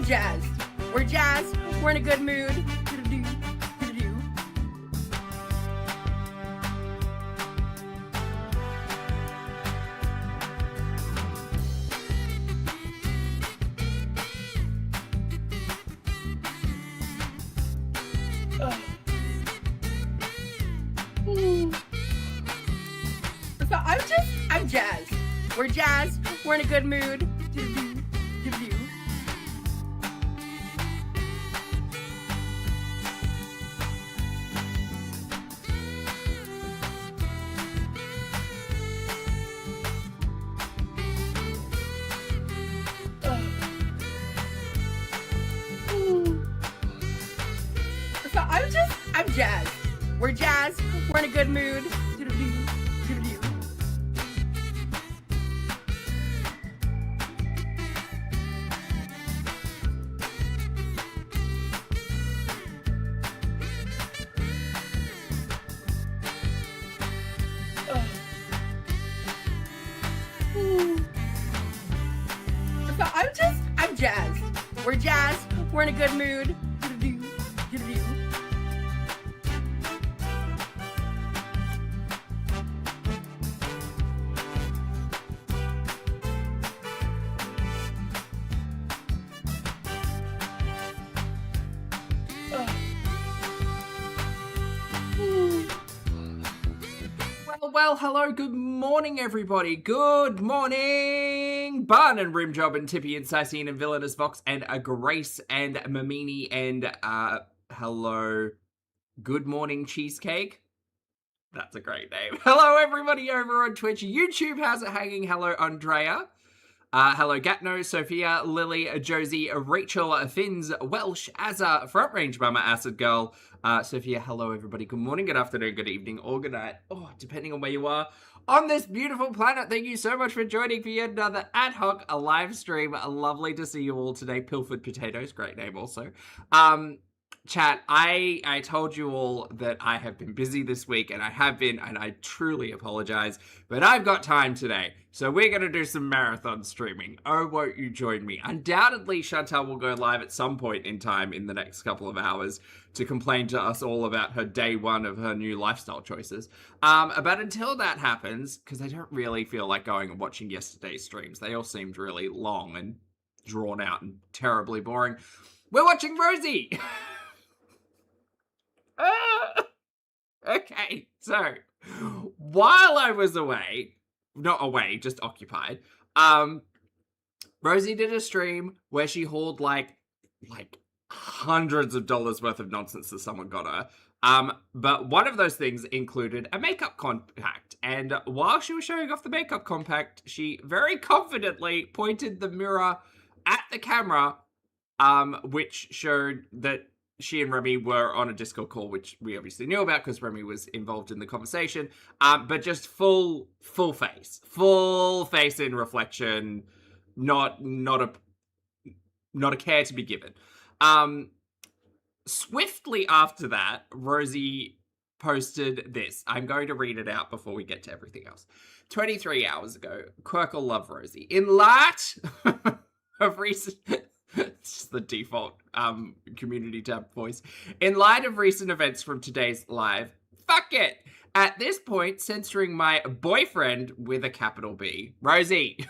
jazzed. We're jazzed. We're in a good mood. Do-do-do, do-do-do. So I'm jazzed. We're jazzed. We're in a good mood. Do-do-do, do-do-do. So I'm jazzed. We're jazzed. We're in a good mood. Do-do-do, do-do-do. So I'm jazzed. We're jazzed. We're in a good mood. Do-do-do, do-do-do. Well, hello, good morning, everybody. Good morning, Bun and Rimjob and Tippy and Sassy and Villainous Vox and Grace and Mamini and, hello, good morning, Cheesecake. That's a great name. Hello, everybody over on Twitch, YouTube, how's it hanging? Hello, Andrea. Hello, Gatno, Sophia, Lily, Josie, Rachel, Finns, Welsh, Azza, Front Range Mama, Acid Girl, Sophia, hello everybody, good morning, good afternoon, good evening, or good night, depending on where you are on this beautiful planet. Thank you so much for joining for yet another ad hoc live stream. Lovely to see you all today. Pilfered Potatoes, great name also. Chat, I told you all that I have been busy this week, and I have been, and I truly apologize, but I've got time today, so we're going to do some marathon streaming. Oh, won't you join me? Undoubtedly, Chantal will go live at some point in time in the next couple of hours to complain to us all about her day one of her new lifestyle choices. But until that happens, because I don't really feel like going and watching yesterday's streams, they all seemed really long and drawn out and terribly boring, we're watching Rosie! Okay, so while I was away, not away, just occupied, Rosie did a stream where she hauled like hundreds of dollars worth of nonsense that someone got her. But one of those things included a makeup compact, and while she was showing off the makeup compact, she very confidently pointed the mirror at the camera, which showed that she and Remy were on a Discord call, which we obviously knew about because Remy was involved in the conversation. But just full face in reflection, not a care to be given. Swiftly after that, Rosie posted this. I'm going to read it out before we get to everything else. 23 hours ago, Quirkle love Rosie. In light of recent... It's just the default community tab voice. In light of recent events from today's live, fuck it. At this point, censoring my boyfriend with a capital B. Rosie.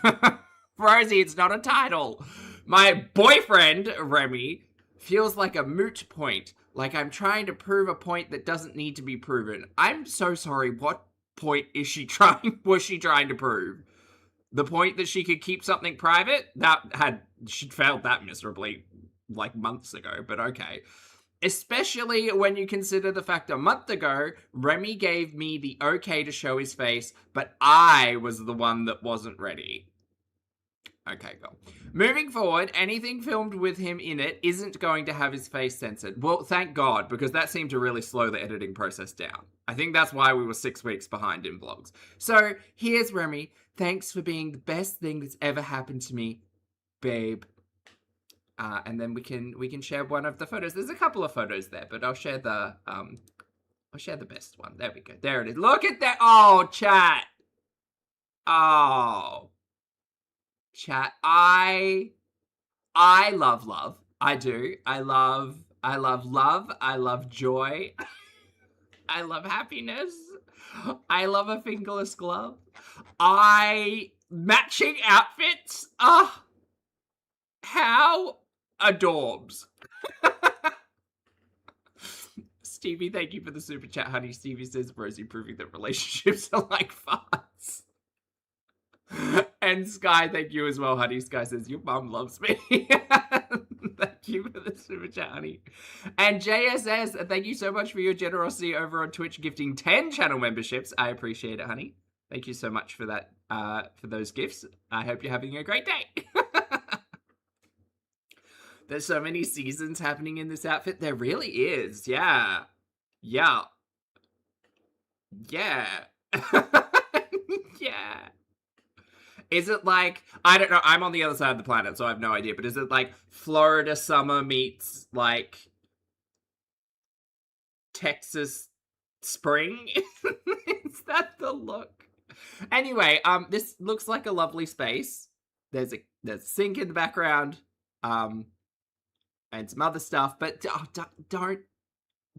Rosie, it's not a title. My boyfriend, Remy, feels like a moot point. Like I'm trying to prove a point that doesn't need to be proven. I'm so sorry. What point was she trying to prove? The point that she could keep something private? She'd failed that miserably like months ago, but okay. Especially when you consider the fact a month ago, Remy gave me the okay to show his face, but I was the one that wasn't ready. Okay, cool. Moving forward, anything filmed with him in it isn't going to have his face censored. Well, thank God, because that seemed to really slow the editing process down. I think that's why we were 6 weeks behind in vlogs. So, here's Remy. Thanks for being the best thing that's ever happened to me, babe. And then we can share one of the photos. There's a couple of photos there, but I'll share the best one. There we go. There it is. Look at that. Oh, chat. Oh. Chat. I love. I do. I love love. I love joy. I love happiness. I love a fingerless glove. Matching outfits. Ah, how adorbs. Stevie, thank you for the super chat, honey. Stevie says Rosie proving that relationships are like farts. And Sky, thank you as well, honey. Sky says, your mum loves me. Thank you for the super chat, honey. And JSS, thank you so much for your generosity over on Twitch, gifting 10 channel memberships. I appreciate it, honey. Thank you so much for that, for those gifts. I hope you're having a great day. There's so many seasons happening in this outfit. There really is. Yeah. Yeah. Yeah. Yeah. Is it like, I don't know, I'm on the other side of the planet, so I have no idea, but is it like Florida summer meets like Texas spring? Is that the look? Anyway, this looks like a lovely space. There's a sink in the background, and some other stuff, but don't,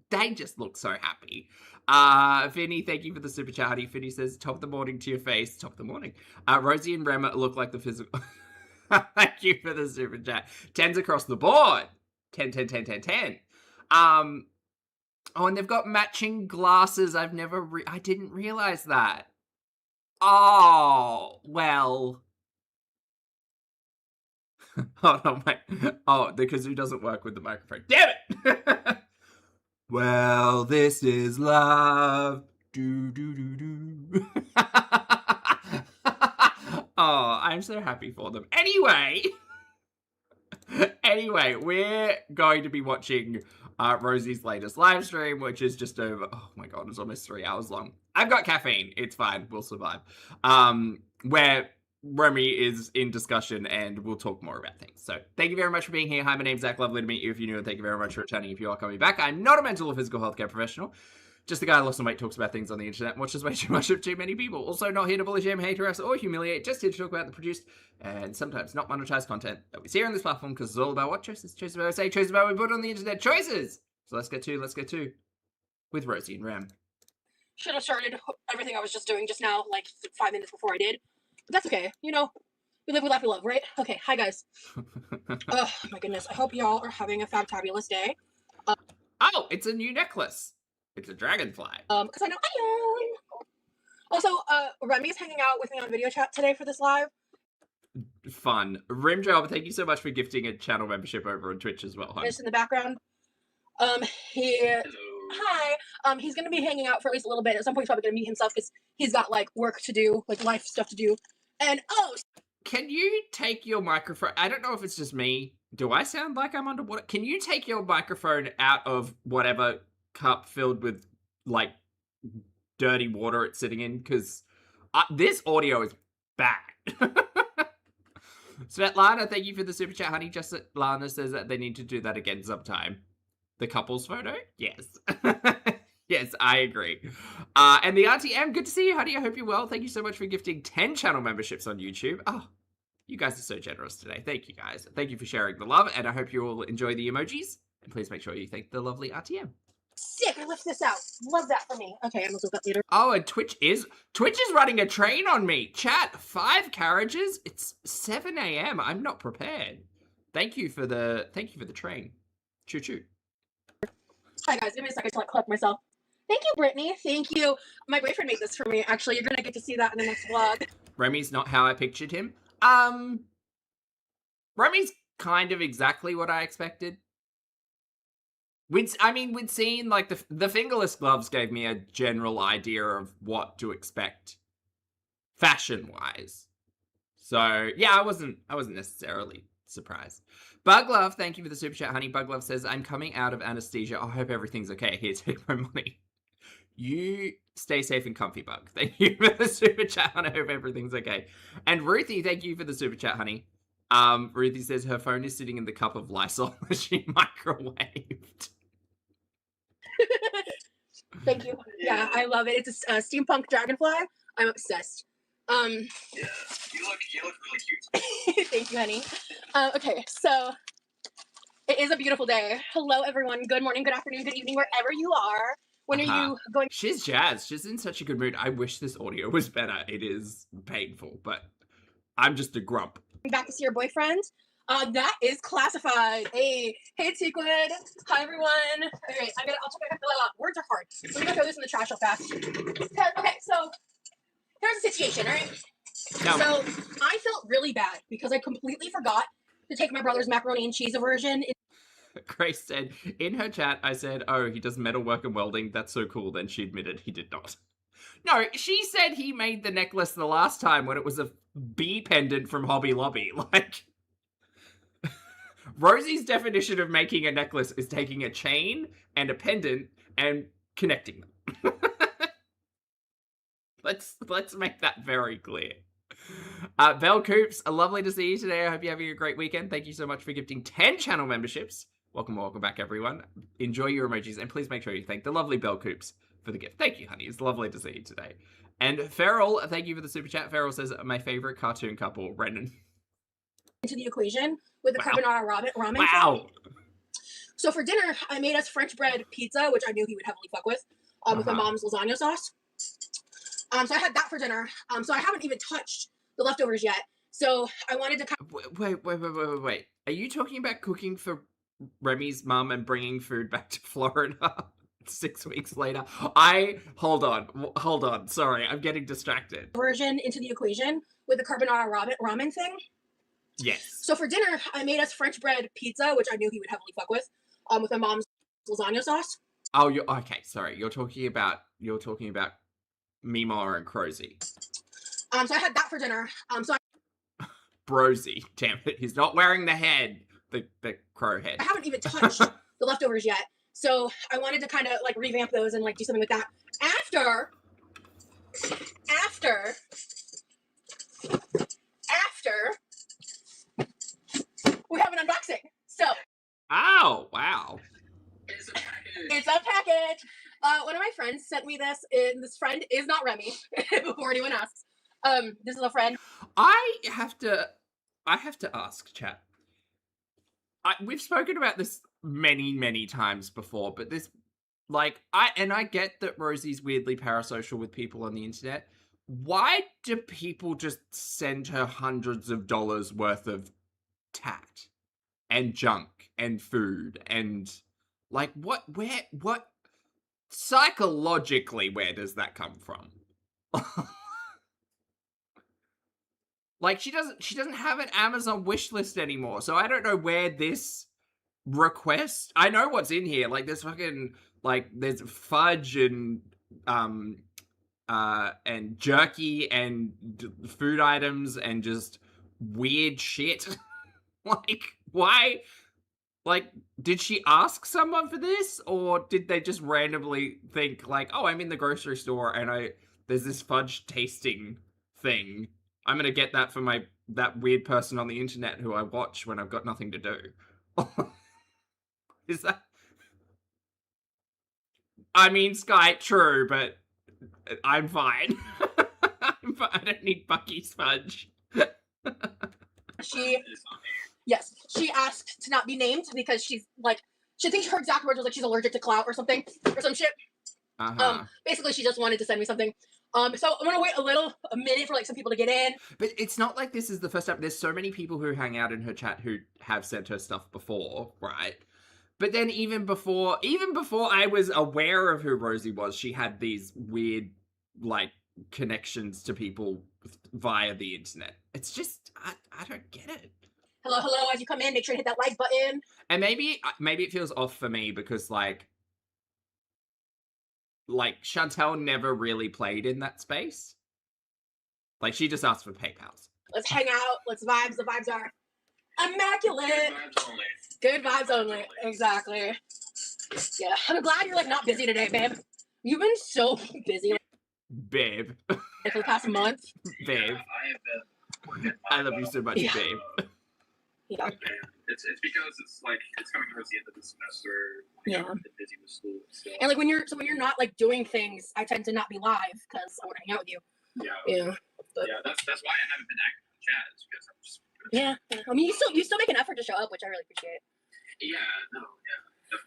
they just look so happy. Finny, thank you for the super chat, honey. Finny says, top of the morning to your face. Top of the morning. Rosie and Rem look like the physical. Thank you for the super chat. 10s across the board. 10, 10, 10, 10, 10. Oh, and they've got matching glasses. I didn't realize that. Oh, well. Hold on, wait. Oh, the kazoo doesn't work with the microphone. Damn it! Well, this is love. Do, do, do, do. Oh, I'm so happy for them. Anyway, we're going to be watching Rosie's latest live stream, which is just over, oh my god, it's almost 3 hours long. I've got caffeine. It's fine. We'll survive. Where Remy is in discussion and we'll talk more about things. So thank you very much for being here. Hi, my name's Zach. Lovely to meet you. If you're new, and thank you very much for returning if you are coming back. I'm not a mental or physical healthcare professional. Just a guy who lost some weight, talks about things on the internet, and watches way too much of too many people. Also not here to bully, shame, hate, harass, or humiliate. Just here to talk about the produced and sometimes not monetized content that we see on this platform, because it's all about what choices. Choices about what we say, choices about what we put on the internet. Choices! So let's get to with Rosie and Ram. Should have started everything I was just doing just now, like 5 minutes before I did. But that's okay. You know, we live, we laugh, we love, right? Okay, hi guys. Oh my goodness. I hope y'all are having a fantabulous day. Oh, it's a new necklace. It's a dragonfly. Because I know I am. Also, Remy's hanging out with me on video chat today for this live. Fun. Rimjob, thank you so much for gifting a channel membership over on Twitch as well. Just in the background. Hi. He's gonna be hanging out for at least a little bit. At some point, he's probably gonna meet himself because he's got like work to do, like life stuff to do. And oh, can you take your microphone? I don't know if it's just me. Do I sound like I'm underwater? Can you take your microphone out of whatever cup filled with like dirty water it's sitting in? Because this audio is bad. Svetlana, thank you for the super chat, honey. Just that Lana says that they need to do that again sometime. The couple's photo? Yes. Yes, I agree. And the RTM, good to see you, honey. I hope you're well. Thank you so much for gifting 10 channel memberships on YouTube. Oh, you guys are so generous today. Thank you, guys. Thank you for sharing the love, and I hope you all enjoy the emojis. And please make sure you thank the lovely RTM. Sick, I left this out. Love that for me. Okay, I'm gonna do that later. Oh, and Twitch is running a train on me. Chat, 5 carriages. It's 7 a.m. I'm not prepared. Thank you for the train. Choo choo. Hi guys, give me a second to like collect myself. Thank you, Brittany. Thank you. My boyfriend made this for me. Actually, you're gonna get to see that in the next vlog. Remy's not how I pictured him. Remy's kind of exactly what I expected. We'd seen like the fingerless gloves gave me a general idea of what to expect fashion-wise. So yeah, I wasn't necessarily surprised. Buglove, thank you for the super chat, honey. Buglove says, I'm coming out of anesthesia. I hope everything's okay. Here, take my money. You stay safe and comfy, Bug. Thank you for the super chat, honey. I hope everything's okay. And Ruthie, thank you for the super chat, honey. Ruthie says her phone is sitting in the cup of Lysol that she microwaved. Thank you. Yeah, I love it. It's a steampunk dragonfly. I'm obsessed. Yeah, you look really cute. Thank you, honey. Okay, so It is a beautiful day. Hello, everyone. Good morning, good afternoon, good evening, wherever you are. When are you going? She's jazzed. She's in such a good mood. I wish this audio was better. It is painful, but I'm just a grump. Back to see your boyfriend? That is classified. Hey, Sequid. Hi, everyone. Okay, I'll check my words are hard. So I'm gonna throw this in the trash real fast. Okay, so here's the situation, all right? No. So I felt really bad because I completely forgot to take my brother's macaroni and cheese aversion. Grace said, in her chat, I said, oh, he does metalwork and welding. That's so cool. Then she admitted he did not. No, she said he made the necklace the last time when it was a bee pendant from Hobby Lobby. Like, Rosie's definition of making a necklace is taking a chain and a pendant and connecting them. Let's make that very clear. Belle Coops, lovely to see you today. I hope you're having a great weekend. Thank you so much for gifting 10 channel memberships. Welcome back, everyone. Enjoy your emojis, and please make sure you thank the lovely Belle Coops for the gift. Thank you, honey. It's lovely to see you today. And Farrell, thank you for the super chat. Farrell says, my favorite cartoon couple, Renan. Into the equation with the carbonara ramen. Wow. So for dinner, I made us French bread pizza, which I knew he would heavily fuck with my mom's lasagna sauce. So I had that for dinner. So I haven't even touched the leftovers yet. So I wanted to Wait. Are you talking about cooking for Remy's mum and bringing food back to Florida 6 weeks later? Hold on. Sorry, I'm getting distracted. Version into the equation with the carbonara ramen thing. Yes. So for dinner, I made us French bread pizza, which I knew he would heavily fuck with my mom's lasagna sauce. Oh, you're okay. Sorry, you're talking about Mima and Crozy. So I had that for dinner. Brosy, damn it, he's not wearing the head, the crow head. I haven't even touched the leftovers yet. So I wanted to kind of like revamp those and like do something with that. After we have an unboxing. So. Oh, wow. It's a package. One of my friends sent me this, and this friend is not Remy. Before anyone asks, this is a friend. I have to ask, chat. We've spoken about this many times before, but this, like, I get that Rosie's weirdly parasocial with people on the internet. Why do people just send her hundreds of dollars worth of tat and junk and food and like what psychologically, where does that come from? Like, she doesn't have an Amazon wish list anymore, so I don't know where this request. I know what's in here. Like, there's fucking, like, there's fudge and jerky and food items and just weird shit. Like, why? Like, did she ask someone for this, or did they just randomly think, like, oh, I'm in the grocery store and there's this fudge tasting thing. I'm gonna get that for that weird person on the internet who I watch when I've got nothing to do. Is that? I mean, Sky, true, but I'm fine. I don't need Bucky's fudge. She asked to not be named because she's like, she thinks her exact words was like she's allergic to clout or something or some shit. Basically, she just wanted to send me something. So I'm gonna wait a minute for like some people to get in. But it's not like this is the first time. There's so many people who hang out in her chat who have sent her stuff before, right? But then even before I was aware of who Rosie was, she had these weird like connections to people via the internet. It's just I don't get it. Hello. As you come in, make sure to hit that like button. And maybe it feels off for me because like Chantel never really played in that space. Like, she just asked for PayPals. Let's hang out. Let's vibes. The vibes are immaculate. Good vibes only. Exactly. Yeah. I'm glad you're like not busy today, babe. You've been so busy. Babe. For the past month. Babe. I love you so much, babe. Yeah. It's because it's coming towards the end of the semester. I'm busy with school. So. And like when you're not like doing things, I tend to not be live because I want to hang out with you. Yeah. That's why I haven't been active in the chat. Is because I'm just. Yeah. I mean, you still make an effort to show up, which I really appreciate. Yeah, no,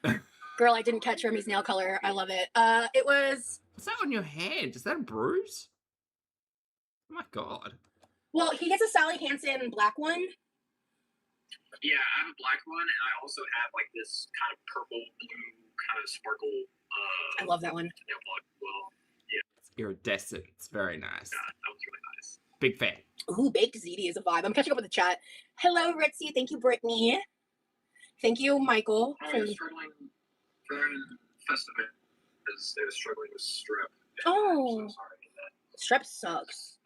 yeah. Girl, I didn't catch Remy's nail color. I love it. It was... What's that on your hand? Is that a bruise? Oh my god. Well, he gets a Sally Hansen black one. Yeah, I have a black one, and I also have like this kind of purple blue kind of sparkle. I love that one. Nail polish as well. It's iridescent. It's very nice. Yeah, that was really nice. Big fan. Ooh, baked ziti is a vibe. I'm catching up with the chat. Hello, Ritzy. Thank you, Brittany. Thank you, Michael. I was struggling for festive because they were struggling with strep. Oh. I'm so sorry to that. Strep sucks.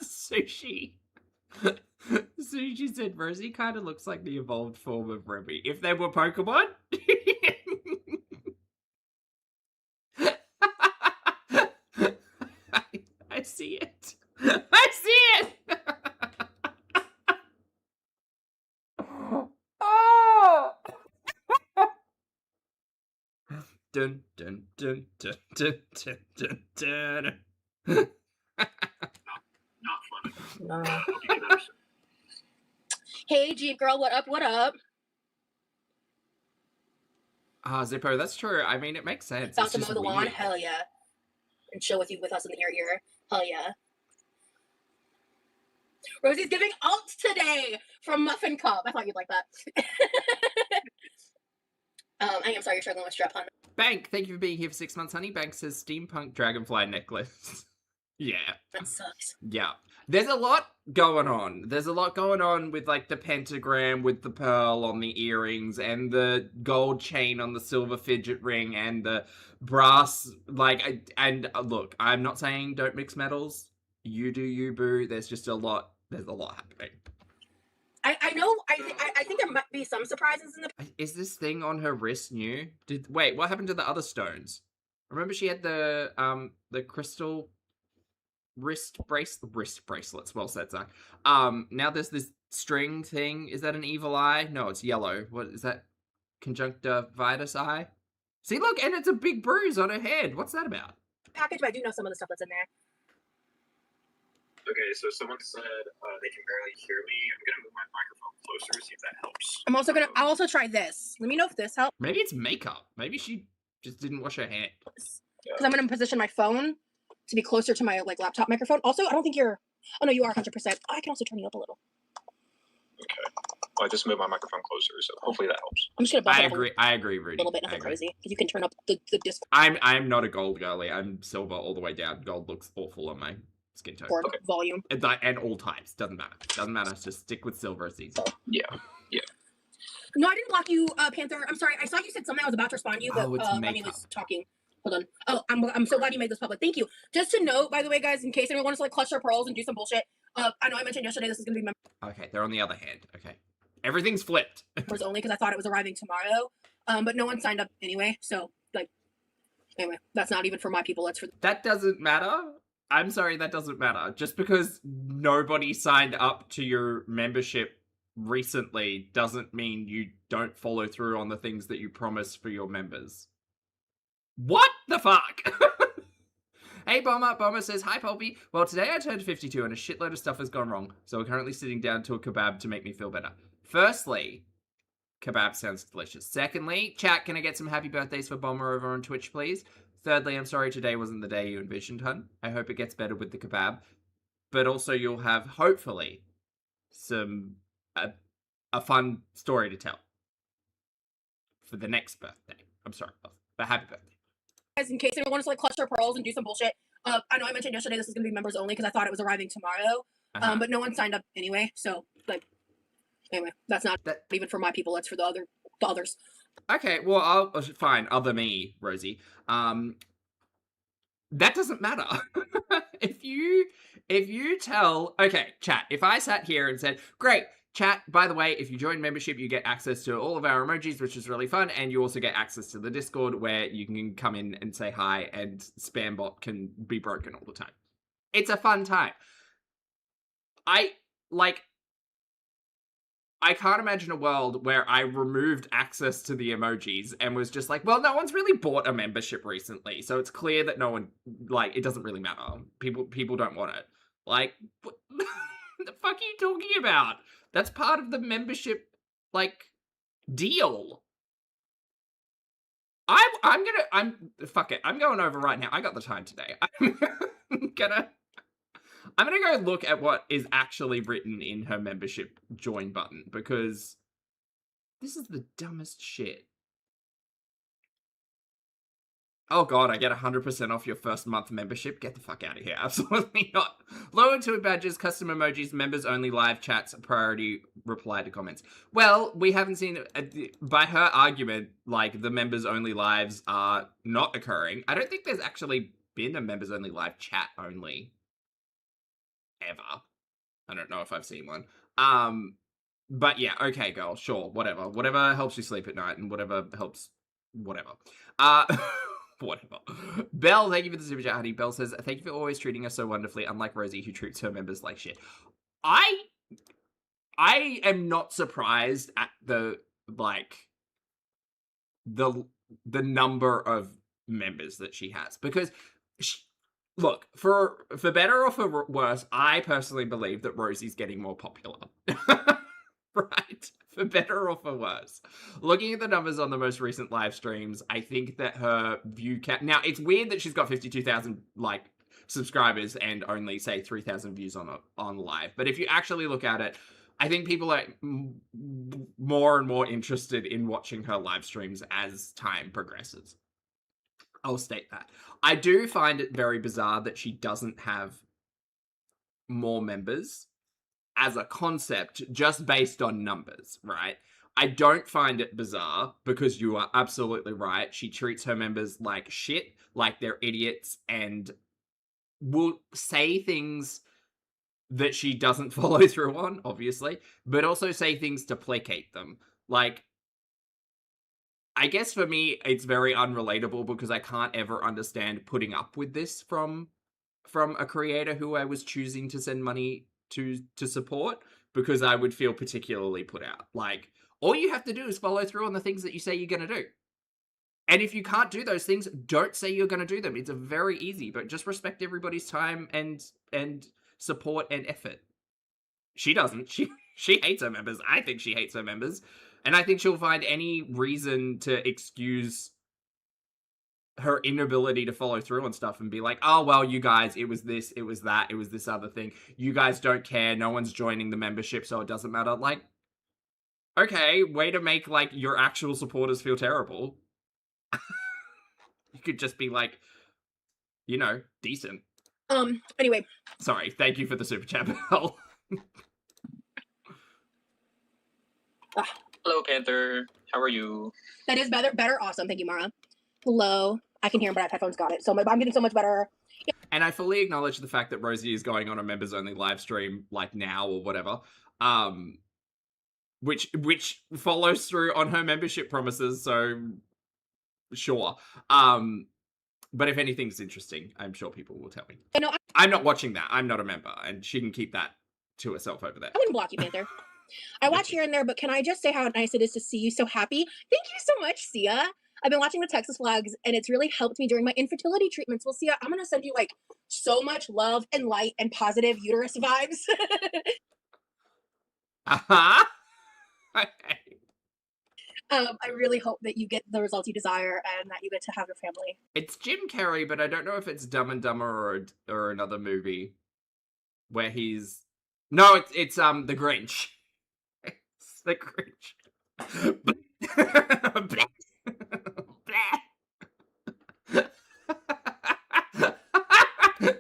Sushi. Sushi said Rosie kind of looks like the evolved form of Remy. If they were Pokemon? I see it. I see it. Oh. Dun dun dun dun dun dun dun dun. Not funny. No. I hope you get better soon. Hey, Jeep girl. What up? What up? Zippo, that's true. I mean, it makes sense. About It's to mow just the lawn? weird. Hell yeah. And chill with us in the ear. Hell yeah. Rosie's giving alt today from Muffin Cup. I thought you'd like that. I am sorry you're struggling with strep, hun. Bank, thank you for being here for 6 months, honey. Bank says steampunk dragonfly necklace. Yeah. That sucks. Yeah. There's a lot going on. There's a lot going on with like the pentagram with the pearl on the earrings and the gold chain on the silver fidget ring and the brass look, I'm not saying don't mix metals. You do you, boo. There's just a lot happening. I know. I think there might be some surprises in the. Is this thing on her wrist new? Wait, what happened to the other stones? Remember she had the crystal wrist bracelets. Well said, Zach. Now there's this string thing. Is that an evil eye? No, it's yellow. What is that? Conjunctivitis eye? See, look, and it's a big bruise on her head. What's that about? Package, but I do know some of the stuff that's in there. Okay, so someone said they can barely hear me. I'm gonna move my microphone closer, see if that helps. I'll also try this. Let me know if this helps. Maybe it's makeup. Maybe she just didn't wash her hair. Because I'm gonna position my phone to be closer to my laptop microphone. Also, I don't think you're. Oh no, you are 100%. I can also turn you up a little. Okay. Well, I just moved my microphone closer, so hopefully that helps. I'm just gonna bump I it up agree, a Rudy. little bit, nothing crazy. Because you can turn up the disc I'm not a gold girly. I'm silver all the way down. Gold looks awful on my skin tone. board volume. And all types. Doesn't matter. Just stick with silver as easy. Yeah. No, I didn't block you, Panther. I'm sorry. I saw you said something. I was about to respond to you, but Oh, it's Remy makeup. was talking. Hold on. Oh, I'm so glad you made this public. Thank you. Just to note, by the way, guys, in case anyone wants to clutch their pearls and do some bullshit, I know I mentioned yesterday this is gonna be Okay, they're on the other hand. Okay. Everything's flipped. members only because I thought it was arriving tomorrow. But no one signed up anyway. So anyway, that's not even for my people. That's for. That doesn't matter. I'm sorry, that doesn't matter. Just because nobody signed up to your membership recently doesn't mean you don't follow through on the things that you promise for your members. What the fuck? Hey, Bomber. Bomber says, hi, Pulpy. Well, today I turned 52 and a shitload of stuff has gone wrong, so we're currently sitting down to a kebab to make me feel better. Firstly, kebab sounds delicious. Secondly, chat, can I get some happy birthdays for Bomber over on Twitch, please? Thirdly, I'm sorry today wasn't the day you envisioned, hun. I hope it gets better with the kebab. But also you'll have, hopefully, a fun story to tell for the next birthday. I'm sorry, but happy birthday. Guys, in case anyone wants to clutch their pearls and do some bullshit, I know I mentioned yesterday this is gonna be members only because I thought it was arriving tomorrow. But no one signed up anyway. So anyway, that's not even for my people. That's for the others. Okay, well, fine. Other me, Rosie. That doesn't matter. If you tell, okay, chat. If I sat here and said, great, chat, by the way, if you join membership, you get access to all of our emojis, which is really fun, and you also get access to the Discord where you can come in and say hi, and Spambot can be broken all the time. It's a fun time. I can't imagine a world where I removed access to the emojis and was just like, well, no one's really bought a membership recently, so it's clear that no one, it doesn't really matter. People don't want it. What the fuck are you talking about? That's part of the membership, Deal. Fuck it. I'm going over right now. I got the time today. I'm gonna go look at what is actually written in her membership join button, because this is the dumbest shit. Oh god, I get 100% off your first month membership? Get the fuck out of here. Absolutely not. Lower to badges, custom emojis, members only, live chats, priority reply to comments. Well, we haven't seen, by her argument, like, the members only lives are not occurring. I don't think there's actually been a members only live chat only. Ever. I don't know if I've seen one. But yeah, okay, girl, sure, whatever. Whatever helps you sleep at night and whatever helps, whatever. Whatever. Belle, thank you for the super chat, honey. Belle says, thank you for always treating us so wonderfully, unlike Rosie, who treats her members like shit. I am not surprised at the number of members that she has, because look, for better or for worse, I personally believe that Rosie's getting more popular. Right? For better or for worse. Looking at the numbers on the most recent live streams, I think that her view count... Now, it's weird that she's got 52,000, like, subscribers and only, say, 3,000 views on live. But if you actually look at it, I think people are more and more interested in watching her live streams as time progresses. I'll state that. I do find it very bizarre that she doesn't have more members as a concept, just based on numbers, right? I don't find it bizarre, because you are absolutely right. She treats her members like shit, like they're idiots, and will say things that she doesn't follow through on, obviously, but also say things to placate them. Like, I guess for me, it's very unrelatable, because I can't ever understand putting up with this from a creator who I was choosing to send money to support, because I would feel particularly put out. Like, all you have to do is follow through on the things that you say you're going to do. And if you can't do those things, don't say you're going to do them. It's a very easy, but just respect everybody's time and support and effort. She doesn't. She hates her members. I think she hates her members. And I think she'll find any reason to excuse her inability to follow through on stuff and be like, oh, well, you guys, it was this, it was that, it was this other thing. You guys don't care. No one's joining the membership, so it doesn't matter. Like, okay, way to make, like, your actual supporters feel terrible. You could just be, like, you know, decent. Anyway. Sorry, thank you for the super chat, Bell. Hello, Panther. How are you? That is better. Awesome. Thank you, Mara. Hello. I can hear him, but I have headphones. Got it. So I'm getting so much better. Yeah. And I fully acknowledge the fact that Rosie is going on a members only live stream, like, now or whatever. Which follows through on her membership promises, so sure. But if anything's interesting, I'm sure people will tell me. No, I'm not watching that. I'm not a member, and she can keep that to herself over there. I wouldn't block you, Panther. I watch here and there, but can I just say how nice it is to see you so happy? Thank you so much, Sia. I've been watching the Texas vlogs, and it's really helped me during my infertility treatments. Well, Sia, I'm gonna send you, like, so much love and light and positive uterus vibes. Uh-huh. Okay. I really hope that you get the results you desire and that you get to have your family. It's Jim Carrey, but I don't know if it's Dumb and Dumber or another movie where he's... No, it's The Grinch. It's The Grinch.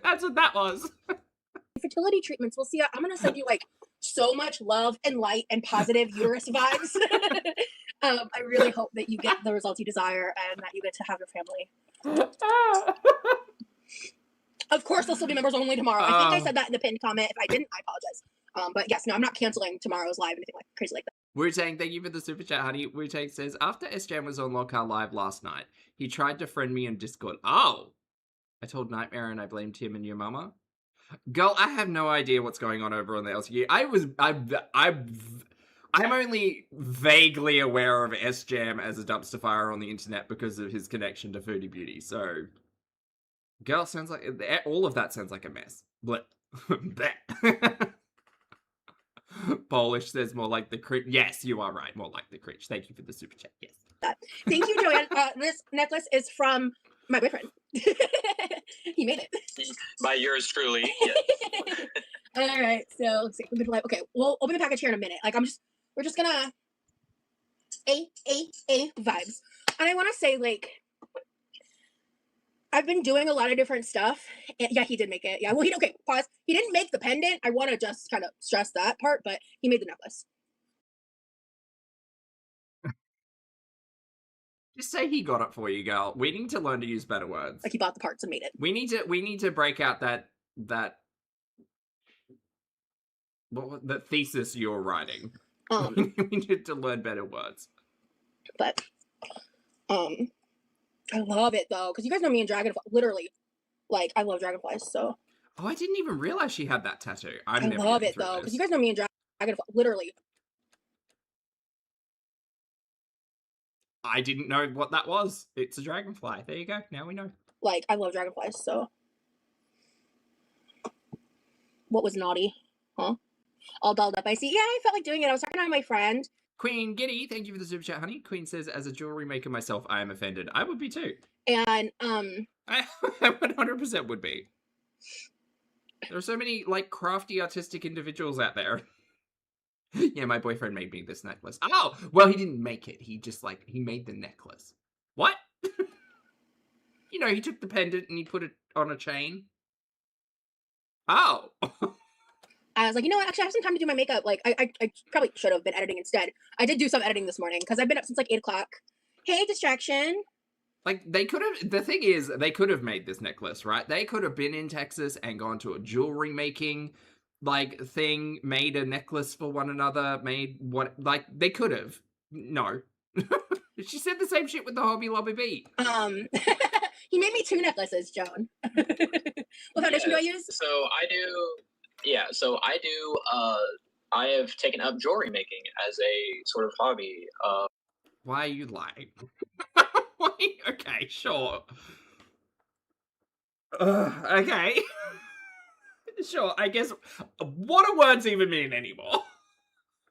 That's what that was. Fertility treatments. Well, Sia, I'm gonna send you, like, so much love and light and positive uterus vibes. I really hope that you get the results you desire and that you get to have your family. Of course, they'll still be members only tomorrow. I think I said that in the pinned comment. If I didn't, I apologize. But yes, no, I'm not canceling tomorrow's live, anything like crazy like that. Wu-Tang, thank you for the super chat, honey. Wu-Tang says, after SJam was on Locale Live last night, he tried to friend me on Discord. Oh! I told Nightmare and I blamed him and your mama. Girl, I have no idea what's going on over on the LTU. I'm only vaguely aware of SJam as a dumpster fire on the internet because of his connection to Foodie Beauty. So, girl, sounds like all of that sounds like a mess. Bleh. Polish says more like the cringe. Yes, you are right. More like the cringe. Thank you for the super chat. Yes. Thank you, Joanne. This necklace is from my boyfriend. He made it. By yours truly. Yes. All right, so let's see. Okay, we'll open the package here in a minute. Like we're just gonna vibes. And I want to say, like, I've been doing a lot of different stuff. And yeah, he did make it. Yeah, well, okay, pause. He didn't make the pendant. I want to just kind of stress that part, but he made the necklace. Just say he got it for you, girl. We need to learn to use better words. Like he bought the parts and made it. We need to break out that the thesis you're writing. We need to learn better words. But I love it though, because you guys know me and Dragonfly. Literally, like I love dragonflies. So. Oh, I didn't even realize she had that tattoo. I love it though, because you guys know me and Dragonfly. Literally. I didn't know what that was. It's a dragonfly. There you go. Now we know. Like, I love dragonflies, so. What was naughty? Huh? All dolled up, I see. Yeah, I felt like doing it. I was talking to my friend. Queen Giddy, thank you for the super chat, honey. Queen says, as a jewelry maker myself, I am offended. I would be too. And, I 100% would be. There are so many, like, crafty, artistic individuals out there. Yeah, my boyfriend made me this necklace. Oh! Well, he didn't make it. He just, like, he made the necklace. What? You know, he took the pendant and he put it on a chain. Oh! I was like, you know what? Actually, I have some time to do my makeup. Like, I probably should have been editing instead. I did do some editing this morning, because I've been up since, like, 8 o'clock. Hey, distraction. Like, they could have, the thing is, they could have made this necklace, right? They could have been in Texas and gone to a jewelry making, like, thing, made a necklace for one another, made what, like, they could have. No. She said the same shit with the Hobby Lobby Bee. He made me 2 necklaces, Joan. What foundation do I use? So I have taken up jewelry making as a sort of hobby. Why are you lying? Okay, sure. Okay. Sure, I guess. What do words even mean anymore?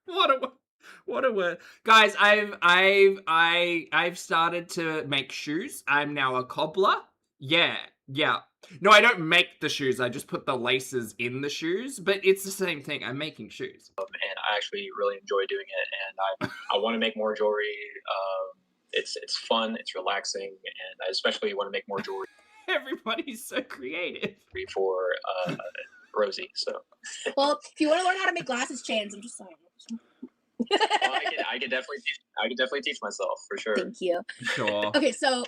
What a word. Guys, I've started to make shoes. I'm now a cobbler. Yeah. No, I don't make the shoes. I just put the laces in the shoes, but it's the same thing. I'm making shoes. And I actually really enjoy doing it, and I want to make more jewelry. It's fun, it's relaxing, and I especially want to make more jewelry. Everybody's so creative. For Rosie, so. Well, if you want to learn how to make glasses chains, I'm just saying. Well, I could definitely teach myself for sure. Thank you. Sure. Okay, so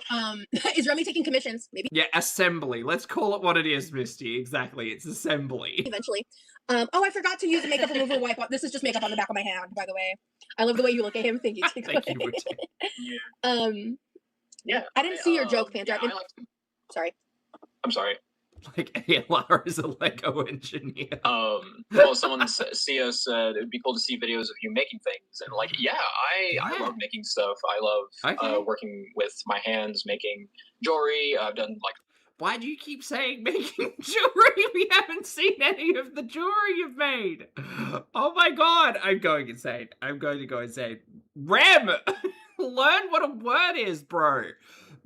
is Remy taking commissions? Maybe. Yeah, assembly. Let's call it what it is, Misty. Exactly, it's assembly. Eventually. Oh, I forgot to use the makeup remover wipe. This is just makeup on the back of my hand, by the way. I love the way you look at him. Thank you. Thank you. Yeah. Yeah. I didn't see your joke, Panther. Yeah, Sorry. I'm sorry. Like ALR is a Lego engineer. Well, someone Sia said it would be cool to see videos of you making things, and like, I love making stuff. I love working with my hands, making jewelry. I've done like. Why do you keep saying making jewelry? We haven't seen any of the jewelry you've made. Oh my god, I'm going insane. I'm going to go insane. Rem, learn what a word is, bro.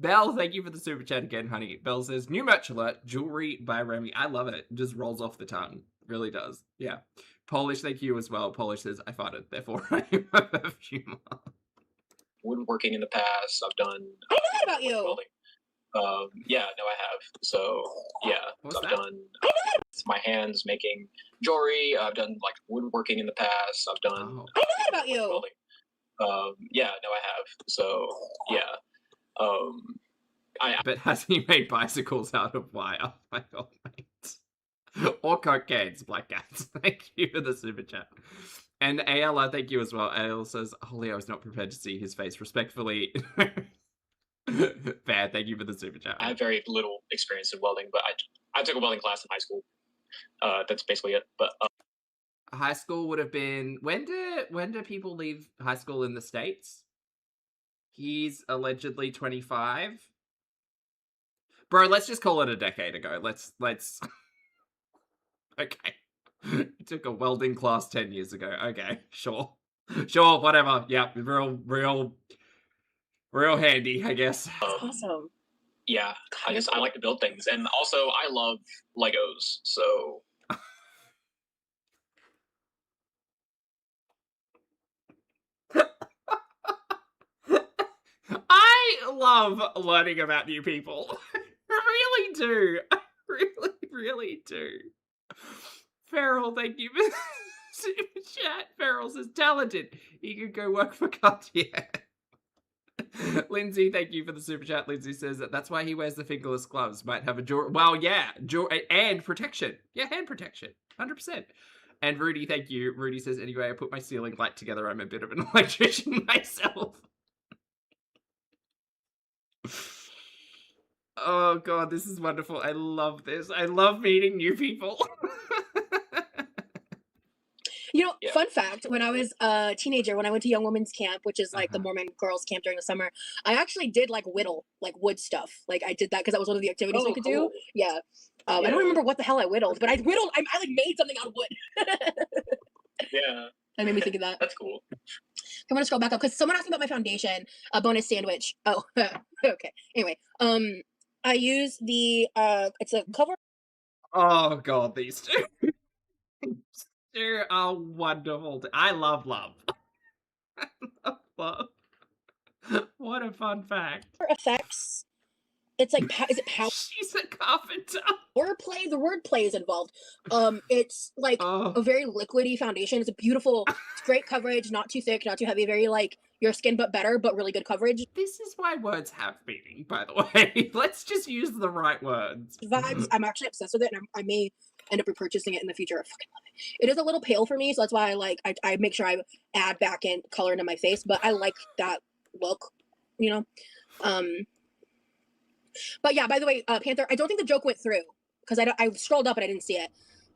Belle, thank you for the super chat again, honey. Belle says, new merch alert, jewelry by Remy. I love it. It just rolls off the tongue. Really does. Yeah. Polish, thank you as well. Polish says, I farted, therefore I am a perfumer. Woodworking in the past. I've done. I know that about you. Welding. I have. So, yeah. What's I've that? done with my hands making jewelry. I've done like woodworking in the past. I've done. I know that about you. Welding. I have. So, yeah. But has he made bicycles out of wire? My god, mate. Or cocaine's black cats. Thank you for the super chat. And ALR, thank you as well. AL says, Holy, I was not prepared to see his face. Respectfully. Fair, thank you for the super chat. I have very little experience in welding, but I took a welding class in high school. That's basically it. But high school would have been when do people leave high school in the States? He's allegedly 25. Bro, let's just call it a decade ago. Let's okay. He took a welding class 10 years ago. Okay, sure. Sure, whatever. Yeah, real handy, I guess. That's awesome. Yeah, I like to build things, and also I love Legos. So I love learning about new people. I really do. I really do. Feral, thank you for super chat. Feral says talented. He could go work for Cartier. Lindsay, thank you for the super chat. Lindsay says that's why he wears the fingerless gloves. Might have a jaw. Well, yeah, jaw and protection. Yeah, hand protection, 100%. And Rudy, thank you. Rudy says anyway, I put my ceiling light together. I'm a bit of an electrician myself. Oh god, this is wonderful. I love this. I love meeting new people. You know, fun fact, when I was a teenager, when I went to Young Women's Camp, which is like the Mormon girls' camp during the summer, I actually did like whittle, like wood stuff. Like I did that because that was one of the activities we could do. Yeah. I don't remember what the hell I whittled, but I like made something out of wood. yeah. That made me think of that. That's cool. I'm gonna scroll back up because someone asked me about my foundation, a bonus sandwich. Oh, okay. Anyway, I use the it's a cover. Oh god, these two. Two are wonderful. I love love. I love love. What a fun fact. Effects. It's like is it power? She's a carpenter. Wordplay. The wordplay is involved. It's like a very liquidy foundation. It's a beautiful. It's great coverage. Not too thick, not too heavy. Very like your skin, but better, but really good coverage. This is why words have meaning, by the way. Let's just use the right words. Vibes. I'm actually obsessed with it, and I may end up repurchasing it in the future. I fucking love it. It is a little pale for me, so that's why I make sure I add back in color into my face. But I like that look, you know. But yeah, by the way, Panther, I don't think the joke went through because I scrolled up and I didn't see it.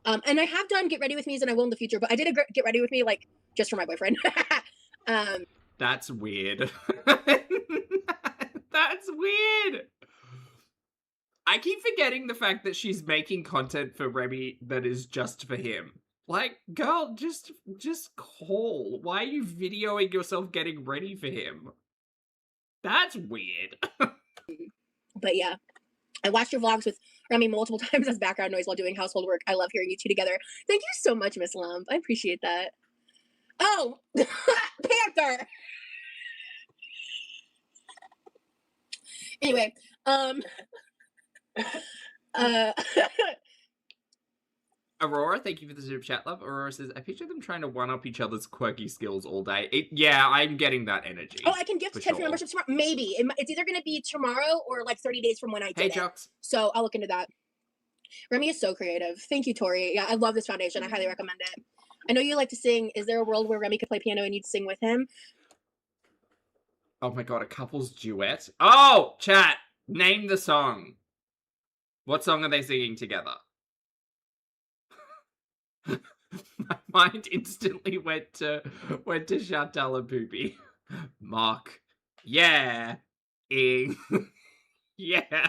And I have done Get Ready With Me's and I will in the future, but I did a Get Ready With Me like just for my boyfriend. That's weird. That's weird. I keep forgetting the fact that she's making content for Remy that is just for him. Like, girl, just call. Why are you videoing yourself getting ready for him? That's weird. But yeah, I watched your vlogs with Remy multiple times as background noise while doing household work. I love hearing you two together. Thank you so much, Miss Lump. I appreciate that. Oh, Panther. Anyway, Aurora, thank you for the super chat, love. Aurora says, I picture them trying to one-up each other's quirky skills all day. Yeah, I'm getting that energy. Oh, I can gift 10 free memberships tomorrow. Maybe. It's either going to be tomorrow or like 30 days from when I did Hey, it. Jocks. So I'll look into that. Remy is so creative. Thank you, Tori. Yeah, I love this foundation. I highly recommend it. I know you like to sing. Is there a world where Remy could play piano and you'd sing with him? Oh my god, a couple's duet? Oh, chat. Name the song. What song are they singing together? My mind instantly went to Chantal and Poopy. Mark. Yeah. Ing. Yeah.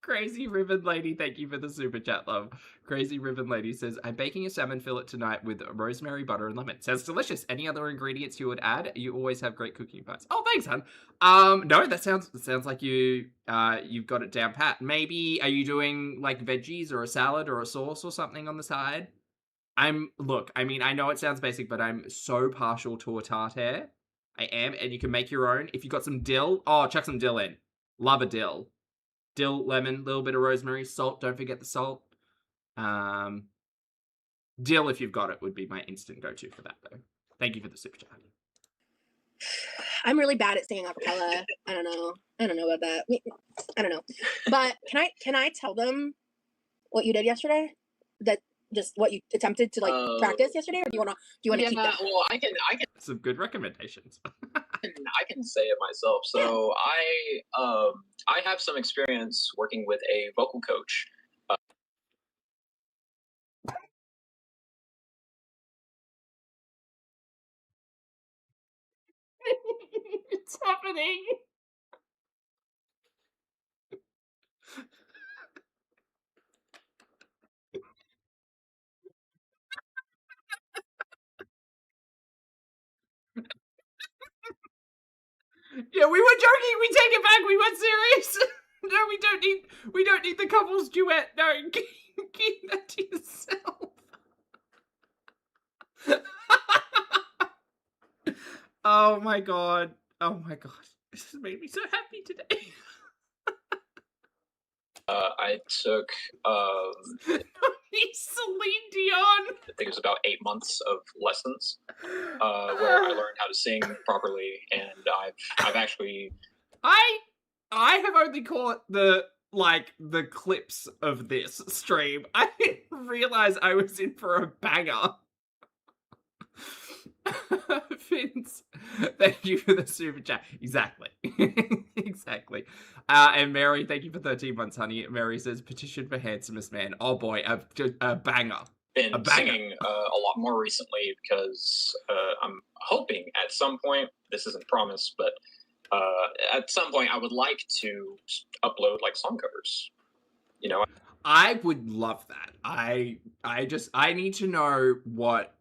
Crazy Ribbon Lady, thank you for the super chat, love. Crazy Ribbon Lady says, I'm baking a salmon fillet tonight with rosemary, butter, and lemon. Sounds delicious. Any other ingredients you would add? You always have great cooking advice. Oh, thanks, hun. No, that sounds like you've got it down pat. Maybe, are you doing like veggies or a salad or a sauce or something on the side? Look, I mean, I know it sounds basic, but I'm so partial to a tartare. I am, and you can make your own. If you got some dill, chuck some dill in. Love a dill. Dill, lemon, little bit of rosemary, salt. Don't forget the salt. Dill, if you've got it, would be my instant go-to for that, though. Thank you for the super chat. I'm really bad at singing a cappella. I don't know about that. I don't know. But can I tell them what you did yesterday? That just what you attempted to practice yesterday, or do you want to keep that? Well, I can. Some good recommendations. I can say it myself. So I have some experience working with a vocal coach. It's happening. joking. We take it back. We weren't serious. No, we don't need the couples duet. No, keep that to yourself. Oh my god. Oh my god. This has made me so happy today. I took He's Celine Dion. I think it was about 8 months of lessons where I learned how to sing properly, and I've actually I have only caught the clips of this stream. I didn't realize I was in for a banger. Vince, thank you for the super chat. Exactly. Exactly. And Mary, thank you for 13 months, honey. Mary says, petition for handsomest man. Oh boy, a banger. been singing a lot more recently because I'm hoping at some point, this isn't promised, but at some point I would like to upload like song covers, you know. I would love that. I need to know what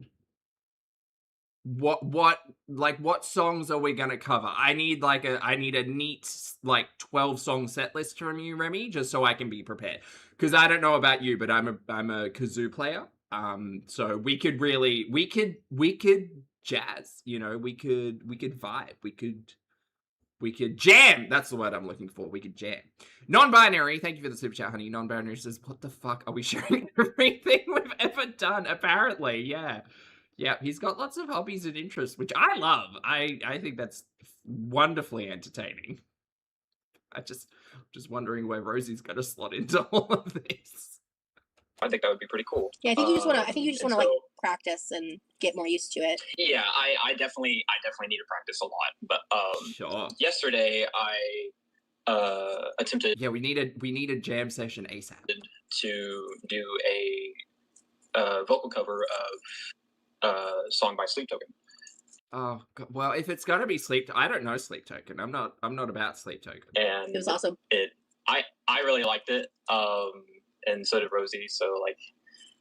songs are we gonna cover? I need a neat 12 song set list from you, Remy, just so I can be prepared. Because I don't know about you, but I'm a kazoo player. So we could jazz, you know, we could vibe, we could jam. That's the word I'm looking for. We could jam. Non-binary, thank you for the super chat, honey. Non-binary says, what the fuck? Are we sharing everything we've ever done? Apparently, yeah. Yeah, he's got lots of hobbies and interests, which I love. I think that's wonderfully entertaining. Just wondering where Rosie's going to slot into all of this. I think that would be pretty cool. Yeah, I think you just want to. I think you just want to like practice and get more used to it. Yeah, I definitely need to practice a lot. But sure. Yesterday I attempted. Yeah, we need a jam session ASAP to do a vocal cover of song by Sleep Token. Oh God. Well, if it's gonna be Sleep, I don't know Sleep Token. I'm not about Sleep Token. And it was awesome. I really liked it. And so did Rosie. So like,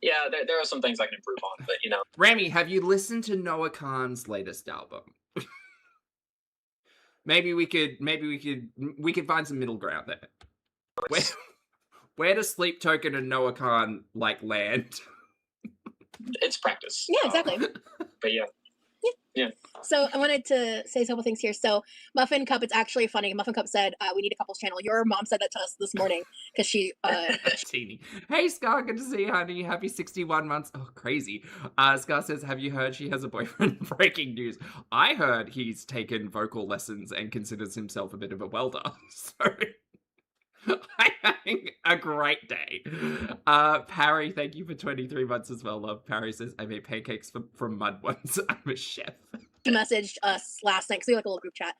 yeah, there are some things I can improve on, but you know. Remy, have you listened to Noah Khan's latest album? maybe we could find some middle ground there. Where does Sleep Token and Noah Khan land? It's practice. Yeah, exactly. But yeah. Yeah. So I wanted to say a couple things here. So Muffin Cup, it's actually funny. Muffin Cup said, we need a couples channel. Your mom said that to us this morning because she... Teeny. Hey, Scar, good to see you, honey. Happy 61 months. Oh, crazy. Scar says, have you heard she has a boyfriend? Breaking news. I heard he's taken vocal lessons and considers himself a bit of a welder. So... I'm having a great day. Parry, thank you for 23 months as well, love. Parry says, I made pancakes from mud once. I'm a chef. She messaged us last night, because we have like a little group chat.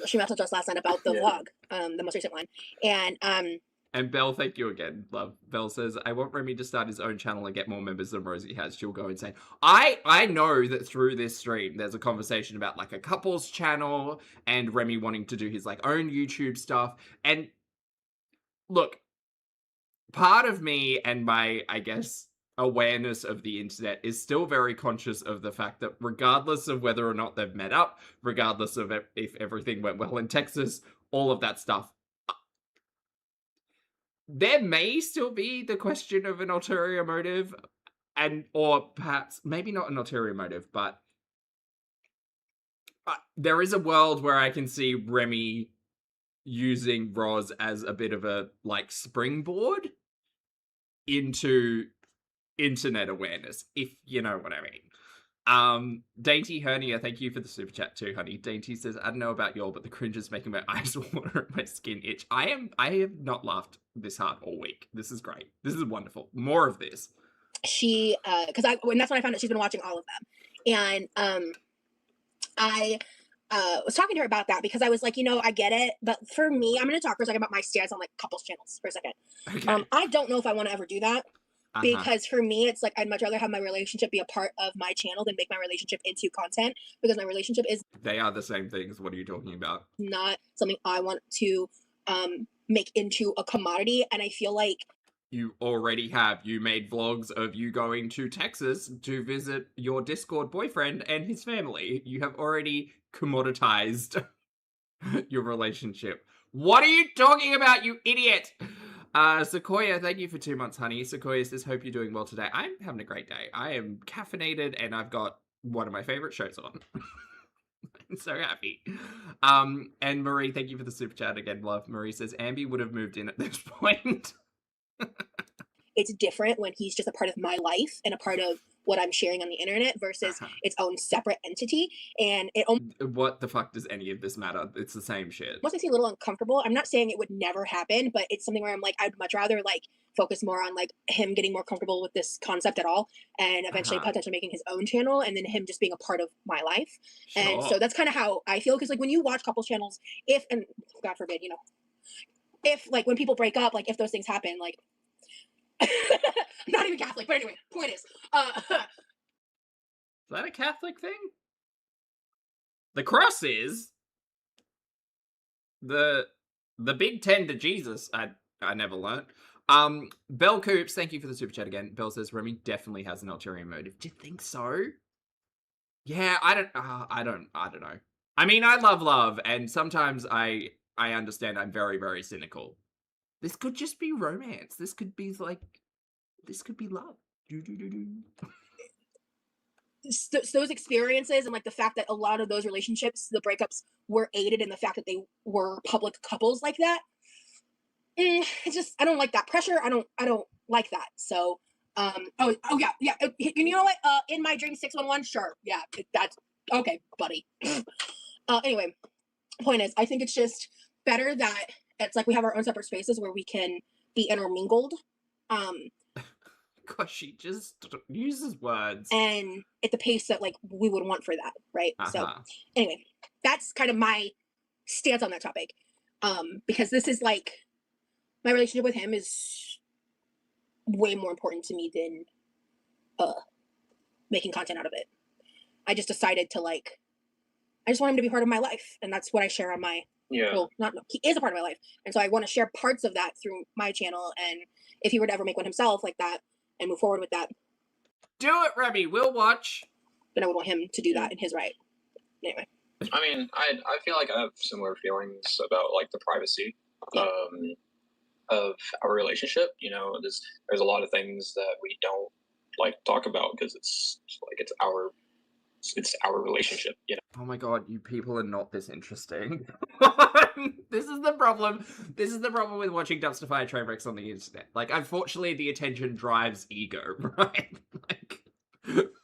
She messaged us last night about the vlog, the most recent one. And Belle, thank you again, love. Belle says, I want Remy to start his own channel and get more members than Rosie has. She'll go insane. I know that through this stream, there's a conversation about like a couples channel and Remy wanting to do his own YouTube stuff. And look, part of me and my, I guess, awareness of the internet is still very conscious of the fact that regardless of whether or not they've met up, regardless of if everything went well in Texas, all of that stuff, there may still be the question of an ulterior motive, or perhaps, maybe not an ulterior motive, but there is a world where I can see Remy using Roz as a bit of a springboard into internet awareness, if you know what I mean. Dainty Hernia, thank you for the super chat too, honey. Dainty says, I don't know about y'all, but the cringe is making my eyes water and my skin itch. I have not laughed this hard all week. This is great. This is wonderful. More of this. She and that's when I found out she's been watching all of them. And I was talking to her about that because I was like, I get it, but for me, I'm going to talk for a second about my stance on couples channels for a second. Okay. I don't know if I want to ever do that because for me, it's I'd much rather have my relationship be a part of my channel than make my relationship into content, because my relationship is... They are the same things. What are you talking about? Not something I want to make into a commodity. And I feel like... You already have. You made vlogs of you going to Texas to visit your Discord boyfriend and his family. You have already commoditized your relationship. What are you talking about, you idiot? Sequoia, thank you for 2 months, honey. Sequoia says, hope you're doing well today. I'm having a great day. I am caffeinated and I've got one of my favorite shows on. I'm so happy. And Marie, thank you for the super chat again, love. Marie says, Ambi would have moved in at this point. It's different when he's just a part of my life and a part of what I'm sharing on the internet versus its own separate entity. And it What the fuck does any of this matter? It's the same shit. almost makes me a little uncomfortable. I'm not saying it would never happen, but it's something where I'm like, I'd much rather like focus more on like him getting more comfortable with this concept at all, and eventually potentially making his own channel, and then him just being a part of my life. Sure. And so that's kind of how I feel, because like when you watch couples channels, if, and God forbid, you know, if like when people break up, like if those things happen, like I'm not even Catholic, but anyway, point is, Is that a Catholic thing? The cross is. The Big Ten to Jesus, I never learnt. Bell Coops, thank you for the super chat again. Bell says Remy definitely has an ulterior motive. Do you think so? Yeah, I don't know. I mean, I love, and sometimes I understand I'm very, very cynical. This could just be romance. This could be love. Those experiences and like the fact that a lot of those relationships, the breakups, were aided in the fact that they were public couples like that. It's just, I don't like that pressure. I don't like that. So oh yeah, you know what, in my dream 611, sure, yeah, that's okay, buddy. Anyway, point is, I think it's just better that it's like we have our own separate spaces where we can be intermingled. Gosh, she just uses words. And at the pace that like we would want for that, right? So anyway, that's kind of my stance on that topic. Because this is like, my relationship with him is way more important to me than making content out of it. I just decided to like, I just want him to be part of my life, and that's what I share on my well, he is a part of my life, and so I want to share parts of that through my channel. And if he were to ever make one himself like that and move forward with that, do it, Remy. We'll watch. Then I would want him to do that in his right. Anyway. I mean, I feel like I have similar feelings about like the privacy of our relationship. You know, there's a lot of things that we don't like talk about because it's like it's our relationship. You know. Oh my god, you people are not this interesting. This is the problem. This is the problem with watching Dumpster Fire train wrecks on the internet. Like, unfortunately, the attention drives ego, right? Like,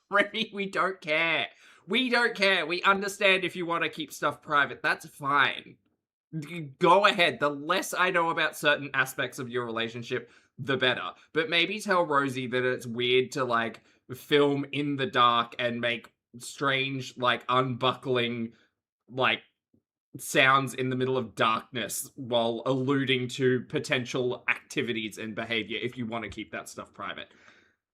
Remy, we don't care. We don't care. We understand if you want to keep stuff private. That's fine. Go ahead. The less I know about certain aspects of your relationship, the better. But maybe tell Rosie that it's weird to, like, film in the dark and make strange, like, unbuckling, like, sounds in the middle of darkness while alluding to potential activities and behavior if you want to keep that stuff private.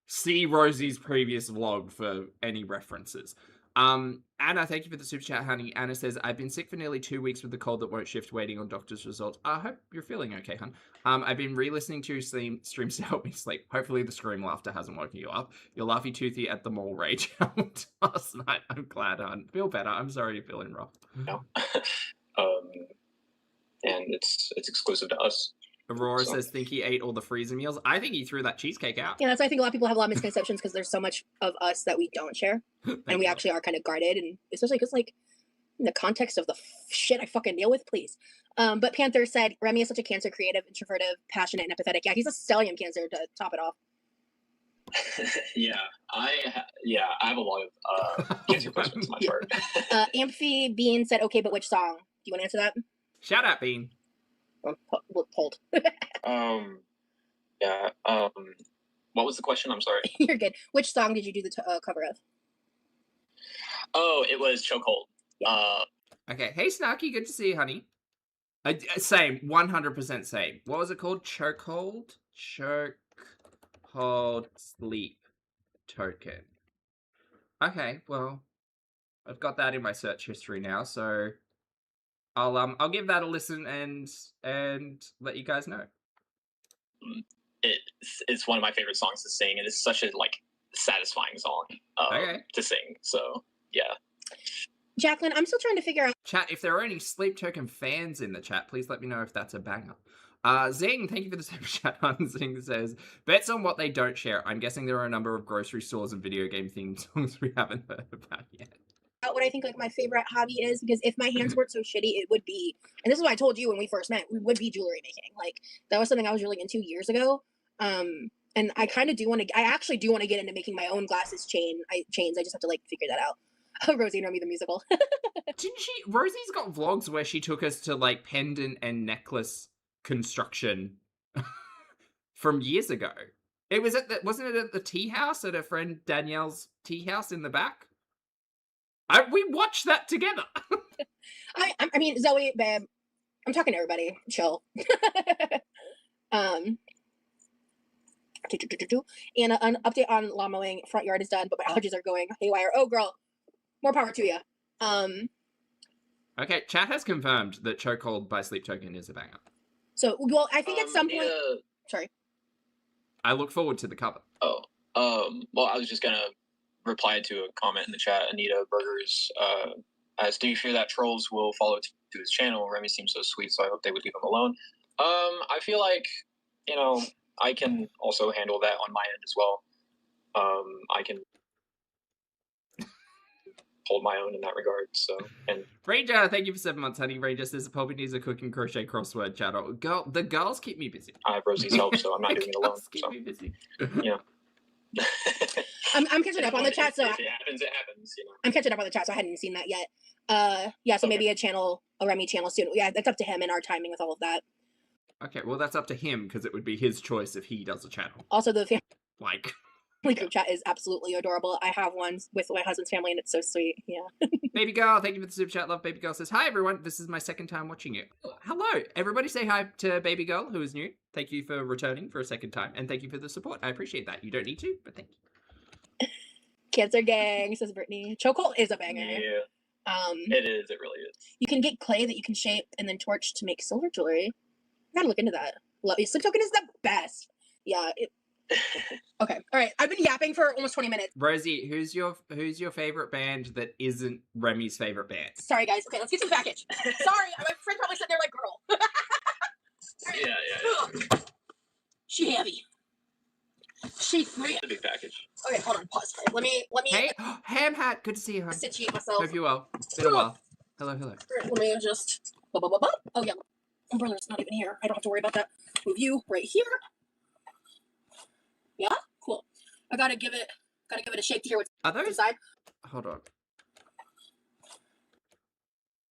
See Rosie's previous vlog for any references. Anna, thank you for the super chat, honey. Anna says, I've been sick for nearly 2 weeks with the cold that won't shift, waiting on doctor's results. I hope you're feeling okay, hun. I've been re-listening to your streams to help me sleep. Hopefully the scream laughter hasn't woken you up. Your laughy toothy at the mall rage out last night. I'm glad, hun. Feel better. I'm sorry you're feeling rough. No. And it's exclusive to us. Aurora says, think he ate all the freezer meals. I think he threw that cheesecake out. Yeah, that's why I think a lot of people have a lot of misconceptions, because there's so much of us that we don't share. And we actually are kind of guarded, and especially because, like, in the context of the shit I fucking deal with, please. But Panther said, Remy is such a Cancer, creative, introverted, passionate, and empathetic. Yeah, he's a stellium Cancer to top it off. Yeah, I have a lot of Cancer placements in my chart. Yeah. Bean said, okay, but which song? Do you want to answer that? Shout out, Bean. Hold. Yeah. What was the question? I'm sorry. You're good. Which song did you do the cover of? Oh, it was Chokehold. Okay. Hey, Snarky. Good to see you, honey. Same. 100% same. What was it called? Chokehold? Chokehold Sleep Token. Okay, well, I've got that in my search history now, so I'll give that a listen and let you guys know. It's one of my favorite songs to sing, and it's such a like satisfying song to sing. So yeah. Jacqueline, I'm still trying to figure out. Chat, if there are any Sleep Token fans in the chat, please let me know if that's a banger. Zing, thank you for the super chat. Zing says, bets on what they don't share. I'm guessing there are a number of grocery stores and video game themed songs we haven't heard about yet. What I think like my favorite hobby is, because if my hands weren't so shitty, it would be, and this is what I told you when we first met, we would be jewelry making. Like that was something I was really into years ago. And I kind of do want to, I actually do want to get into making my own glasses chains. I just have to like figure that out. Rosie and Remy the musical. Didn't she? Rosie's got vlogs where she took us to like pendant and necklace construction from years ago. It was wasn't it at the tea house at her friend Danielle's tea house in the back? We watched that together. I mean, Zoe, babe, I'm talking to everybody. Chill. And an update on lawn mowing. Front yard is done, but my allergies are going haywire. Oh, girl, more power to you. Okay, chat has confirmed that Chokehold by Sleep Token is a banger. So, well, I think at some point. Sorry. I look forward to the cover. Well, I was just gonna reply to a comment in the chat. Anita Burgers as do you fear that trolls will follow to his channel? Remy seems so sweet, so I hope they would leave him alone. I feel like, you know, I can also handle that on my end as well. I can hold my own in that regard. So, and Ranger, thank you for 7 months, honey. Ranger says probably needs a cooking crochet crossword channel. The girls keep me busy. I have Rosie's help, so I'm not doing it alone. Keep me busy. Yeah. I'm catching up on the chat, so if it happens, it happens. You know. I'm catching up on the chat, so I hadn't seen that yet. Yeah, so maybe a Remy channel soon. Yeah, that's up to him and our timing with all of that. Okay, well that's up to him because it would be his choice if he does a channel. Also, the Like. group chat is absolutely adorable. I have one with my husband's family, and it's so sweet. Yeah. Baby girl, thank you for the super chat. Love Baby girl says, hi everyone. This is my second time watching you. Hello, everybody. Say hi to Baby girl who is new. Thank you for returning for a second time, and thank you for the support. I appreciate that. You don't need to, but thank you. Cancer gang, says Brittany. Chokehold is a banger. Yeah. It is. It really is. You can get clay that you can shape and then torch to make silver jewelry. I gotta look into that. Sleep Token is the best. Yeah. Okay. All right. I've been yapping for almost 20 minutes. Rosie, who's your favorite band that isn't Remy's favorite band? Sorry, guys. Okay, let's get to the package. Sorry, my friend probably sitting there like, girl. Yeah. She heavy. She free. It's a big package. Okay, hold on. Pause. Let me. Hey, Ham Hat. Good to see you, hon. Situate myself. Hope you're well. It's been a while. Hello. Let me just. Oh yeah, umbrella's not even here. I don't have to worry about that. Move you right here. Yeah, cool. I gotta give it a shake to hear what's inside. Hold on.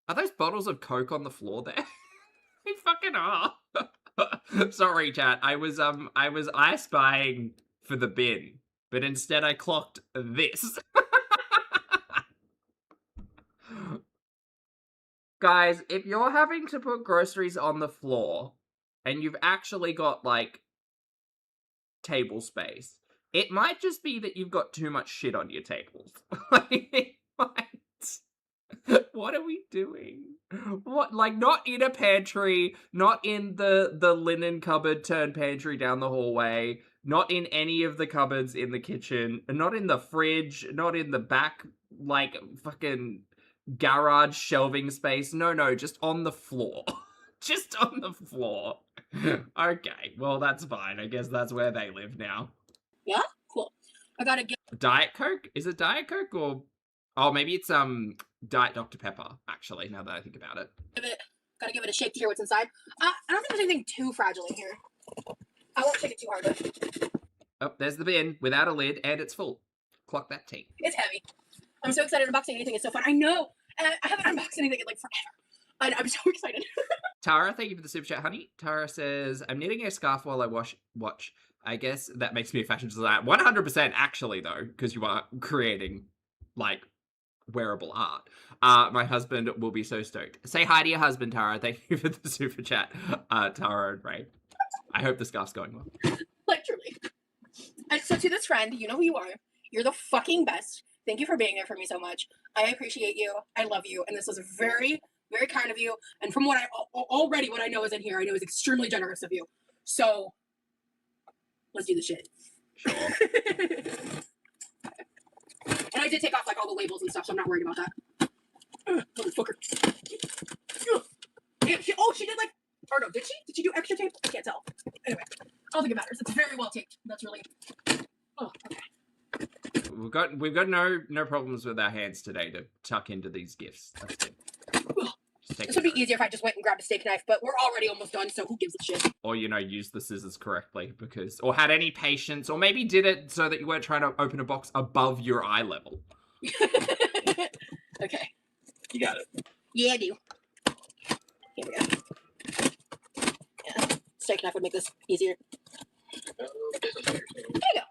Are those bottles of Coke on the floor there? They fucking are. Sorry, chat. I was I spying for the bin, but instead I clocked this. Guys, if you're having to put groceries on the floor and you've actually got like table space, it might just be that you've got too much shit on your tables. What are we doing? What, like, not in a pantry, not in the linen cupboard turned pantry down the hallway, not in any of the cupboards in the kitchen, not in the fridge, not in the back, like, fucking garage shelving space. No, just on the floor. Just on the floor. Okay, well, that's fine. I guess that's where they live now. Yeah? Cool. I gotta get... Diet Coke? Is it Diet Coke or... Oh, maybe it's, Diet Dr. Pepper, actually, now that I think about it. Gotta give it a shake to hear what's inside. I don't think there's anything too fragile in here. I won't shake it too hard, though. Oh, there's the bin, without a lid, and it's full. Clock that tea. It's heavy. I'm so excited unboxing anything. It's so fun. I know! And I haven't unboxed anything in, like, forever. And I'm so excited. Tara, thank you for the super chat, honey. Tara says, I'm knitting a scarf while I watch. I guess that makes me a fashion designer. 100% actually, though, because you are creating, like, wearable art. My husband will be so stoked. Say hi to your husband, Tara. Thank you for the super chat, Tara and Ray. I hope the scarf's going well. Like, truly. And so to this friend, you know who you are. You're the fucking best. Thank you for being there for me so much. I appreciate you. I love you. And this was very, very kind of you. And from what I know is in here, I know is extremely generous of you. So, let's do the shit. Sure. And I did take off, like, all the labels and stuff, so I'm not worried about that. Motherfucker. Damn, she did like, or no, did she? Did she do extra tape? I can't tell. Anyway, I don't think it matters. It's very well taped. That's really, oh, okay. We've got no problems with our hands today to tuck into these gifts. That's good. This would be easier if I just went and grabbed a steak knife, but we're already almost done, so who gives a shit? Or, you know, use the scissors correctly or had any patience, or maybe did it so that you weren't trying to open a box above your eye level. Okay. You got it. Yeah, I do. Here we go. Yeah. Steak knife would make this easier. There you go.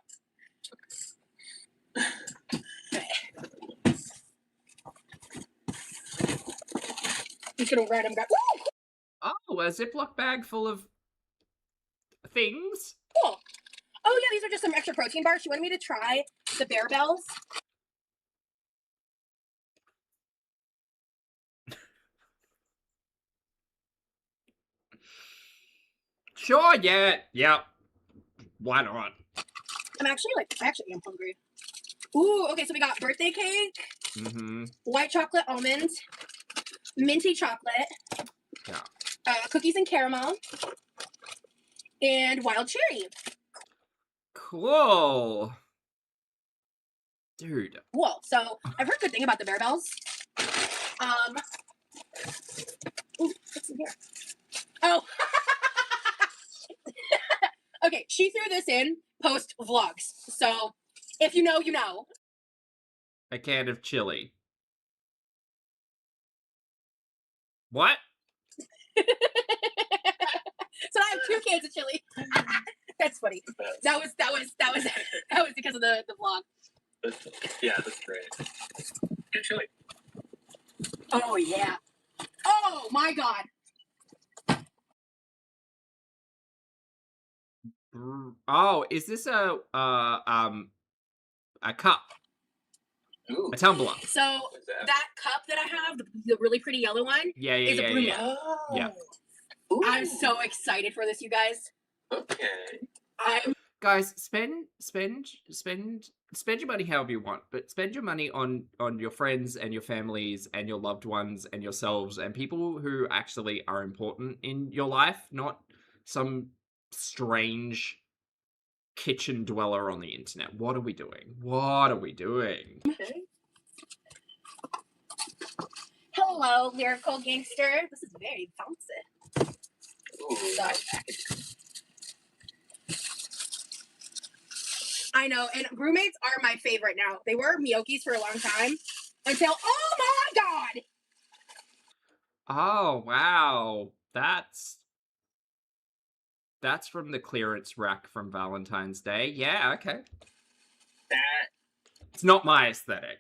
Just gonna random grab. Woo! Oh, a Ziploc bag full of things? Cool. Oh yeah, these are just some extra protein bars. She wanted me to try the Bear Bells. Sure, yeah. Yep. Why not? I actually am hungry. Ooh, okay, so we got birthday cake, white chocolate almonds, minty chocolate, cookies and caramel, and wild cherry. Cool. Dude. Cool. So I've heard good thing about the Bear Bells. Ooh, what's in here? Oh. Okay, she threw this in post vlogs. So if you know, you know. A can of chili. What? So I have 2 cans of chili. That's funny. That was because of the vlog. Yeah, that's great. Good chili. Oh yeah. Oh my god. Oh, is this a cup? Ooh. A tumbler. So that cup that I have, the really pretty yellow one, is a blue one. Oh. Yeah. Ooh. I'm so excited for this, you guys. Okay. Guys, spend your money however you want, but spend your money on your friends and your families and your loved ones and yourselves and people who actually are important in your life, not some strange kitchen dweller on the internet. What are we doing? What are we doing? Okay. Hello, lyrical gangster. This is very fancy. Ooh, So, nice packaging. I know, and roommates are my favorite now. They were Miyokis for a long time until, oh my god! Oh, wow. That's from the clearance rack from Valentine's Day. Yeah, okay. It's not my aesthetic.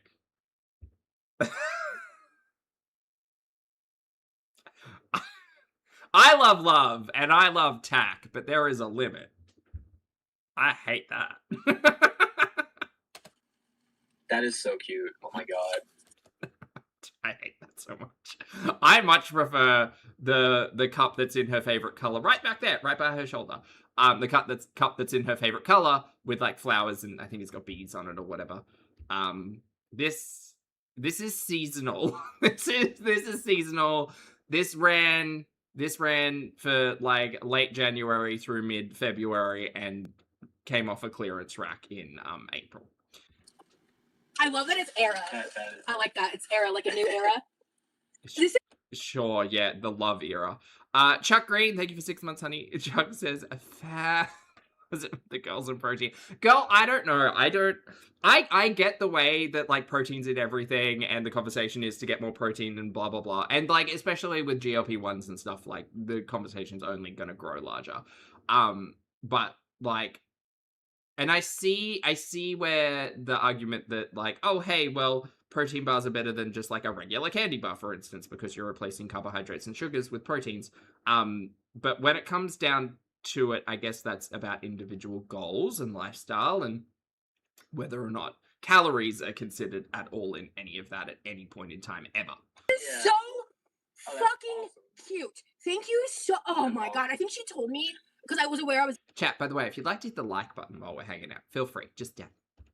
I love love, and I love tack, but there is a limit. I hate that. That is so cute. Oh my god. I hate that so much. I much prefer the cup that's in her favorite color, right back there, right by her shoulder. The cup that's in her favorite color with like flowers and I think it's got beads on it or whatever. This is seasonal. this is seasonal. This ran for like late January through mid February and came off a clearance rack in April. I love that it's era. I like that. It's era, like a new era. Sure, yeah, the love era. Chuck Green, thank you for 6 months, honey. Chuck says, was it the girls and protein? Girl, I don't know. I get the way that, like, protein's in everything, and the conversation is to get more protein and blah, blah, blah. And, like, especially with GLP-1s and stuff, like, the conversation's only gonna grow larger. But, like, and I see where the argument that, like, oh, hey, well, protein bars are better than just, like, a regular candy bar, for instance, because you're replacing carbohydrates and sugars with proteins. But when it comes down to it, I guess that's about individual goals and lifestyle and whether or not calories are considered at all in any of that at any point in time, ever. Yeah. So fucking cute. Thank you so... Oh, my God. I think she told me... Because I was aware I was... Chat, by the way, if you'd like to hit the like button while we're hanging out, feel free. Just, yeah.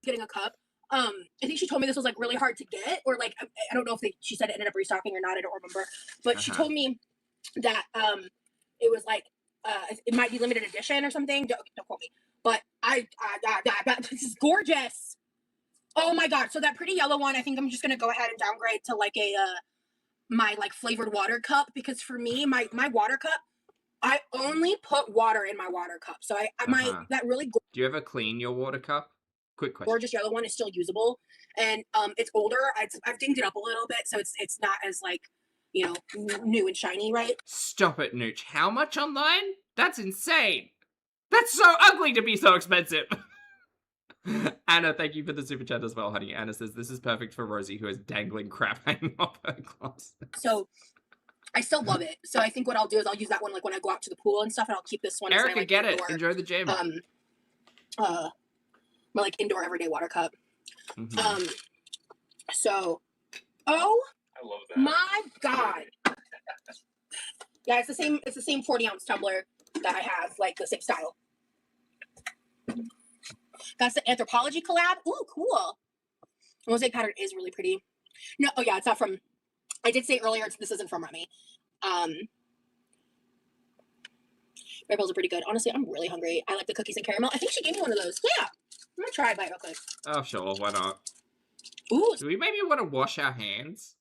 Getting a cup. I think she told me this was like really hard to get, or like I don't know if she said it ended up restocking or not. I don't remember, but she told me that it was like it might be limited edition or something. Don't quote me, but this is gorgeous. Oh my god! So that pretty yellow one, I think I'm just gonna go ahead and downgrade to like a my like flavored water cup, because for me my water cup, I only put water in my water cup. So I that really Do you ever clean your water cup? Quick question. Gorgeous yellow one is still usable, and it's older. I've dinged it up a little bit, so it's not as like, you know, new and shiny, right? Stop it, Nooch. How much online? That's insane. That's so ugly to be so expensive. Anna, thank you for the super chat as well, honey. Anna says this is perfect for Rosie, who is dangling crap hanging off her glass. So I still love it. So I think what I'll do is I'll use that one like when I go out to the pool and stuff, and I'll keep this one. Erica, like, get indoor, it. Enjoy the gym. My like indoor everyday water cup. So, oh, I love that. my god. Yeah, it's the same 40-ounce tumbler that I have, like the same style. That's the Anthropology collab. Ooh, cool. The mosaic pattern is really pretty. No, oh yeah, it's not from. I did say earlier this isn't from Remy. Red Bulls are pretty good. Honestly, I'm really hungry. I like the cookies and caramel. I think she gave me one of those. Yeah, I'm gonna try a bite real quick. Oh sure, why not? Ooh, do we maybe want to wash our hands?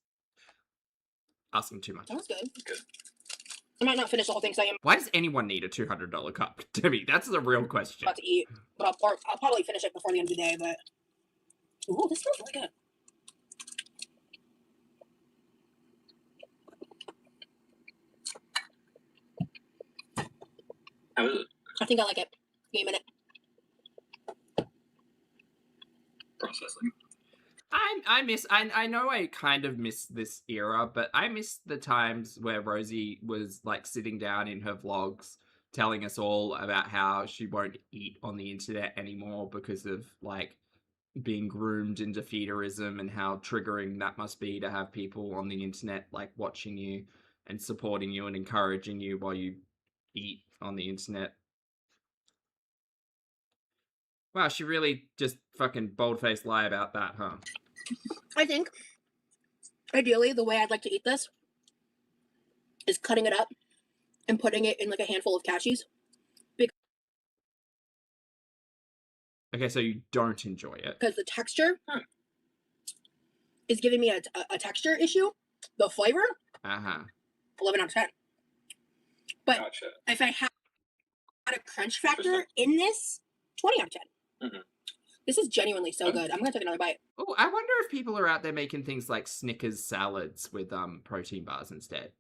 Asking too much. That was good. I might not finish the whole thing because I am Why does anyone need a $200 cup, Debbie? That's the real question. about to eat, but I'll probably finish it before the end of the day. But ooh, this smells really good. How is it? I think I like it. Give me a minute. Processing. I know I kind of miss this era, but I miss the times where Rosie was like sitting down in her vlogs telling us all about how she won't eat on the internet anymore because of like being groomed into feederism, and how triggering that must be to have people on the internet like watching you and supporting you and encouraging you while you eat on the internet. Wow, she really just fucking bold-faced lie about that, huh? I think, ideally, the way I'd like to eat this is cutting it up and putting it in like a handful of cashews. Okay, so you don't enjoy it. Because the texture is giving me a texture issue. The flavor, 11 out of 10. But Gotcha. if I had a crunch factor in this, 20 out of 10. Mm-hmm. This is genuinely so good. I'm going to take another bite. Oh, I wonder if people are out there making things like Snickers salads with protein bars instead.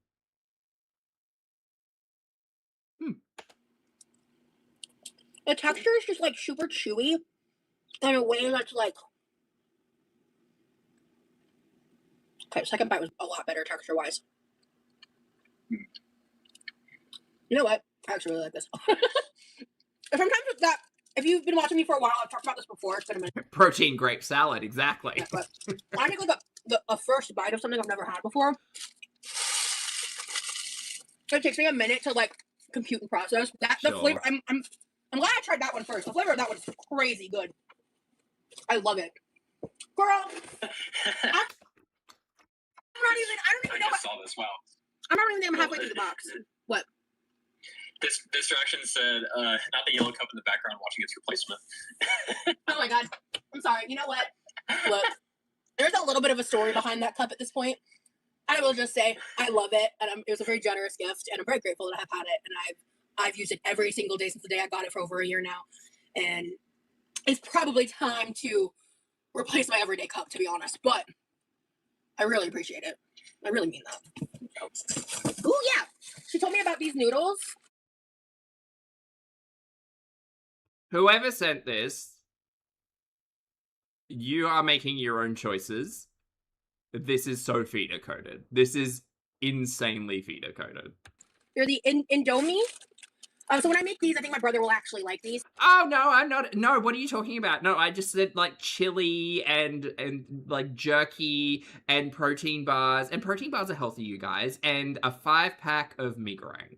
The texture is just like super chewy in a way that's like. Okay, second bite was a lot better texture wise. You know what? I actually really like this. Sometimes it's that. If you've been watching me for a while, I've talked about this before. It's been a minute. Protein grape salad, exactly. Yeah, but I think like a first bite of something I've never had before. It takes me a minute to like compute and process. The flavor. I'm glad I tried that one first. The flavor of that one is crazy good. I love it, girl. I don't even know. I saw this. Wow. I'm not even think I'm halfway through the box. What? This distraction said, not the yellow cup in the background watching its replacement. Oh my god. I'm sorry. You know what? Look, there's a little bit of a story behind that cup at this point. I will just say I love it, and it was a very generous gift, and I'm very grateful that I've had it, and I've used it every single day since the day I got it for over a year now, and it's probably time to replace my everyday cup, to be honest, but I really appreciate it. I really mean that. Oh yeah, she told me about these noodles. Whoever sent this, you are making your own choices. This is so feeder coded. This is insanely feeder coded. They're the Indomie. So when I make these, I think my brother will actually like these. Oh no, I'm not. No, what are you talking about? No, I just said like chili and like jerky and protein bars. And protein bars are healthy, you guys. And a 5-pack of mee goreng.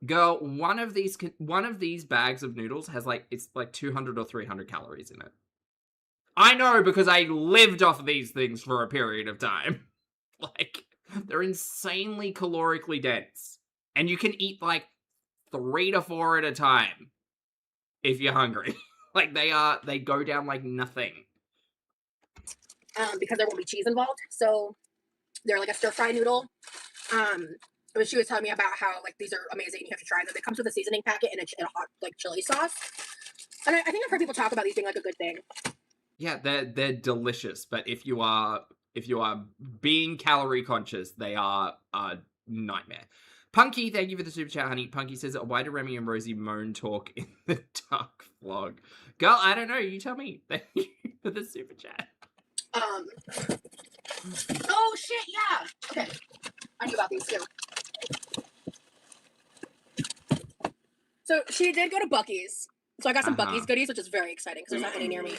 Girl, one of these bags of noodles has like, it's like 200 or 300 calories in it. I know because I lived off of these things for a period of time. Like, they're insanely calorically dense. And you can eat like 3 to 4 at a time if you're hungry. Like, they go down like nothing. Because there won't be cheese involved. So they're like a stir fry noodle. But she was telling me about how like these are amazing. You have to try them. It comes with a seasoning packet and a hot like chili sauce. And I think I've heard people talk about these being like a good thing. Yeah, they're delicious. But if you are being calorie conscious, they are a nightmare. Punky, thank you for the super chat, honey. Punky says, why do Remy and Rosie moan talk in the dark vlog? Girl, I don't know. You tell me. Thank you for the super chat. Oh shit, yeah. Okay. I knew about these too. So she did go to Buc-ee's. So I got some Buc-ee's goodies, which is very exciting because there's not any near me.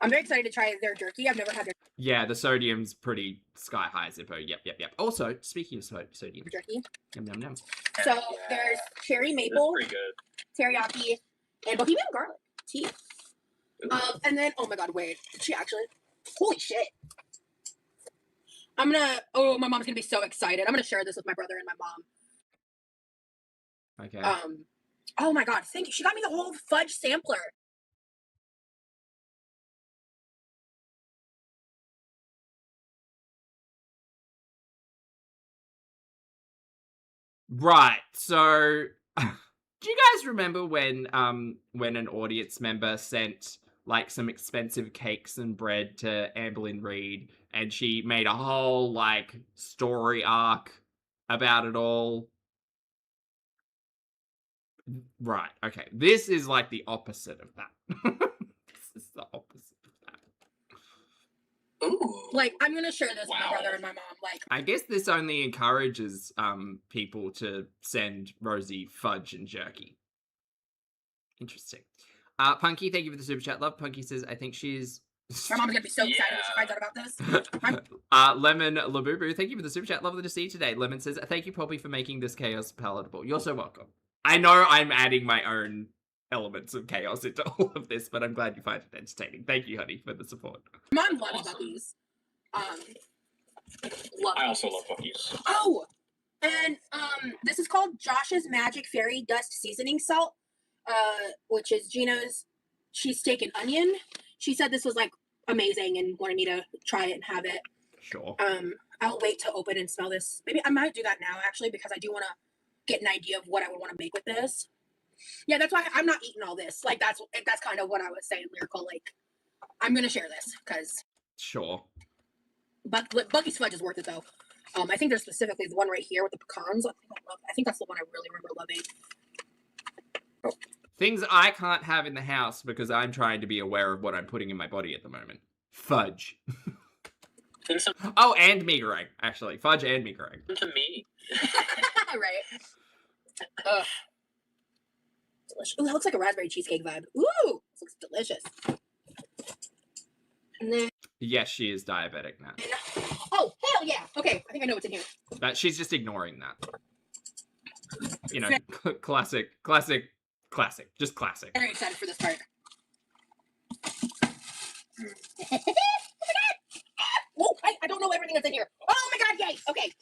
I'm very excited to try their jerky. I've never had their Yeah, the sodium's pretty sky high, Zippo. Yep. Also, speaking of sodium. jerky. Yum, yum. So there's cherry maple, Pretty good. teriyaki, and bohemian garlic tea. And then, oh my god, wait. Did she actually? Holy shit. My mom's gonna be so excited. I'm gonna share this with my brother and my mom. Okay. Oh my god, thank you. She got me the whole fudge sampler. Right. So, do you guys remember when an audience member sent like some expensive cakes and bread to Amberlynn Reid, and she made a whole like story arc about it all? Right. Okay. This is like the opposite of that. This is the opposite of that. Ooh. Like, I'm gonna share this with my brother and my mom. Like, I guess this only encourages people to send Rosie fudge and jerky. Interesting. Punky, thank you for the super chat. Love Punky says, I think she's... my mom's gonna be so excited when she finds out about this. Lemon Labubu, thank you for the super chat. Lovely to see you today. Lemon says, thank you, Poppy, for making this chaos palatable. You're so welcome. I know I'm adding my own elements of chaos into all of this, but I'm glad you find it entertaining. Thank you, honey, for the support. Mom loves Buc-ee's. I also love Buc-ee's. Oh, and this is called Josh's Magic Fairy Dust Seasoning Salt, which is Gina's cheesesteak and onion. She said this was like amazing and wanted me to try it and have it. Sure. I'll wait to open and smell this. Maybe I might do that now actually because I do want to get an idea of what I would want to make with this. Yeah, that's why I'm not eating all this. Like that's kind of what I was saying, lyrical. Like I'm gonna share this because Sure. But Buc-ee's fudge is worth it though. I think there's specifically the one right here with the pecans. I think that's the one I really remember loving. Things I can't have in the house because I'm trying to be aware of what I'm putting in my body at the moment. Fudge. Oh, and meringue, actually. Fudge and meringue. To me. Right. Ugh. Delicious. Ooh, that looks like a raspberry cheesecake vibe. Ooh, this looks delicious. And then, Yes, she is diabetic now. oh, hell yeah. Okay, I think I know what's in here. But she's just ignoring that. You know, classic. Just classic. Very excited for this part. Oh, I don't know everything that's in here. Oh my god, yay! Okay.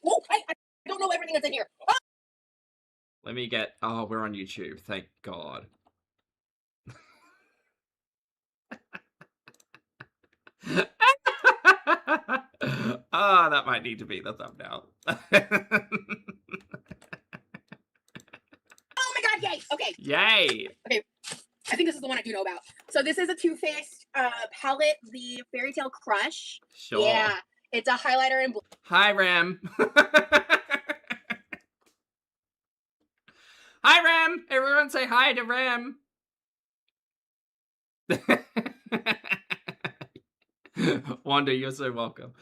Oh, I don't know everything that's in here. Oh. Let me get... Oh, we're on YouTube. Thank God. Oh, that might need to be the thumbnail. Oh my god, yay! Okay. Yay! Okay. I think this is the one I do know about. So this is a Too Faced palette, the Fairy Tale Crush. Sure. Yeah. It's a highlighter in blue. Hi, Ram. Hi, Ram. Everyone say hi to Ram. Wanda, you're so welcome.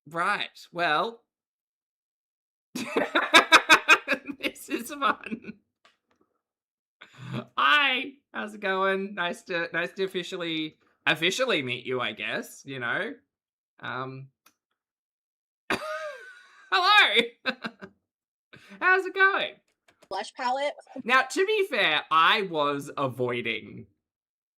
Right. Well, this is fun. Hi. How's it going? Nice to officially meet you, I guess, you know. Hello. How's it going? blush palette. Now, to be fair, I was avoiding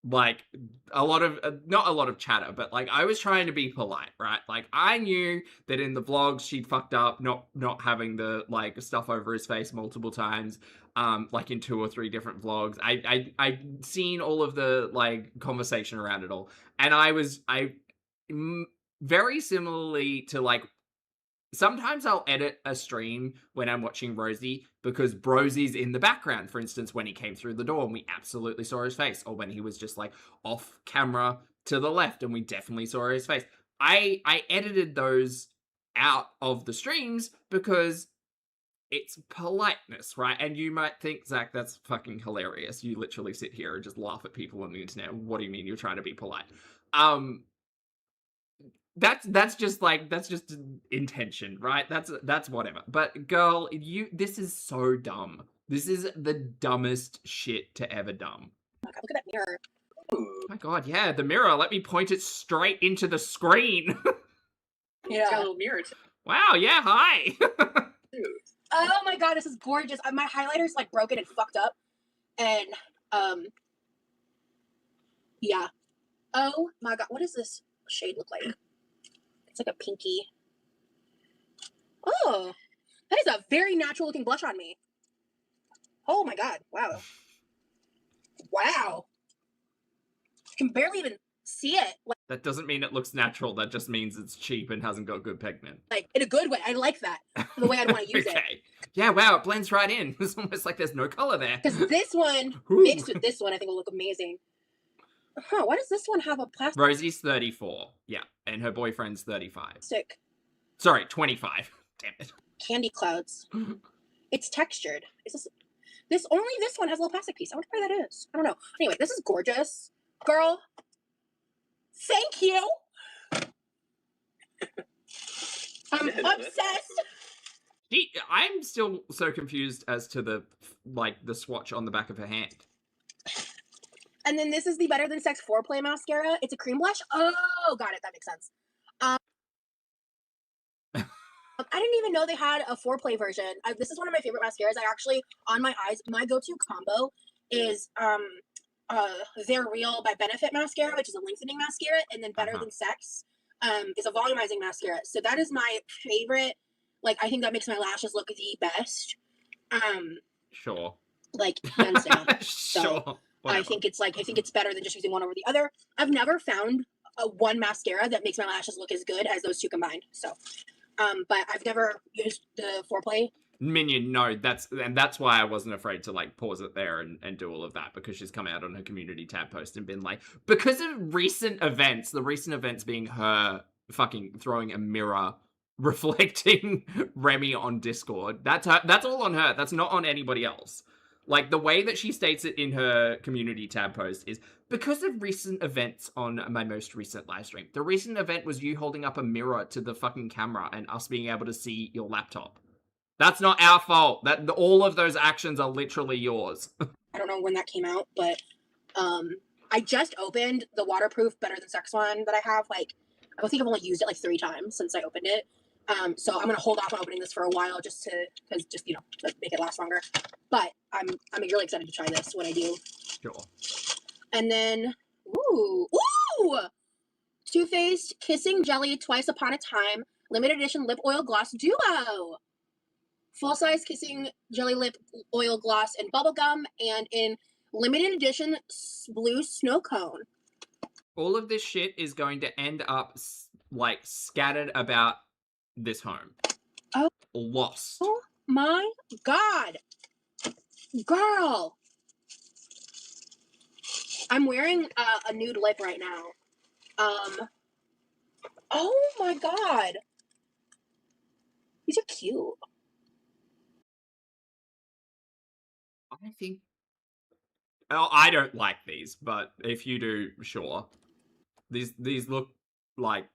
like a lot of not a lot of chatter, but like I was trying to be polite, right? Like I knew that in the vlogs she'd fucked up not having the like stuff over his face multiple times, like in 2 or 3 different vlogs. I seen all of the like conversation around it all, and very similarly to like sometimes I'll edit a stream when I'm watching Rosie because Brosie's in the background. For instance, when he came through the door and we absolutely saw his face, or when he was just like off camera to the left and we definitely saw his face. I edited those out of the streams because it's politeness, right? And you might think, Zach, that's fucking hilarious. You literally sit here and just laugh at people on the internet. What do you mean you're trying to be polite? That's just intention, right? That's whatever. But girl, this is so dumb. This is the dumbest shit to ever dumb. Oh my God, look at that mirror. Oh my God, yeah, the mirror. Let me point it straight into the screen. Yeah. It's got a little mirror to Wow, yeah, hi. Dude. Oh my God, this is gorgeous. My highlighter's like broken and fucked up. And yeah. Oh my God, what does this shade look like? It's like a pinky. Oh, that is a very natural looking blush on me. Oh my God, wow. Wow. I can barely even see it. That doesn't mean it looks natural. That just means it's cheap and hasn't got good pigment. Like in a good way. I like that. The way I'd want to use it. Okay. Yeah, wow, it blends right in. It's almost like there's no color there. Because this one Ooh. mixed with this one, I think will look amazing. Huh, why does this one have a plastic Rosie's 34, yeah, and her boyfriend's 35. stick? Sorry, 25. Damn it. Candy clouds. It's textured. Is this only this one has a little plastic piece? I wonder why that is. I don't know. Anyway, this is gorgeous. Girl, thank you. I'm obsessed. I'm still so confused as to the swatch on the back of her hand. And then this is the Better Than Sex Foreplay mascara. It's a cream blush. Oh, got it. That makes sense. I didn't even know they had a foreplay version. This is one of my favorite mascaras. I actually, on my eyes, my go-to combo is They're Real by Benefit mascara, which is a lengthening mascara, and then Better Than Sex is a volumizing mascara. So that is my favorite. Like, I think that makes my lashes look the best. Sure. Like, hands down. Sure. I think it's better than just using one over the other. I've never found one mascara that makes my lashes look as good as those two combined. So, but I've never used the foreplay. Minion, no, that's why I wasn't afraid to like pause it there and do all of that, because she's come out on her community tab post and been like, because of recent events, the recent events being her fucking throwing a mirror reflecting Remy on Discord. That's all on her. That's not on anybody else. Like, the way that she states it in her community tab post is, because of recent events on my most recent live stream. The recent event was you holding up a mirror to the fucking camera and us being able to see your laptop. That's not our fault. All of those actions are literally yours. I don't know when that came out, but I just opened the waterproof Better Than Sex one that I have. Like, I think I've only used it like 3 times since I opened it. So I'm gonna hold off on opening this for a while just to make it last longer. But I'm really excited to try this when I do. Sure. And then, ooh, Too Faced Kissing Jelly Twice Upon a Time limited edition lip oil gloss duo. Full size kissing jelly lip oil gloss in bubblegum and in limited edition blue snow cone. All of this shit is going to end up like scattered about this home. Oh. Lost. Oh my God. Girl. I'm wearing a nude lip right now. Oh my God. These are cute. I think... Oh, I don't like these, but if you do, sure. These look like...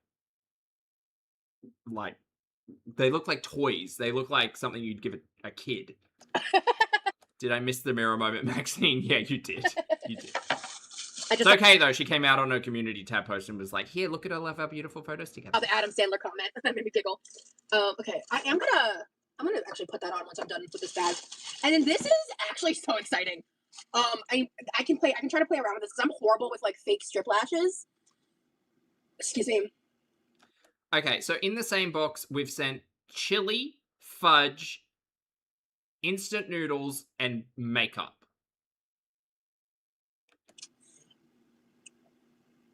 They look like toys. They look like something you'd give a kid. Did I miss the mirror moment, Maxine? Yeah, you did. You did. It's okay, though. She came out on her community tab post and was like, here, look at all of our beautiful photos together. Oh, the Adam Sandler comment. That made me giggle. Okay, I am gonna I'm gonna actually put that on once I'm done with this bag. And then this is actually so exciting. I can try to play around with this because I'm horrible with like fake strip lashes. Excuse me. Okay, so in the same box, we've sent chili, fudge, instant noodles, and makeup.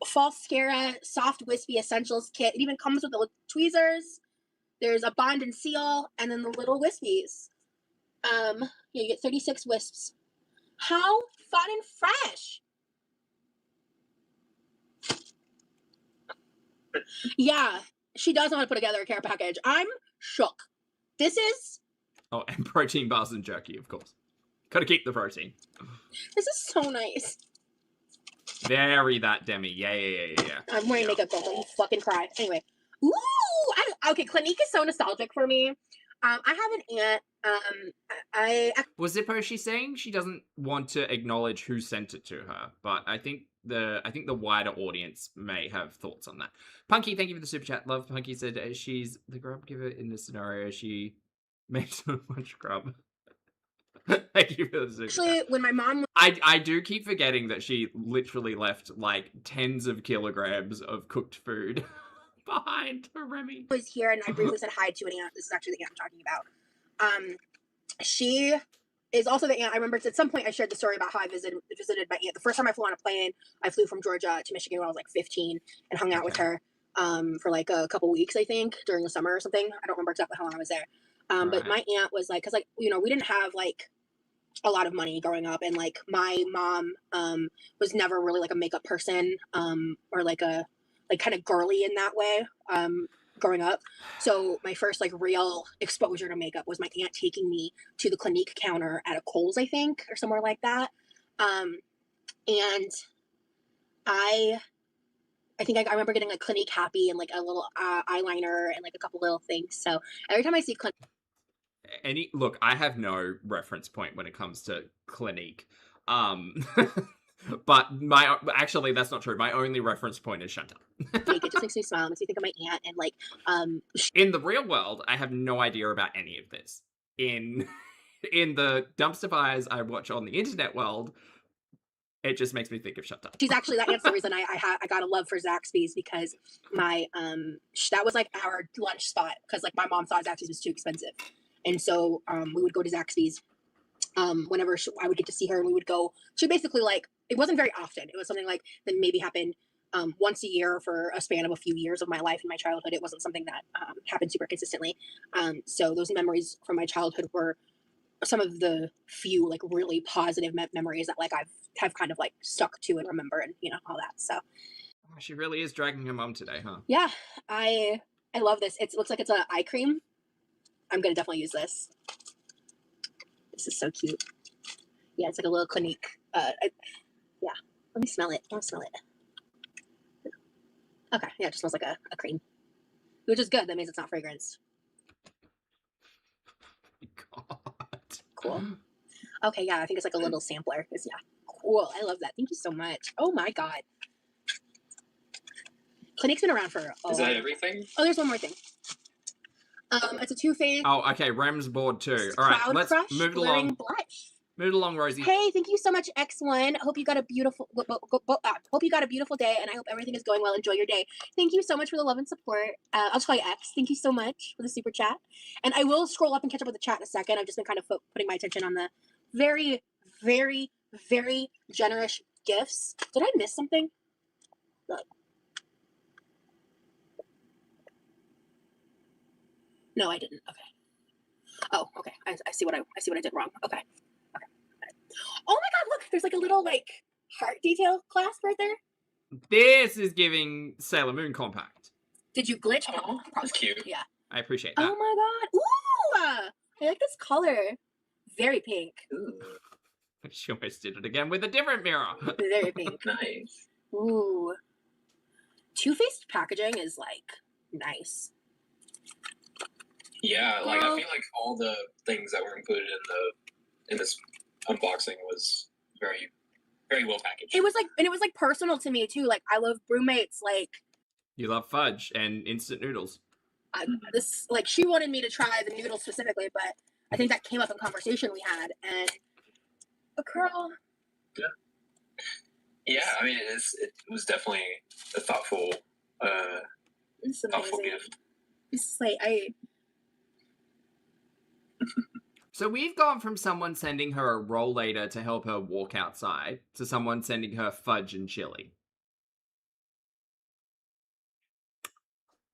Falscara Soft Wispy Essentials Kit. It even comes with the tweezers. There's a Bond and Seal, and then the little wispies. Yeah, you get 36 wisps. How fun and fresh! Yeah, she does want to put together a care package. I'm shook. This is... Oh, and protein bars and jerky, of course. Gotta keep the protein. This is so nice. Very that Demi. Yeah. I'm wearing makeup though, don't fucking cry. Anyway. Ooh! Okay, Clinique is so nostalgic for me. I have an aunt. Was Zippo, she's saying she doesn't want to acknowledge who sent it to her, but I think the wider audience may have thoughts on that. Punky, thank you for the super chat. Love Punky said she's the grub giver in this scenario. She made so much grub. Thank you for the super chat. When my mom... I do keep forgetting that she literally left like tens of kilograms of cooked food behind her Remy. Was here and I briefly said hi to an aunt. This is actually the aunt I'm talking about. She is also the aunt. I remember at some point I shared the story about how I visited my aunt. The first time I flew on a plane, I flew from Georgia to Michigan when I was like 15 and hung out with her for like a couple weeks, I think, during the summer or something. I don't remember exactly how long I was there. But my aunt was like, because like, you know, we didn't have like a lot of money growing up, and like my mom was never really like a makeup person or like a kind of girly in that way growing up. So my first like real exposure to makeup was my aunt taking me to the Clinique counter at a Kohl's, I think, or somewhere like that. And I think I remember getting a Clinique Happy and like a little eyeliner and like a couple little things. So every time I see Clinique, look, I have no reference point when it comes to Clinique. But actually that's not true. My only reference point is Chantal. it just makes me smile. It makes me think of my aunt and like in the real world, I have no idea about any of this. In the dumpster fires I watch on the internet world, it just makes me think of Chantal. She's actually, that aunt's the reason I got a love for Zaxby's, because my that was like our lunch spot, because like my mom thought Zaxby's was too expensive. And so we would go to Zaxby's whenever I would get to see her, and we would go. She basically like, it wasn't very often. It was something like that maybe happened once a year for a span of a few years of my life in my childhood. It wasn't something that happened super consistently. So those memories from my childhood were some of the few like really positive memories that like have kind of like stuck to and remember, and you know, all that. So she really is dragging her mom today, huh? Yeah, I love this. It looks like it's an eye cream. I'm gonna definitely use this. This is so cute. Yeah, it's like a little Clinique. Yeah, let me smell it. I want to smell it. Okay, yeah, it just smells like a cream, which is good. That means it's not fragranced. God. Cool. Okay, yeah, I think it's like a little sampler. Yeah, cool. I love that. Thank you so much. Oh my god. Clinique's been around for. Is that everything? Oh, there's one more thing. It's a Too Faced. Oh, okay. Rem's bored too. All right, let's move it along. Blush. Move it along, Rosie. Hey, thank you so much, X1. Hope you got a beautiful. Hope you got a beautiful day, and I hope everything is going well. Enjoy your day. Thank you so much for the love and support. I'll just call you X. Thank you so much for the super chat, and I will scroll up and catch up with the chat in a second. I've just been kind of putting my attention on the very, very, very generous gifts. Did I miss something? Look. No, I didn't. Okay. Oh, okay. I see what I did wrong. Okay. Oh my god, look, there's like a little like heart detail clasp right there. This is giving Sailor Moon compact. Did you glitch? Oh, that's cute. Yeah. I appreciate that. Oh my god. Ooh! I like this color. Very pink. Ooh, She almost did it again with a different mirror. Very pink. nice. Ooh. Too Faced packaging is like nice. Yeah, like I feel like all the things that were included in this unboxing was very, very well packaged. It was like personal to me too. Like I love Brewmates. Like You love fudge and instant noodles. This, like, she wanted me to try the noodles specifically, but I think that came up in conversation we had, and a girl. Yeah, I mean, it was definitely a thoughtful gift. It's like So we've gone from someone sending her a rollator to help her walk outside to someone sending her fudge and chili.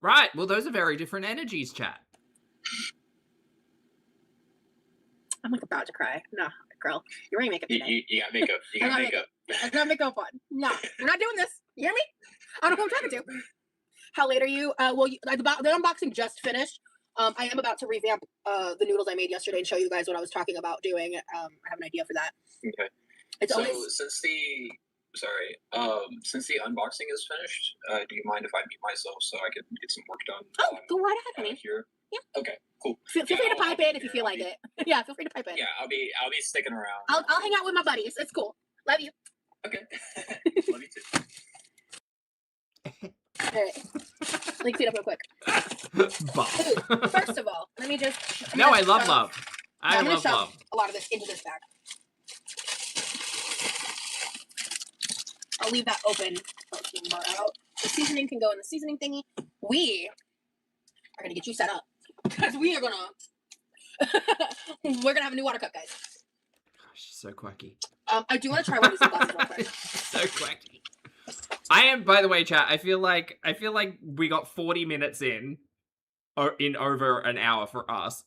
Right, well, those are very different energies, chat. I'm like about to cry. No, girl, you're wearing makeup today. You got makeup. You got makeup. I got makeup on. No, we're not doing this. You hear me? I don't know what I'm talking to. How late are you? Well, the unboxing just finished. I am about to revamp the noodles I made yesterday and show you guys what I was talking about doing. I have an idea for that. Okay. Since the unboxing is finished, do you mind if I mute myself so I can get some work done? Oh, go right ahead, honey. Here. Yeah. Okay. Cool. Feel free to pipe in if you feel like it. Yeah, feel free to pipe in. Yeah, I'll be sticking around. I'll hang out with my buddies. It's cool. Love you. Okay. Love you too. All right. Let me clean up real quick. Ooh, first of all, let me just. No, I love love. I love love. A lot of this into this bag. I'll leave that open. The seasoning can go in the seasoning thingy. We are gonna get you set up because we're gonna have a new water cup, guys. She's so quirky. I do want to try one of these glasses real quick. So quirky. I am, by the way, chat. I feel like we got 40 minutes in over an hour for us.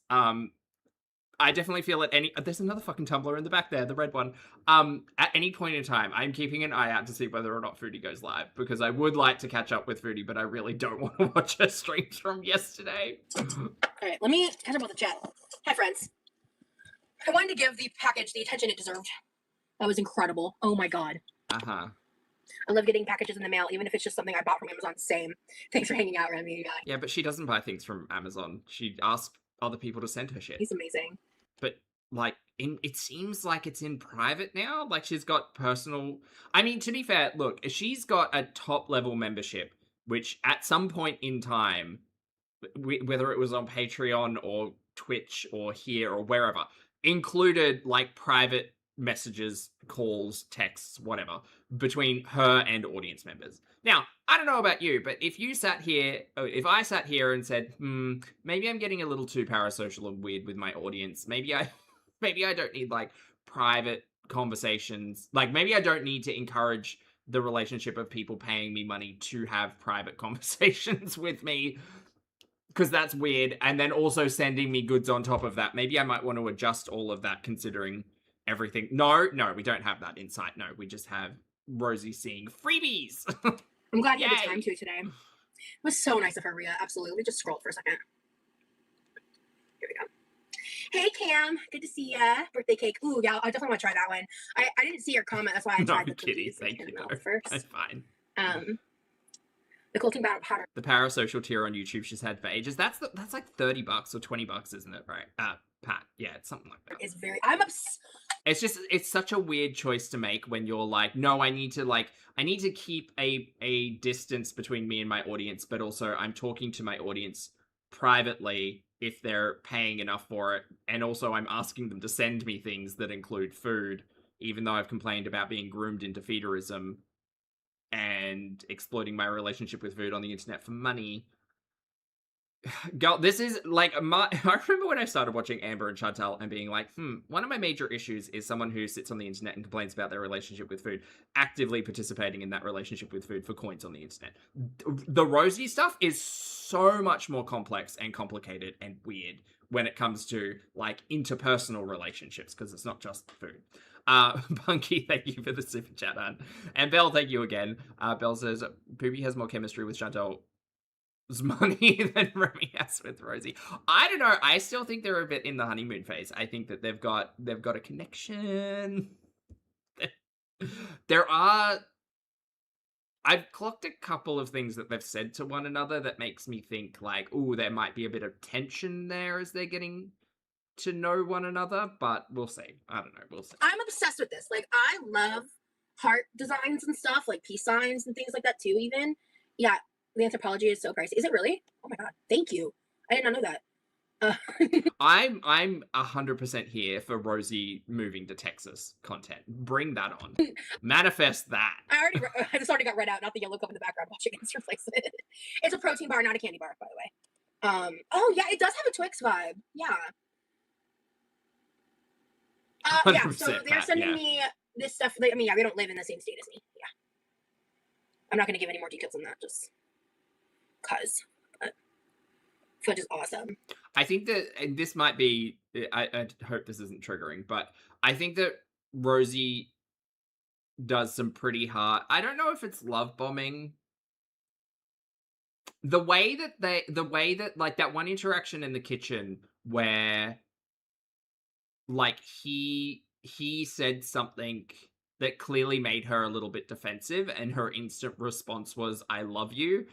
I definitely feel at any. There's another fucking tumbler in the back there, the red one. At any point in time, I'm keeping an eye out to see whether or not Foodie goes live because I would like to catch up with Foodie, but I really don't want to watch her streams from yesterday. All right, let me catch up with the chat. Hi, friends. I wanted to give the package the attention it deserved. That was incredible. Oh my god. Uh-huh. I love getting packages in the mail, even if it's just something I bought from Amazon. Same. Thanks for hanging out, Remy. Yeah, but she doesn't buy things from Amazon. She asks other people to send her shit. He's amazing. But, like, it seems like it's in private now. Like, she's got personal... I mean, to be fair, look, she's got a top-level membership, which at some point in time, whether it was on Patreon or Twitch or here or wherever, included, like, private messages, calls, texts, whatever, between her and audience members. Now, I don't know about you, but if I sat here and said, maybe I'm getting a little too parasocial and weird with my audience, maybe I don't need, like, private conversations, like, maybe I don't need to encourage the relationship of people paying me money to have private conversations with me, because that's weird, and then also sending me goods on top of that. Maybe I might want to adjust all of that considering everything. No, we don't have that insight. No, we just have Rosie seeing freebies. I'm glad you had the time to today. It was so nice of her, Rhea. Absolutely. Let me just scroll for a second. Here we go. Hey, Cam. Good to see ya. Birthday cake. Ooh, yeah, I definitely want to try that one. I didn't see your comment. That's why I tried the cookies. Thank you. First. That's fine. The cool thing about powder. The parasocial tier on YouTube she's had for ages. That's like $30 or $20, isn't it? Right? Pat. Yeah, it's something like that. It's very. I'm obsessed. It's such a weird choice to make when you're like, no, I need to keep a distance between me and my audience, but also I'm talking to my audience privately if they're paying enough for it, and also I'm asking them to send me things that include food, even though I've complained about being groomed into feederism and exploiting my relationship with food on the internet for money. Girl, this is like I remember when I started watching Amber and Chantal and being like, one of my major issues is someone who sits on the internet and complains about their relationship with food, actively participating in that relationship with food for coins on the internet. The Rosie stuff is so much more complex and complicated and weird when it comes to, like, interpersonal relationships, because it's not just food. Punky, thank you for the super chat, and Belle, thank you again. Belle says, Poopy has more chemistry with Chantal money than Remy has with Rosie. I don't know. I still think they're a bit in the honeymoon phase. I think that they've got a connection. I've clocked a couple of things that they've said to one another that makes me think, like, ooh, there might be a bit of tension there as they're getting to know one another, but we'll see. I don't know. We'll see. I'm obsessed with this. Like, I love heart designs and stuff, like peace signs and things like that too, even. Yeah. The anthropology is so pricey. Is it really? Oh my god. Thank you. I did not know that. I'm 100% here for Rosie moving to Texas content. Bring that on. Manifest that. This already got read out, not the yellow cup in the background watching its replacement. It's a protein bar, not a candy bar, by the way. Oh yeah, it does have a Twix vibe. Yeah. Yeah, so they're sending me this stuff. I mean, yeah, they don't live in the same state as me. Yeah. I'm not going to give any more details on that, just because. Which is awesome. I think that, and this might be, I hope this isn't triggering, but I think that Rosie does some pretty hard, I don't know if it's love bombing. The way that like that one interaction in the kitchen where like he said something that clearly made her a little bit defensive and her instant response was, I love you,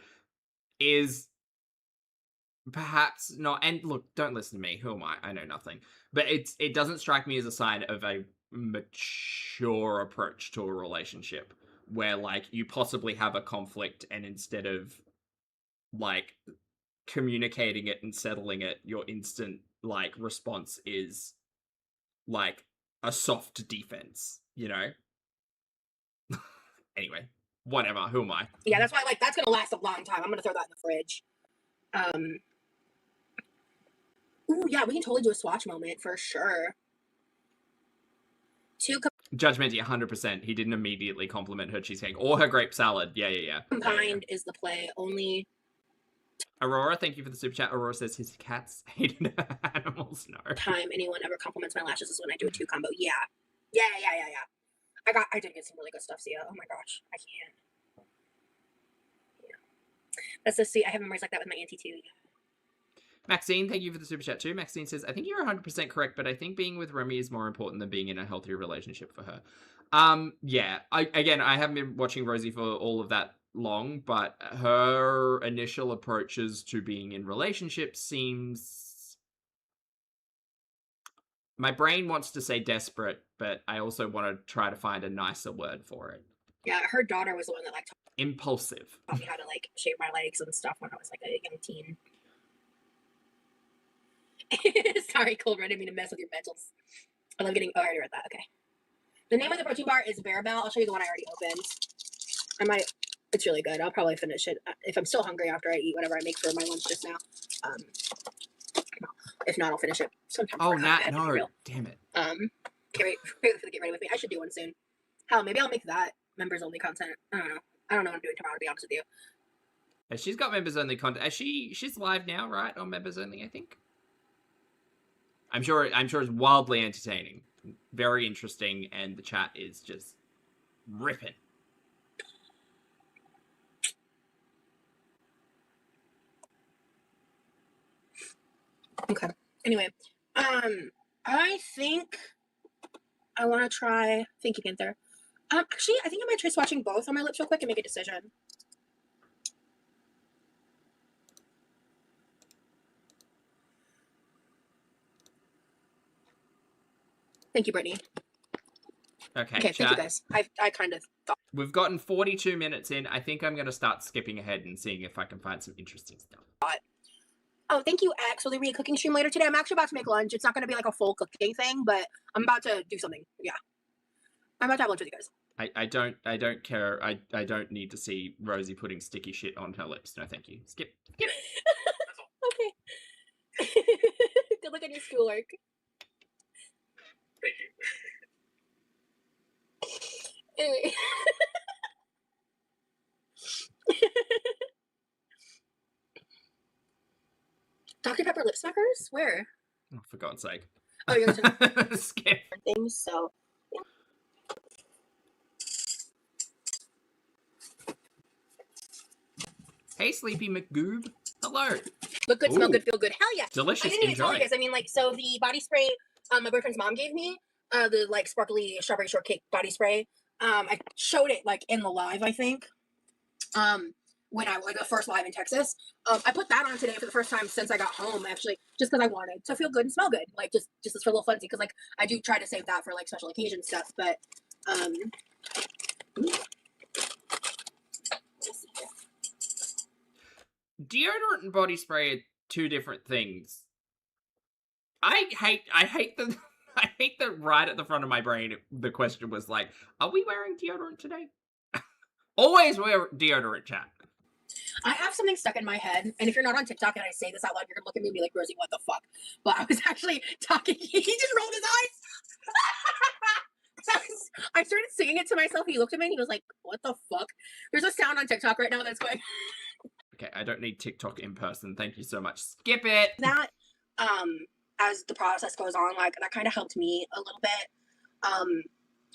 is perhaps not. And look, don't listen to me. Who am I? I know nothing. But it doesn't strike me as a sign of a mature approach to a relationship where like you possibly have a conflict and instead of like communicating it and settling it, your instant like response is like a soft defense, you know? Anyway, whatever. Who am I? Yeah, that's why like that's gonna last a long time. I'm gonna throw that in the fridge. Ooh, yeah, we can totally do a swatch moment for sure. Judgmenty, 100%. He didn't immediately compliment her cheesecake or her grape salad. Yeah. Combined is the play. Only. Aurora, thank you for the super chat. Aurora says his cats hated animals. No. Time anyone ever compliments my lashes is when I do a 2 combo. Yeah. I did get some really good stuff, Sia. Oh my gosh, I can't. Yeah. That's the see. I have memories like that with my auntie too. Maxine, thank you for the super chat too. Maxine says, I think you're 100% correct, but I think being with Remy is more important than being in a healthy relationship for her. Yeah. I haven't been watching Rosie for all of that long, but her initial approaches to being in relationships seems... My brain wants to say desperate, but I also want to try to find a nicer word for it. Yeah, her daughter was the one that like impulsive. Taught me how to like shave my legs and stuff when I was like a young teen. Sorry, Cole, I didn't mean to mess with your mentals. I love getting. Oh, I already read that. Okay. The name of the protein bar is Bear Bell. I'll show you the one I already opened. It's really good. I'll probably finish it if I'm still hungry after I eat whatever I make for my lunch just now. If not, I'll finish it sometime. Oh, no. Damn it. Can't wait for the get ready with me. I should do one soon. Hell, maybe I'll make that members only content. I don't know what I'm doing tomorrow, to be honest with you. She's got members only content. She's live now, right? On members only, I think. I'm sure it's wildly entertaining, very interesting, and the chat is just ripping. Okay. Anyway, I think I want to try. Think again there. Actually, I think I might try swatching both on my lips real quick and make a decision. Thank you, Brittany. Okay, chat. Thank you guys. I kind of thought. We've gotten 42 minutes in. I think I'm going to start skipping ahead and seeing if I can find some interesting stuff. Oh, thank you, X. Will there be a cooking stream later today? I'm actually about to make lunch. It's not going to be like a full cooking thing, but I'm about to do something. Yeah. I'm about to have lunch with you guys. I don't care. I don't need to see Rosie putting sticky shit on her lips. No, thank you. Skip. Okay. Good luck on your schoolwork. Thank you. Anyway. Dr. Pepper lip smackers? Where? Oh, for God's sake. Oh, you're going to skip things, so yeah. Hey, Sleepy McGoob. Hello. Look good, smell good, feel good. Hell yeah. Delicious. I didn't even tell you guys. I mean, like, so the body spray my boyfriend's mom gave me, the like sparkly strawberry shortcake body spray. I showed it like in the live, I think. When I like the first live in Texas. I put that on today for the first time since I got home, actually, just because I wanted to feel good and smell good, like just for a little funsy, because like I do try to save that for like special occasion stuff, but deodorant and body spray are two different things. I hate the I hate that right at the front of my brain the question was like, are we wearing deodorant today? Always wear deodorant, chat. I have something stuck in my head, and if you're not on TikTok and I say this out loud, you're gonna look at me and be like, Rosie, what the fuck? But I was actually talking. He just rolled his eyes. I started singing it to myself. He looked at me and he was like, what the fuck? There's a sound on TikTok right now that's going. Okay, I don't need TikTok in person. Thank you so much. Skip it. That, as the process goes on, like that kind of helped me a little bit.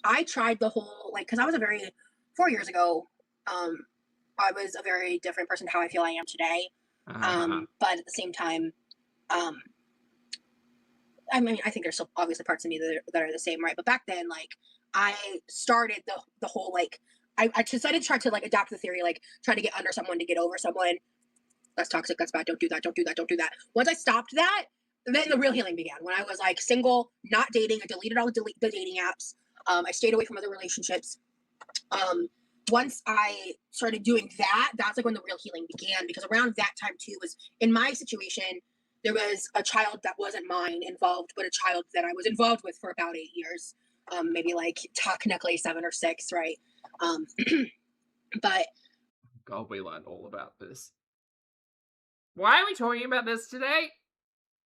I tried the whole like because I was 4 years ago. I was a very different person to how I feel I am today. But at the same time, I mean, I think there's still obviously parts of me that are the same, right? But back then, like, I started the whole, like, I decided to try to, like, adapt the theory, like, try to get under someone to get over someone. That's toxic, that's bad, don't do that, don't do that, don't do that. Once I stopped that, then the real healing began. When I was, like, single, not dating, I deleted all the dating apps. I stayed away from other relationships. Once I started doing that, that's like when the real healing began, because around that time too was in my situation, there was a child that wasn't mine involved, but a child that I was involved with for about 8 years, maybe like technically 7 or 6, right? But God, we learned all about this. Why are we talking about this today?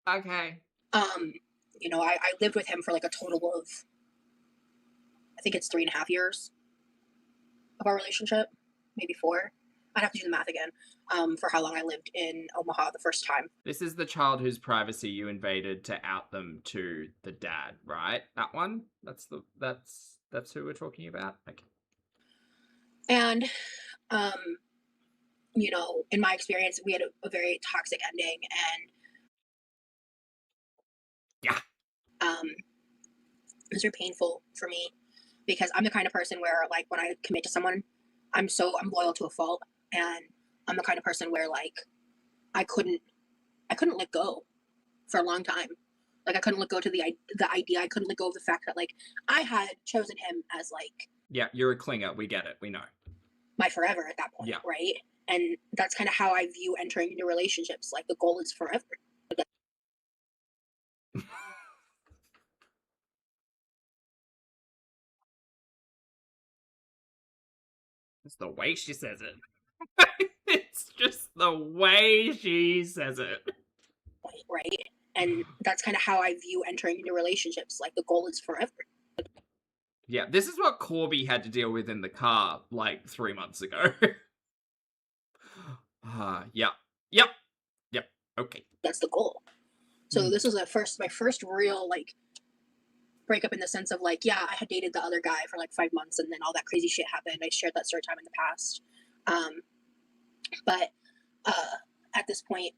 Okay. you know, I lived with him for like a total of, I think it's 3.5 years of our relationship, maybe 4. I'd have to do the math again, for how long I lived in Omaha the first time. This is the child whose privacy you invaded to out them to the dad, right? That one? That's who we're talking about? Okay. And, you know, in my experience, we had a very toxic ending, and yeah, it was very painful for me, because I'm the kind of person where, like, when I commit to someone, I'm loyal to a fault, and I'm the kind of person where, like, I couldn't let go for a long time. Like, I couldn't let go to the idea. I couldn't let go of the fact that, like, I had chosen him as, like, yeah, you're a clinger. We get it. We know. My forever at that point, yeah. Right? And that's kind of how I view entering into relationships. Like, the goal is forever. It's the way she says it. It's just the way she says it. Right? And that's kind of how I view entering into relationships. Like, the goal is forever. Yeah, this is what Corby had to deal with in the car, like, 3 months ago. Yep. Okay. That's the goal. So this was my first real, like, breakup, in the sense of, like, yeah, I had dated the other guy for like 5 months, and then all that crazy shit happened. I shared that story time in the past. But at this point,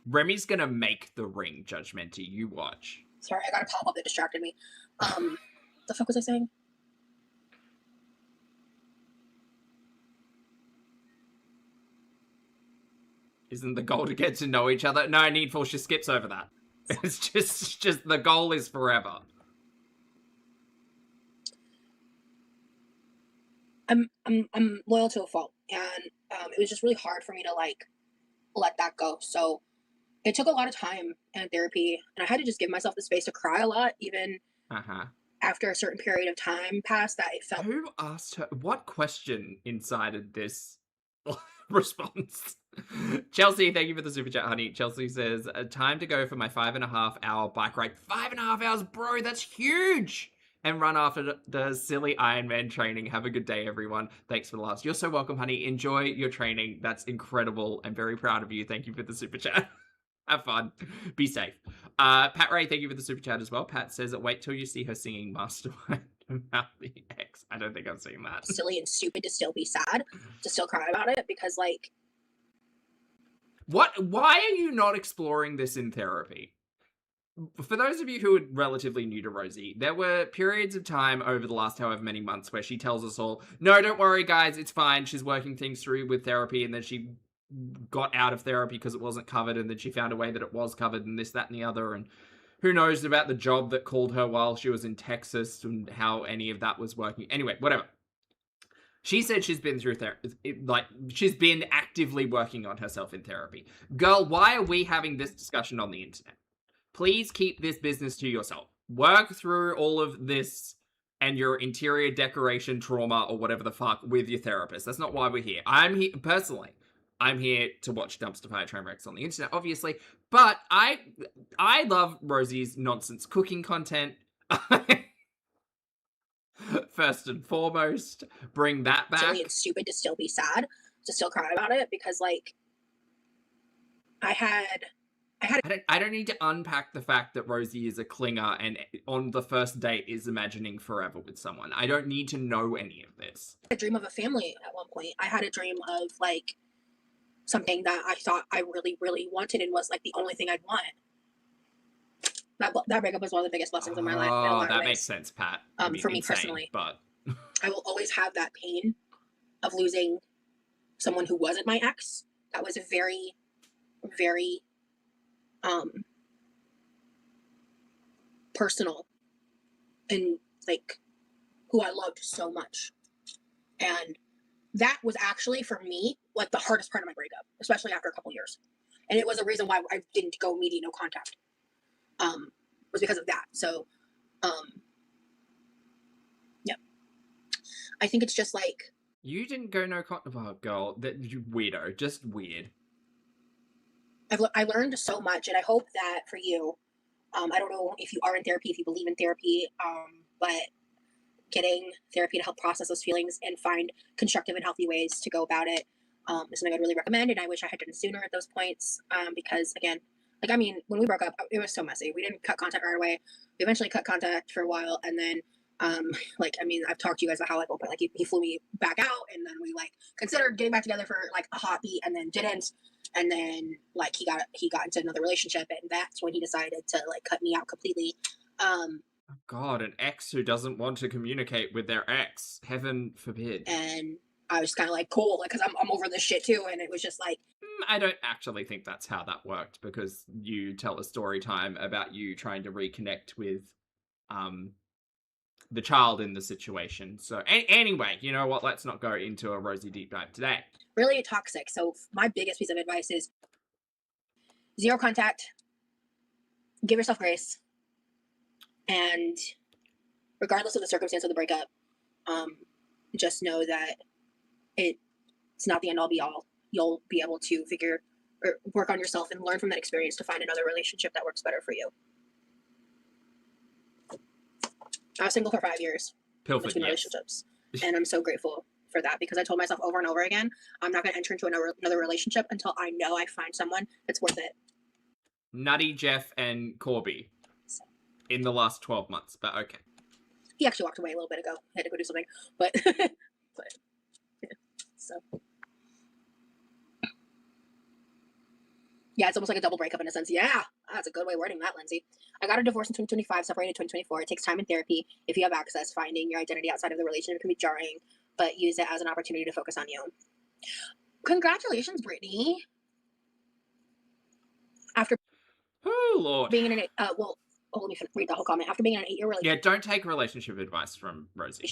Remy's gonna make the ring, Judgmenty. You watch. Sorry, I got a pop-up that distracted me. The fuck was I saying? Isn't the goal to get to know each other? No, Needful, she skips over that. It's just the goal is forever. I'm loyal to a fault, and it was just really hard for me to, like, let that go. So it took a lot of time and therapy, and I had to just give myself the space to cry a lot, even after a certain period of time passed. That it felt. Who asked her? What question incited this response? Chelsea, thank you for the super chat, honey. Chelsea says, time to go for my 5.5-hour bike ride. 5.5 hours, bro, that's huge. And run after the silly Ironman training. Have a good day, everyone. Thanks for the laughs. You're so welcome, honey. Enjoy your training. That's incredible. I'm very proud of you. Thank you for the super chat. Have fun. Be safe. Pat Ray, thank you for the super chat as well. Pat says, wait till you see her singing Mastermind about the ex. I don't think I've seen that. Silly and stupid to still be sad, to still cry about it, because, like... Why are you not exploring this in therapy? For those of you who are relatively new to Rosie, there were periods of time over the last however many months where she tells us all, no, don't worry, guys, it's fine. She's working things through with therapy, and then she got out of therapy because it wasn't covered, and then she found a way that it was covered, and this, that, and the other, and who knows about the job that called her while she was in Texas and how any of that was working. Anyway, whatever. She said she's been through therapy, like, she's been actively working on herself in therapy. Girl, why are we having this discussion on the internet? Please keep this business to yourself. Work through all of this and your interior decoration trauma or whatever the fuck with your therapist. That's not why we're here. I'm here, personally, I'm here to watch dumpster fire train wrecks on the internet, obviously, but I love Rosie's nonsense cooking content. First and foremost, bring that back. Silly and stupid to still be sad, to still cry about it, because like I don't need to unpack the fact that Rosie is a clinger and on the first date is imagining forever with someone. I don't need to know any of this. a dream of a family at one point. I had a dream of like something that I thought I really, really wanted and was like the only thing I'd want. That breakup was one of the biggest blessings in my life. In a lot of that ways. makes sense, Pat. I mean, for me insane, personally. But I will always have that pain of losing someone who wasn't my ex. That was a very, very personal and like who I loved so much. And that was actually for me like the hardest part of my breakup, especially after a couple years. And it was a reason why I didn't go immediate no contact. Was because of that. So yeah. I think it's just like you didn't go no contact. Oh, girl, that you weirdo, just weird. I learned so much, and I hope that for you, I don't know if you are in therapy, if you believe in therapy, but getting therapy to help process those feelings and find constructive and healthy ways to go about it is something I'd really recommend, and I wish I had done sooner at those points, because again, like, I mean, when we broke up, it was so messy. We didn't cut contact right away. We eventually cut contact for a while, and then like, I mean, I've talked to you guys about how like open, like he flew me back out, and then we like considered getting back together for like a hot beat, and then didn't, and then like he got into another relationship, and that's when he decided to like cut me out completely. God, an ex who doesn't want to communicate with their ex, heaven forbid. And I was kind of like, cool, like, because I'm over this shit too, and it was just like, I don't actually think that's how that worked, because you tell a story time about you trying to reconnect with the child in the situation. So anyway, you know what? Let's not go into a Rosie deep dive today. Really toxic. So my biggest piece of advice is zero contact, give yourself grace, and regardless of the circumstance of the breakup, just know that it's not the end all be all. You'll be able to figure or work on yourself and learn from that experience to find another relationship that works better for you. I was single for 5 years between relationships, and I'm so grateful for that, because I told myself over and over again, I'm not going to enter into another relationship until I know I find someone that's worth it. Nutty, Jeff, and Corby in the last 12 months, but okay. He actually walked away a little bit ago. He had to go do something, but yeah, so. Yeah, it's almost like a double breakup in a sense. Yeah, that's a good way of wording that, Lindsay. I got a divorce in 2025, separated in 2024. It takes time in therapy. If you have access, finding your identity outside of the relationship can be jarring, but use it as an opportunity to focus on you. Congratulations, Brittany. After Lord. being in an let me read the whole comment. After being in an 8-year relationship. Yeah, don't take relationship advice from Rosie.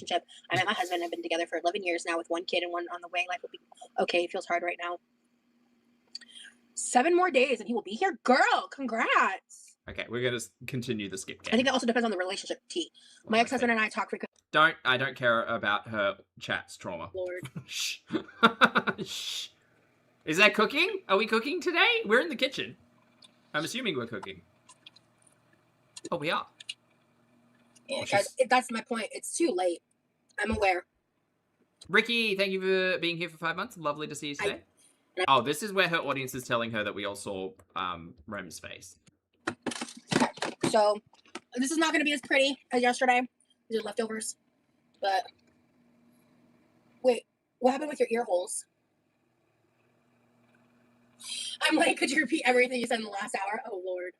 I met my husband. I've been together for 11 years now with 1 kid and 1 on the way. Life will be okay. It feels hard right now. 7 more days and he will be here. Girl, congrats. Okay, we're going to continue the skip game. I think that also depends on the relationship, T. My ex-husband and I talk frequently. I don't care about her chat's trauma. Lord. Shh. Shh. Is that cooking? Are we cooking today? We're in the kitchen. I'm assuming we're cooking. Oh, we are. Yeah, guys, that's my point. It's too late. I'm aware. Ricky, thank you for being here for 5 months. Lovely to see you today. Oh, this is where her audience is telling her that we all saw Rem's face. Okay, so this is not going to be as pretty as yesterday. These are leftovers. But wait, what happened with your ear holes? I'm like, could you repeat everything you said in the last hour? Oh, Lord.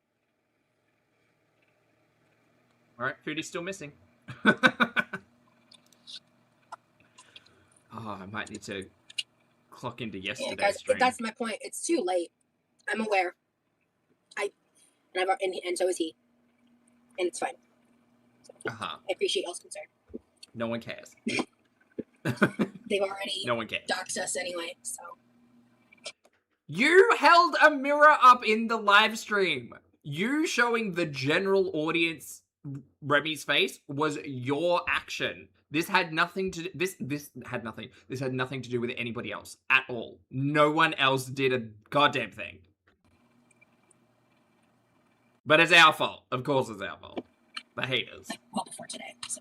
All right, Foodie's still missing. I might need to clock into yesterday's stream. That's my point. It's too late. I'm aware. And so is he. And it's fine. So, I appreciate y'all's concern. No one cares. They've already No one cares. doxed us anyway, so. You held a mirror up in the live stream. You showing the general audience Remy's face was your action. This had nothing to this had nothing to do with anybody else at all. No one else did a goddamn thing. But it's our fault. Of course it's our fault. The haters. Well, before today, so.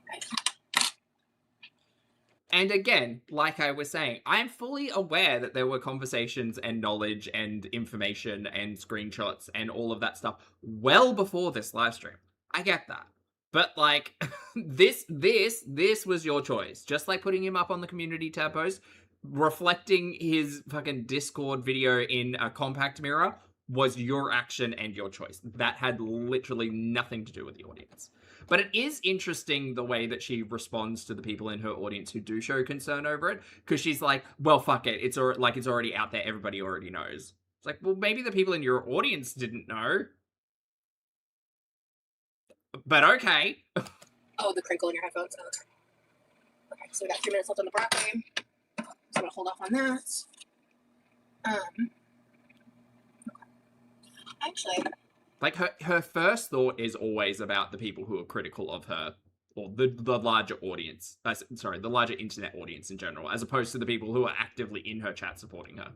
Right. And again, like I was saying, I'm fully aware that there were conversations and knowledge and information and screenshots and all of that stuff well before this live stream. I get that. But like, this was your choice. Just like putting him up on the community tab post, reflecting his fucking Discord video in a compact mirror was your action and your choice. That had literally nothing to do with the audience. But it is interesting the way that she responds to the people in her audience who do show concern over it, because she's like, well, fuck it. It's already out there. Everybody already knows. It's like, well, maybe the people in your audience didn't know. But okay. Oh, the crinkle in your headphones. Oh, okay, so we got 3 minutes left on the broccoli. So I'm gonna hold off on that. Okay. Actually, like her first thought is always about the people who are critical of her, or the larger audience. Sorry, the larger internet audience in general, as opposed to the people who are actively in her chat supporting her.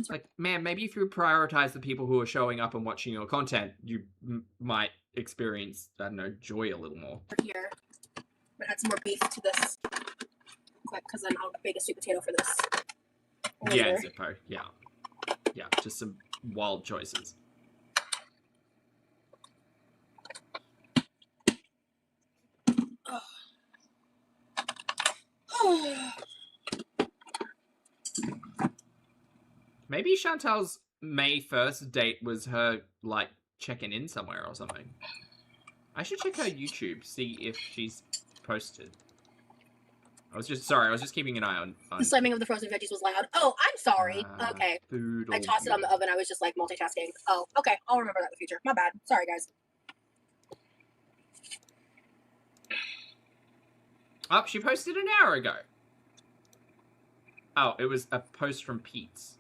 Like, man, maybe if you prioritize the people who are showing up and watching your content, you might experience, I don't know, joy a little more. Here, I'm gonna add some more beef to this quick, because then I'll make a sweet potato for this later. Yeah, Zippo. Yeah, just some wild choices. Maybe Chantal's May 1st date was her, like, checking in somewhere or something. I should check her YouTube, see if she's posted. I was just keeping an eye on... The slamming of the frozen veggies was loud. Oh, I'm sorry. Okay. Food I tossed it on the oven. I was just, like, multitasking. Oh, okay. I'll remember that in the future. My bad. Sorry, guys. Oh, she posted an hour ago. Oh, it was a post from Pete's.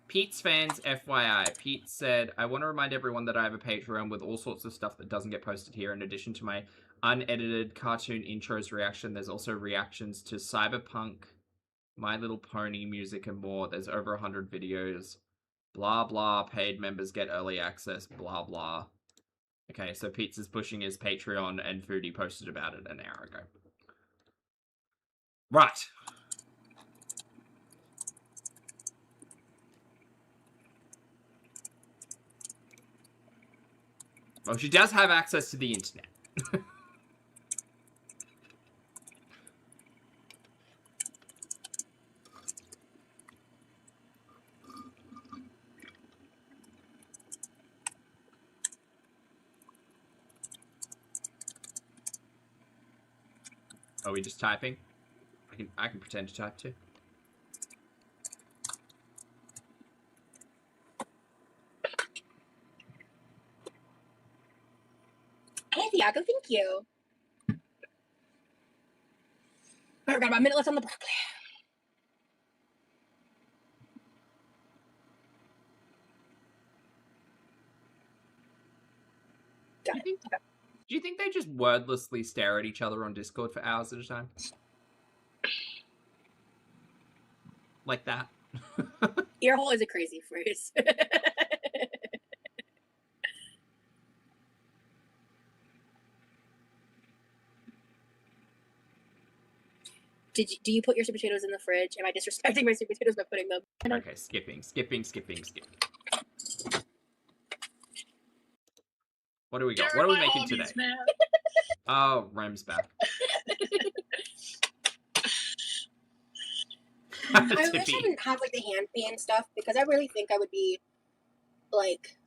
Pete's fans, FYI. Pete said, I want to remind everyone that I have a Patreon with all sorts of stuff that doesn't get posted here. In addition to my unedited cartoon intros reaction, there's also reactions to Cyberpunk, My Little Pony music, and more. There's over 100 videos. Blah, blah. Paid members get early access. Blah, blah. Okay, so Pete's is pushing his Patreon, and Foodie posted about it an hour ago. Right. Well, she does have access to the internet. Are we just typing? I can pretend to type too. Hey, Thiago, thank you. Alright, we got about a minute left on the broccoli. Got it. Okay. Do you think they just wordlessly stare at each other on Discord for hours at a time? Like that? Earhole is a crazy phrase. Do you put your sweet potatoes in the fridge? Am I disrespecting my sweet potatoes by putting them? Okay, skipping. What do we got? What are we making today? Oh, Rem's back. I wish I didn't have like the hand fan stuff, because I really think I would be like,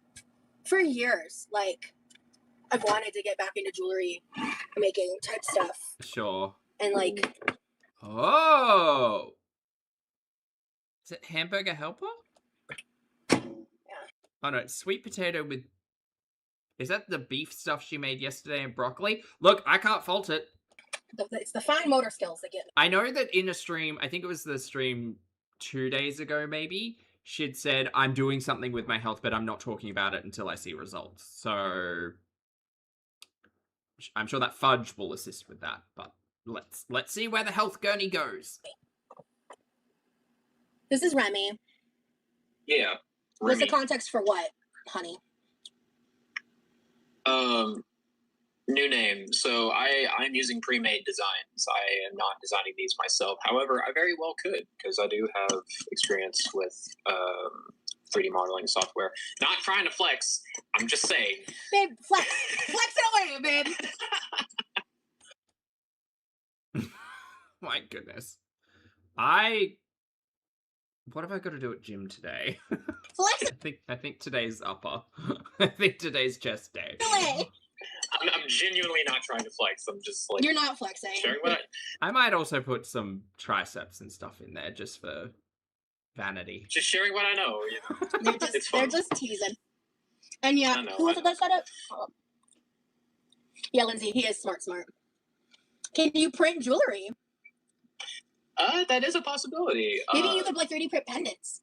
for years, like, I've wanted to get back into jewelry making type stuff. Sure. And like, oh, is it hamburger helper? Yeah. Oh no, sweet potato with. Is that the beef stuff she made yesterday and broccoli? Look, I can't fault it. It's the fine motor skills that get. I know that in a stream, I think it was the stream 2 days ago, maybe, she'd said, I'm doing something with my health, but I'm not talking about it until I see results. So I'm sure that Fudge will assist with that, but let's see where the health gurney goes. This is Remy. Yeah. What's the Remy. context for what, honey? New name. So I'm using pre-made designs. I am not designing these myself. However, I very well could, because I do have experience with 3D modeling software. Not trying to flex. I'm just saying. Babe, flex it away, babe. My goodness. What have I got to do at gym today? Flex I think today's upper. I think today's chest day. it away. I'm genuinely not trying to flex. I'm just like You're not flexing. sharing what I might also put some triceps and stuff in there just for vanity. just sharing what I know. You know? They're just teasing. And yeah, I know, who was I it that said it? Oh. Yeah, Lindsay, he is smart. Can you print jewelry? That is a possibility. Maybe you could like 3D print pendants.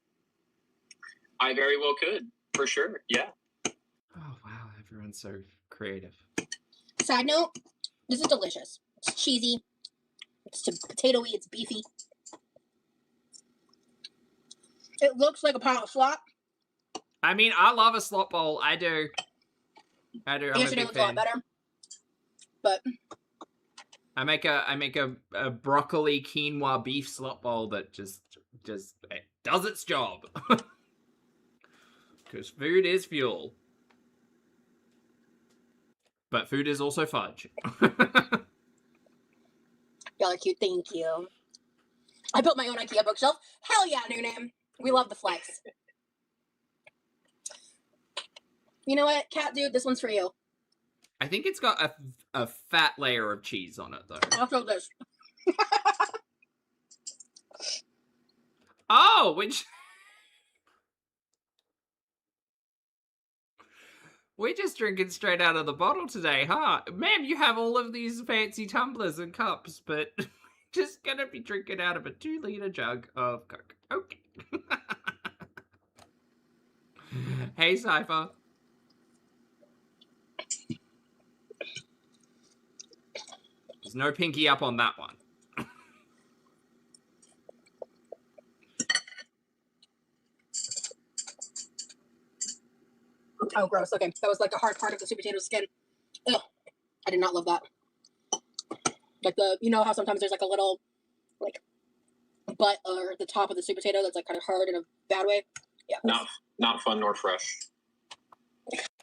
I very well could, for sure. Yeah. Oh wow, everyone's so creative. Side note, this is delicious. It's cheesy. It's potatoey. It's beefy. It looks like a pile of slop. I mean, I love a slop bowl. I do. I'm a Yesterday big looks a lot fan. better. But I make a broccoli quinoa beef slop bowl that just it does its job. Because food is fuel. But food is also fudge. y'all are cute. Thank you. I built my own IKEA bookshelf. Hell yeah, new name. We love the flex. You know what, cat dude? This one's for you. I think it's got a fat layer of cheese on it, though. I'll show this. Oh, which... We're just drinking straight out of the bottle today, huh? Ma'am, you have all of these fancy tumblers and cups, but just gonna be drinking out of a 2-liter jug of Coke. Okay. Hey, Cypher. There's no pinky up on that one. Oh, gross. Okay, that was like the hard part of the sweet potato skin. Ugh, I did not love that. Like you know how sometimes there's like a little, like, butt or the top of the sweet potato that's like kind of hard in a bad way. Yeah. Not fun nor fresh.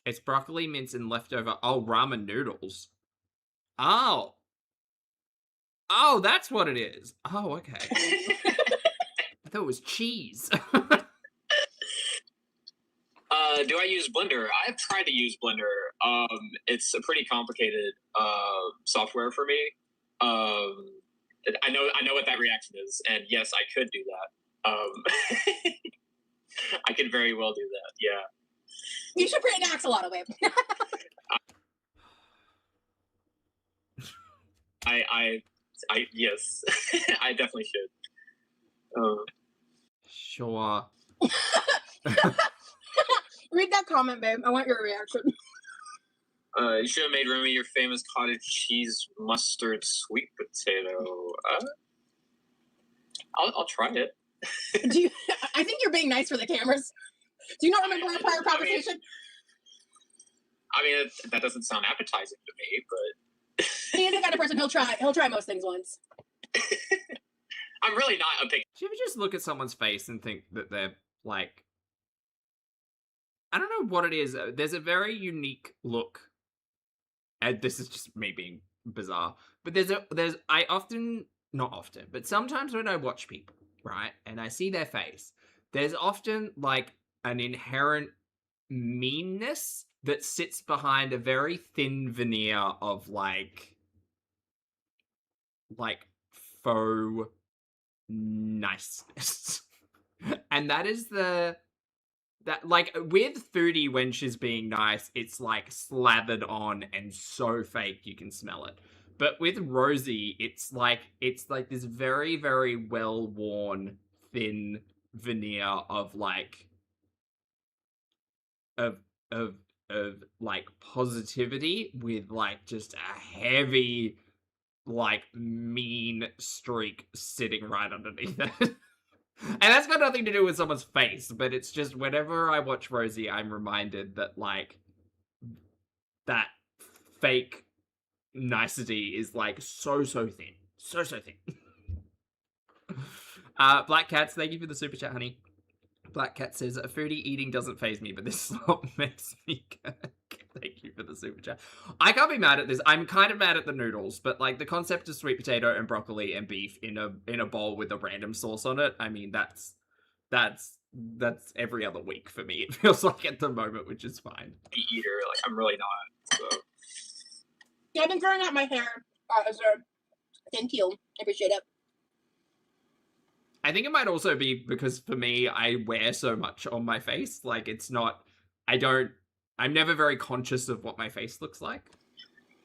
It's broccoli, mince, and leftover. Oh, ramen noodles. Oh. Oh, that's what it is. Oh, okay. I thought it was cheese. Do I use Blender? I've tried to use Blender. It's a pretty complicated software for me. I know what that reaction is, and yes, I could do that. I could very well do that. Yeah. You should print an axolotl, babe. I yes, I definitely should. Sure. Read that comment, babe. I want your reaction. You should have made Remy your famous cottage cheese mustard sweet potato. I'll try it. I think you're being nice for the cameras. Do you not remember our prior conversation? I mean, that doesn't sound appetizing to me, but He is the kind of person he'll try most things once. I'm really not a big. Do you ever just look at someone's face and think that they're, like... I don't know what it is. There's a very unique look. And this is just me being bizarre. But I often... Not often, but sometimes when I watch people, right? And I see their face, there's often, like, an inherent meanness that sits behind a very thin veneer of, like faux niceness. And that is like, with Foodie, when she's being nice, it's, like, slathered on and so fake you can smell it. But with Rosie, it's like this very, very well worn thin veneer of like of like positivity with like just a heavy like mean streak sitting right underneath it. And that's got nothing to do with someone's face, but it's just whenever I watch Rosie, I'm reminded that like that fake nicety is like so thin. So thin. Black Cats, thank you for the super chat, honey. Black Cat says, foodie eating doesn't faze me, but this slop makes me gag. Thank you for the super chat. I can't be mad at this. I'm kind of mad at the noodles, but like the concept of sweet potato and broccoli and beef in a bowl with a random sauce on it, I mean that's every other week for me. It feels like at the moment, which is fine. Eater, like I'm really not. So. Yeah, I've been growing out my hair. Thank you. I appreciate it. I think it might also be because for me, I wear so much on my face. Like I'm never very conscious of what my face looks like.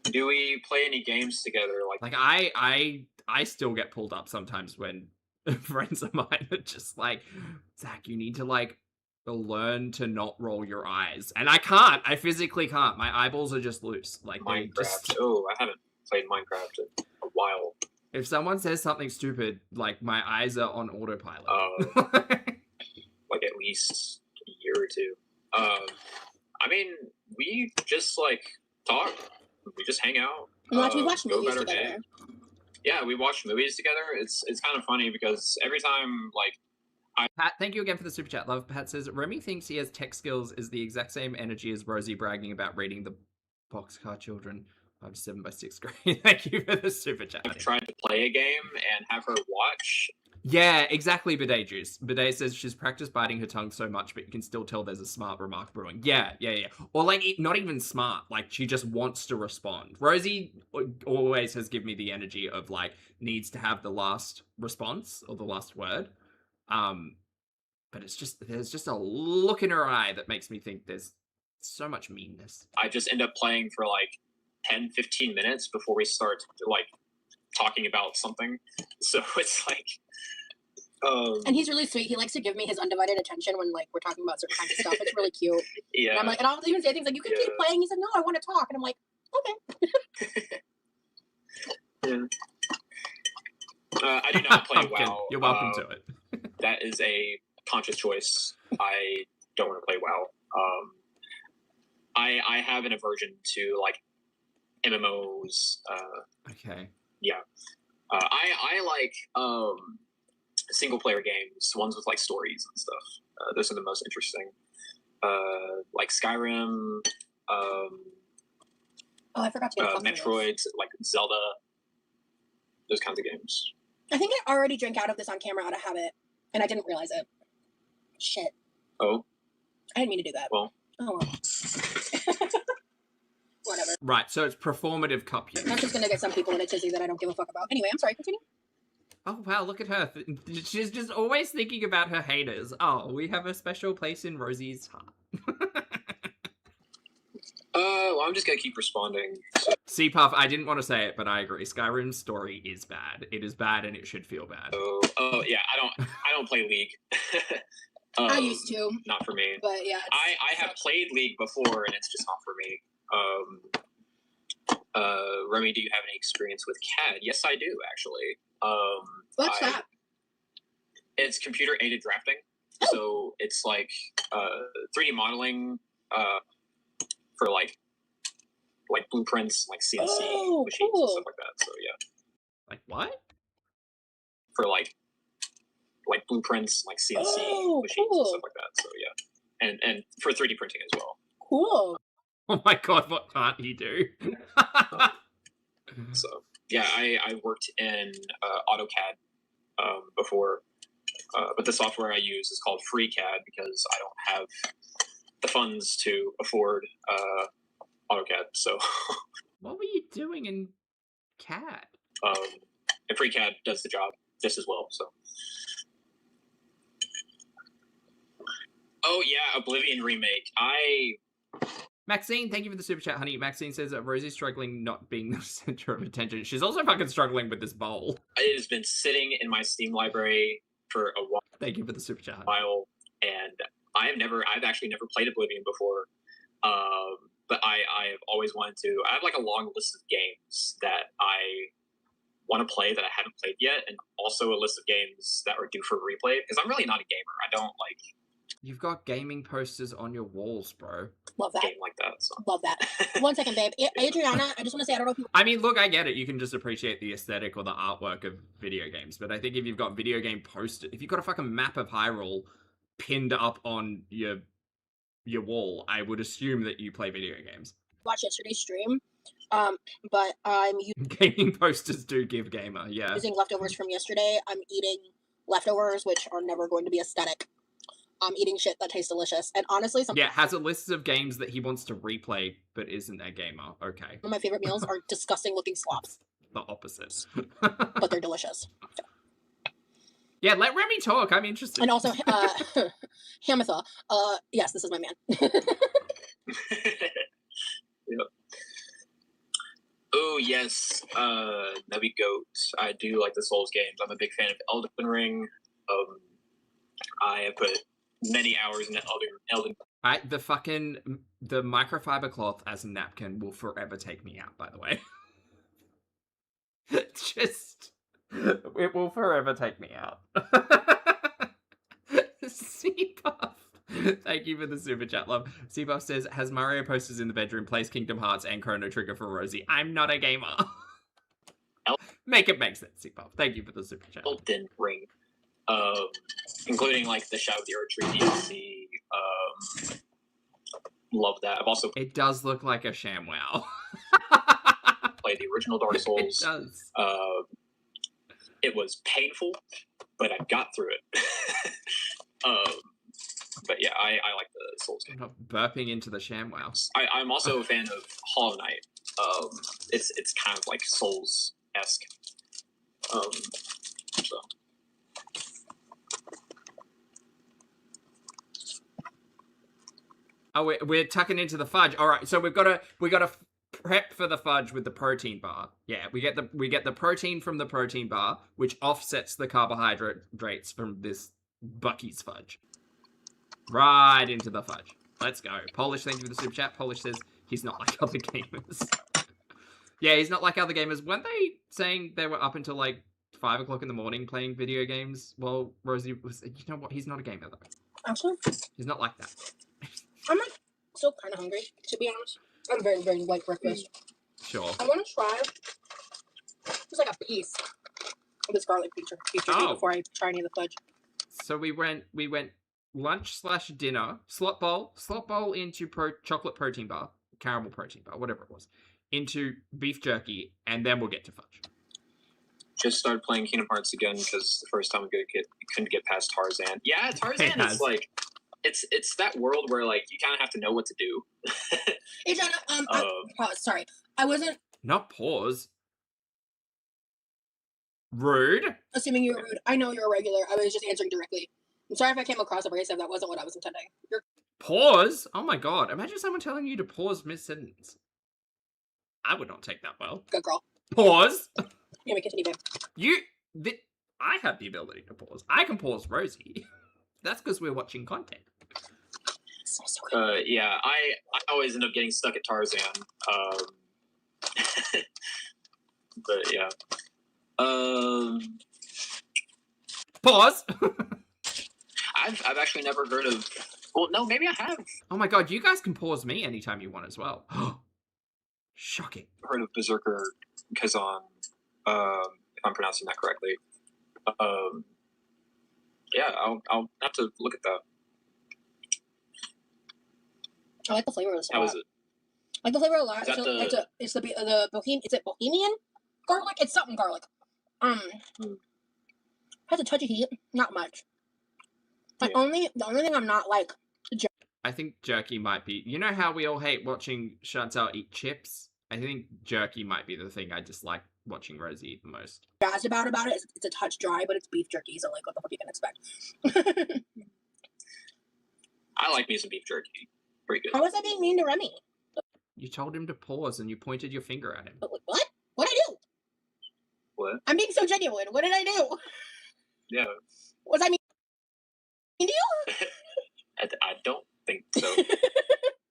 Do we play any games together? Like I still get pulled up sometimes when friends of mine are just like, Zach, you need to like learn to not roll your eyes. And I can't. I physically can't. My eyeballs are just loose. Like Minecraft. Oh, I haven't played Minecraft in a while. If someone says something stupid, like my eyes are on autopilot. Like at least a year or two. I mean, we just like talk. We just hang out. We watch movies together. Day. Yeah, we watch movies together. It's kind of funny because every time like Pat, thank you again for the super chat. Love. Pat says Remy thinks he has tech skills is the exact same energy as Rosie bragging about reading the Boxcar Children 5 to 7 by 6th grade. Thank you for the super chat. I've tried to play a game and have her watch. Yeah, exactly, Bidet Juice. Bidet says she's practiced biting her tongue so much, but you can still tell there's a smart remark brewing. Yeah. Or, like, not even smart. Like, she just wants to respond. Rosie always has given me the energy of, like, needs to have the last response or the last word. But there's just a look in her eye that makes me think there's so much meanness. I just end up playing for, like, 10, 15 minutes before we start, like, talking about something. So it's like... and he's really sweet. He likes to give me his undivided attention when like we're talking about certain kinds of stuff. It's really cute. Yeah. And I'm like, and I'll even say things like, "You can keep playing." He's like, "No, I want to talk." And I'm like, "Okay." Yeah. I do not play WoW. You're welcome to it. That is a conscious choice. I don't want to play WoW. I have an aversion to like MMOs. Okay. Yeah. I like single player games, ones with like stories and stuff. Those are the most interesting. Like Skyrim. I forgot to get Metroid, like Zelda. Those kinds of games. I think I already drank out of this on camera out of habit, and I didn't realize it. Shit. Oh. I didn't mean to do that. Well. Oh well. Whatever. Right, so it's performative cup use. I'm just gonna get some people in a tizzy that I don't give a fuck about. Anyway, I'm sorry, continue. Oh, wow, look at her. She's just always thinking about her haters. Oh, we have a special place in Rosie's heart. Well, I'm just gonna keep responding. C-Puff, I didn't want to say it, but I agree. Skyrim's story is bad. It is bad and it should feel bad. Oh yeah, I don't play League. I used to. Not for me. But yeah. I have played League before and it's just not for me. Remy, do you have any experience with CAD? Yes, I do, actually. What's that? It's computer aided drafting. Oh. So it's like 3D modeling for like blueprints, like CNC machines and stuff like that. So yeah. Like what? For like blueprints, like CNC machines and stuff like that. So yeah. And for 3D printing as well. Cool. Oh my god, what can't he do? So yeah, I worked in AutoCAD before, but the software I use is called FreeCAD because I don't have the funds to afford AutoCAD. So what were you doing in CAD? And FreeCAD does the job just as well. So. Oh yeah, Oblivion remake. Maxine, thank you for the super chat, honey. Maxine says that Rosie's struggling not being the center of attention. She's also fucking struggling with this bowl. It has been sitting in my Steam library for a while. Thank you for the super chat. And I've actually never played Oblivion before. But I've always wanted to. I have like a long list of games that I want to play that I haven't played yet, and also a list of games that are due for replay, because I'm really not a gamer. I don't like... You've got gaming posters on your walls, bro. Love that. game like that. So. Love that. 1 second, babe. Adriana, I just want to say, I don't know if you... I mean, look, I get it. You can just appreciate the aesthetic or the artwork of video games, but I think if you've got video game posters, if you've got a fucking map of Hyrule pinned up on your wall, I would assume that you play video games. Watched yesterday's stream, but I'm Gaming posters do give gamer, yeah. using leftovers from yesterday. I'm eating leftovers, which are never going to be aesthetic. I'm eating shit that tastes delicious. And honestly, Yeah, has a list of games that he wants to replay, but isn't a gamer. Okay. Some of my favorite meals are disgusting looking slops, The opposite. but they're delicious. Yeah, let Remy talk. I'm interested. And also, Hamatha. Yes, this is my man. Yep. Oh yes, Nubby Goat. I do like the Souls games. I'm a big fan of Elden Ring. I have put many hours in Elden. The microfiber cloth as a napkin will forever take me out, by the way. It will forever take me out. Seabuff. Thank you for the super chat, love. Seabuff says, has Mario posters in the bedroom, plays Kingdom Hearts and Chrono Trigger for Rosie. I'm not a gamer. Make it make sense, Seabuff. Thank you for the super chat. Elden Ring. Including like the Shadow of the Erdtree DLC. Love that. I've also It does look like a ShamWow. played the original Dark Souls. It does. It was painful, but I got through it. But yeah, I like the Souls game. I'm not burping into the ShamWow. I'm also a fan of Hollow Knight. It's kind of like Souls-esque. So. Oh, we're tucking into the fudge. All right, so we got to prep for the fudge with the protein bar. Yeah, we get the protein from the protein bar, which offsets the carbohydrates from this Bucky's fudge. Right into the fudge. Let's go. Polish, thank you for the super chat. Polish says he's not like other gamers. Yeah, he's not like other gamers. Weren't they saying they were up until like 5 o'clock in the morning playing video games? Well, Rosie was. You know what? He's not a gamer though. Actually, He's not like that. I'm like still kind of hungry, to be honest. I'm very, very light breakfast. Sure. I want to try just like a piece of this garlic feature before I try any of the fudge. So we went lunch/dinner, slot bowl into chocolate protein bar, caramel protein bar, whatever it was, into beef jerky, and then we'll get to fudge. Just started playing Kingdom Hearts again because the first time I couldn't get past Tarzan. Yeah, Tarzan is like it's that world where like you kind of have to know what to do. Sorry, I wasn't. Not pause. Rude. Assuming you were rude. I know you're a regular. I was just answering directly. I'm sorry if I came across abrasive. That wasn't what I was intending. Pause? Oh my god. Imagine someone telling you to pause mid-sentence. I would not take that well. Good girl. Pause? Yeah, we continue, babe. I have the ability to pause. I can pause Rosie. That's because we're watching content. So good. Yeah, I always end up getting stuck at Tarzan. But yeah. Pause! I've actually never heard of. Well, no, maybe I have Oh my god, you guys can pause me anytime you want as well. Shocking. heard of Berserker Kazan, if I'm pronouncing that correctly. Yeah, I'll have to look at that. I like the flavor of this. How is it? I like the flavor a lot. Is that It's the Bohemian. Is it Bohemian garlic? It's something garlic. Has a touch of heat, not much. The only thing I'm not like. I think jerky might be... You know how we all hate watching Chantal eat chips? I think jerky might be the thing I dislike watching Rosie eat the most. Jazzed about it. It's a touch dry, but it's beef jerky, so like, what the fuck you can expect? I like me some beef jerky. Pretty good. How was I being mean to Remy? You told him to pause and you pointed your finger at him. What? What did I do? What? I'm being so genuine. What did I do? Yeah. Was I mean to you? I don't think so.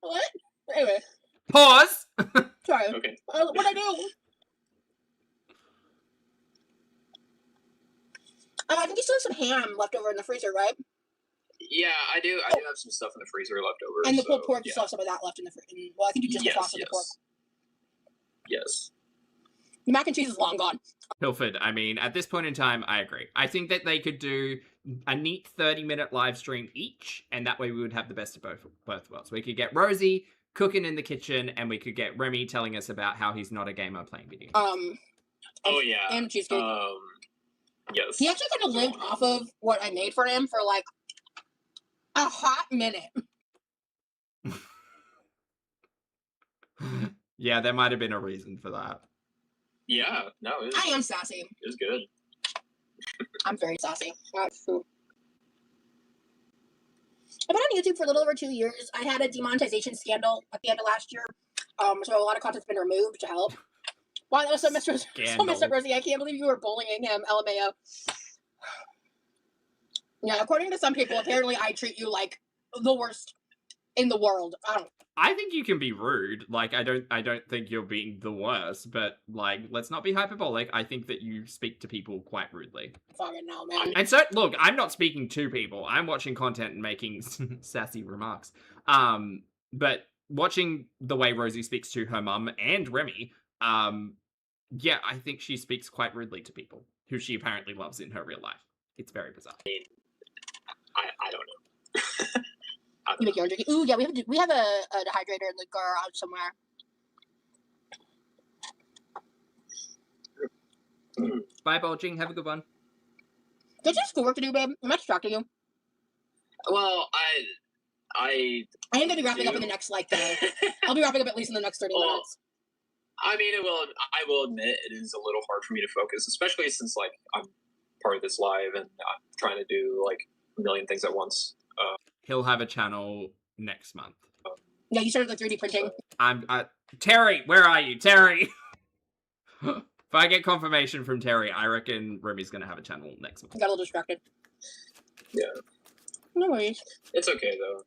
What? Anyway, Pause! sorry. Okay. What did I do? I think you still have some ham left over in the freezer, right? Yeah, I do. I do have some stuff in the freezer left over. And the so, pulled pork, you yeah. still have some of that left in the freezer. Well, I think you just defrosted the pork. Yes. The mac and cheese is long gone. Pilford, I mean, at this point in time, I agree. I think that they could do a neat 30-minute live stream each, and that way we would have the best of both worlds. We could get Rosie cooking in the kitchen, and we could get Remy telling us about how he's not a gamer playing video games. Oh yeah. And cheesecake. Yes. He actually kind of lived off of what I made for him for like a hot minute. Yeah, there might have been a reason for that. Yeah. No. I am sassy. It was good. I'm very sassy. That's true. I've been on YouTube for a little over 2 years. I had a demonetization scandal at the end of last year. So a lot of content's been removed to help. Wow, that was so messed up, Rosie. I can't believe you were bullying him, LMAO. Yeah, according to some people, apparently I treat you like the worst in the world. I think you can be rude. Like, I don't think you're being the worst, but like, let's not be hyperbolic. I think that you speak to people quite rudely. Fucking no, man. And so, look, I'm not speaking to people. I'm watching content and making sassy remarks. But watching the way Rosie speaks to her mum and Remy, yeah, I think she speaks quite rudely to people who she apparently loves in her real life. It's very bizarre. I don't know. You make your own drinking. Ooh, yeah, we have a dehydrator in the garage somewhere. Bye, Bulging. Have a good one. Did you have schoolwork to do, babe? Am I distracting you? Well, I am gonna be wrapping up in the next I'll be wrapping up at least in the next 30 minutes. I mean, I will admit it is a little hard for me to focus, especially since like I'm part of this live and I'm trying to do like a million things at once. He'll have a channel next month. Yeah, you started the 3D printing. Terry, where are you? Terry! If I get confirmation from Terry, I reckon Remy's gonna have a channel next month. Got a little distracted. Yeah. No worries. It's okay, though.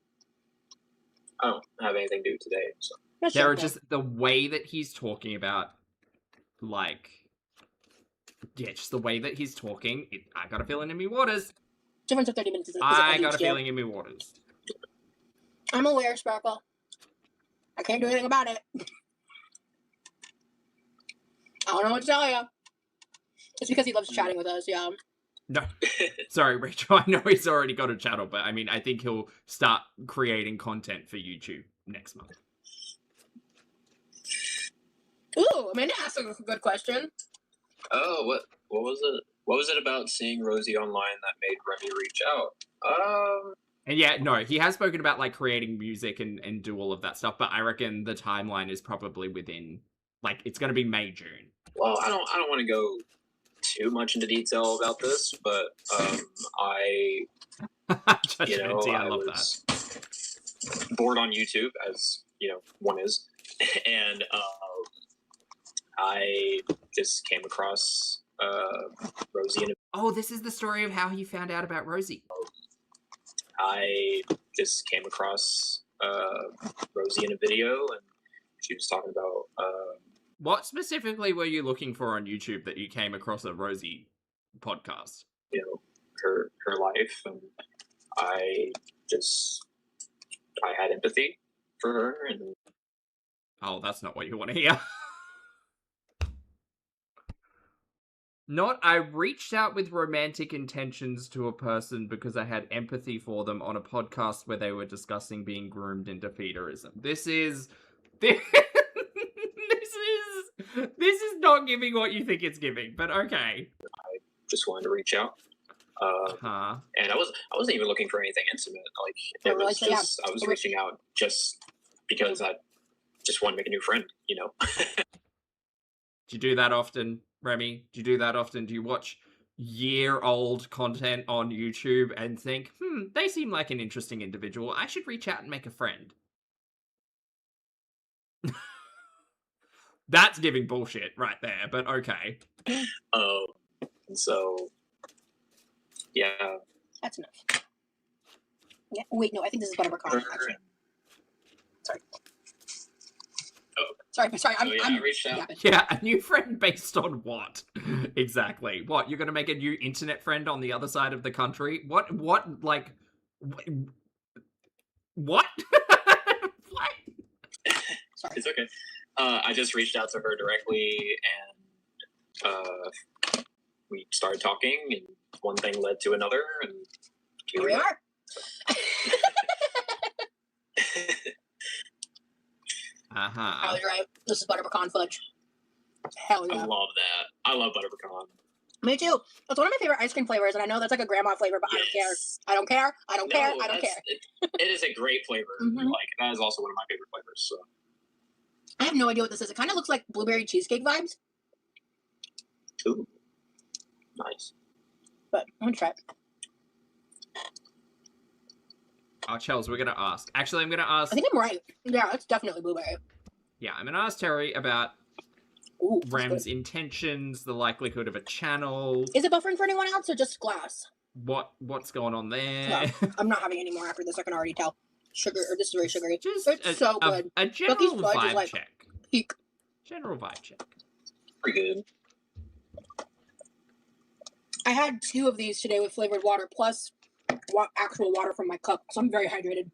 I don't have anything to do today, so. There are just the way that he's talking about, like, yeah, just the way that he's talking. I got a feeling in me waters. Difference of 30 minutes is I got a feeling in me waters. I'm aware, Sparkle. I can't do anything about it. I don't know what to tell you. It's because he loves chatting with us, yeah. No, sorry, Rachel. I know he's already got a channel, but I mean, I think he'll start creating content for YouTube next month. Ooh, Amanda asked a good question. Oh, what was it? What was it about seeing Rosie online that made Remy reach out? And yeah, no, he has spoken about like creating music and do all of that stuff, but I reckon the timeline is probably within, like, it's going to be May, June. Well, I don't want to go too much into detail about this, but I love was bored on YouTube, as one is, and I just came across Rosie. Oh, this is the story of how he found out about Rosie. I just came across Rosie in a video, and she was talking about. What specifically were you looking for on YouTube that you came across a Rosie podcast? Her life, and I had empathy for her, and oh, that's not what you want to hear. I reached out with romantic intentions to a person because I had empathy for them on a podcast where they were discussing being groomed into feederism. This is not giving what you think it's giving, but okay. I just wanted to reach out. And I wasn't even looking for anything intimate. Like, it was just, I was reaching out just because I just wanted to make a new friend, Do you do that often, Remy? Do you do that often? Do you watch year-old content on YouTube and think, they seem like an interesting individual. I should reach out and make a friend? That's giving bullshit right there, but okay. And so, yeah. That's enough. Yeah. Wait, no, I think this is butterpecan, actually. Sorry. Oh. Sorry. I reached out. Yeah, a new friend based on what? Exactly. What? You're gonna make a new internet friend on the other side of the country? What? Like, what? What? Sorry. It's okay. I just reached out to her directly, and we started talking, and one thing led to another, and Here we are. Uh-huh. Oh, you're right. This is butterpecan fudge. Hell I yeah. love that. I love butterpecan. Me too. It's one of my favorite ice cream flavors, and I know that's like a grandma flavor, but Yes. I don't care. I don't care. No, I don't care. It is a great flavor. Mhm. Like, that is also one of my favorite flavors. So. I have no idea what this is. It kind of looks like blueberry cheesecake vibes, Ooh. Nice. but I'm gonna try it. Oh, Chels, we're gonna ask. Actually, I'm gonna ask. I think I'm right. Yeah, it's definitely blueberry. Yeah, I'm gonna ask Terry about Ooh, that's Rem's good. intentions, the likelihood of a channel, Is it buffering for anyone else or just glass? what's going on there. No, I'm not having any more after this. I can already tell. Sugar, or this is very sugary. Just It's so good. A general Bucky's fudge is vibe like check. peak. General vibe check. Pretty good. I had 2 of these today with flavored water plus actual water from my cup, so I'm very hydrated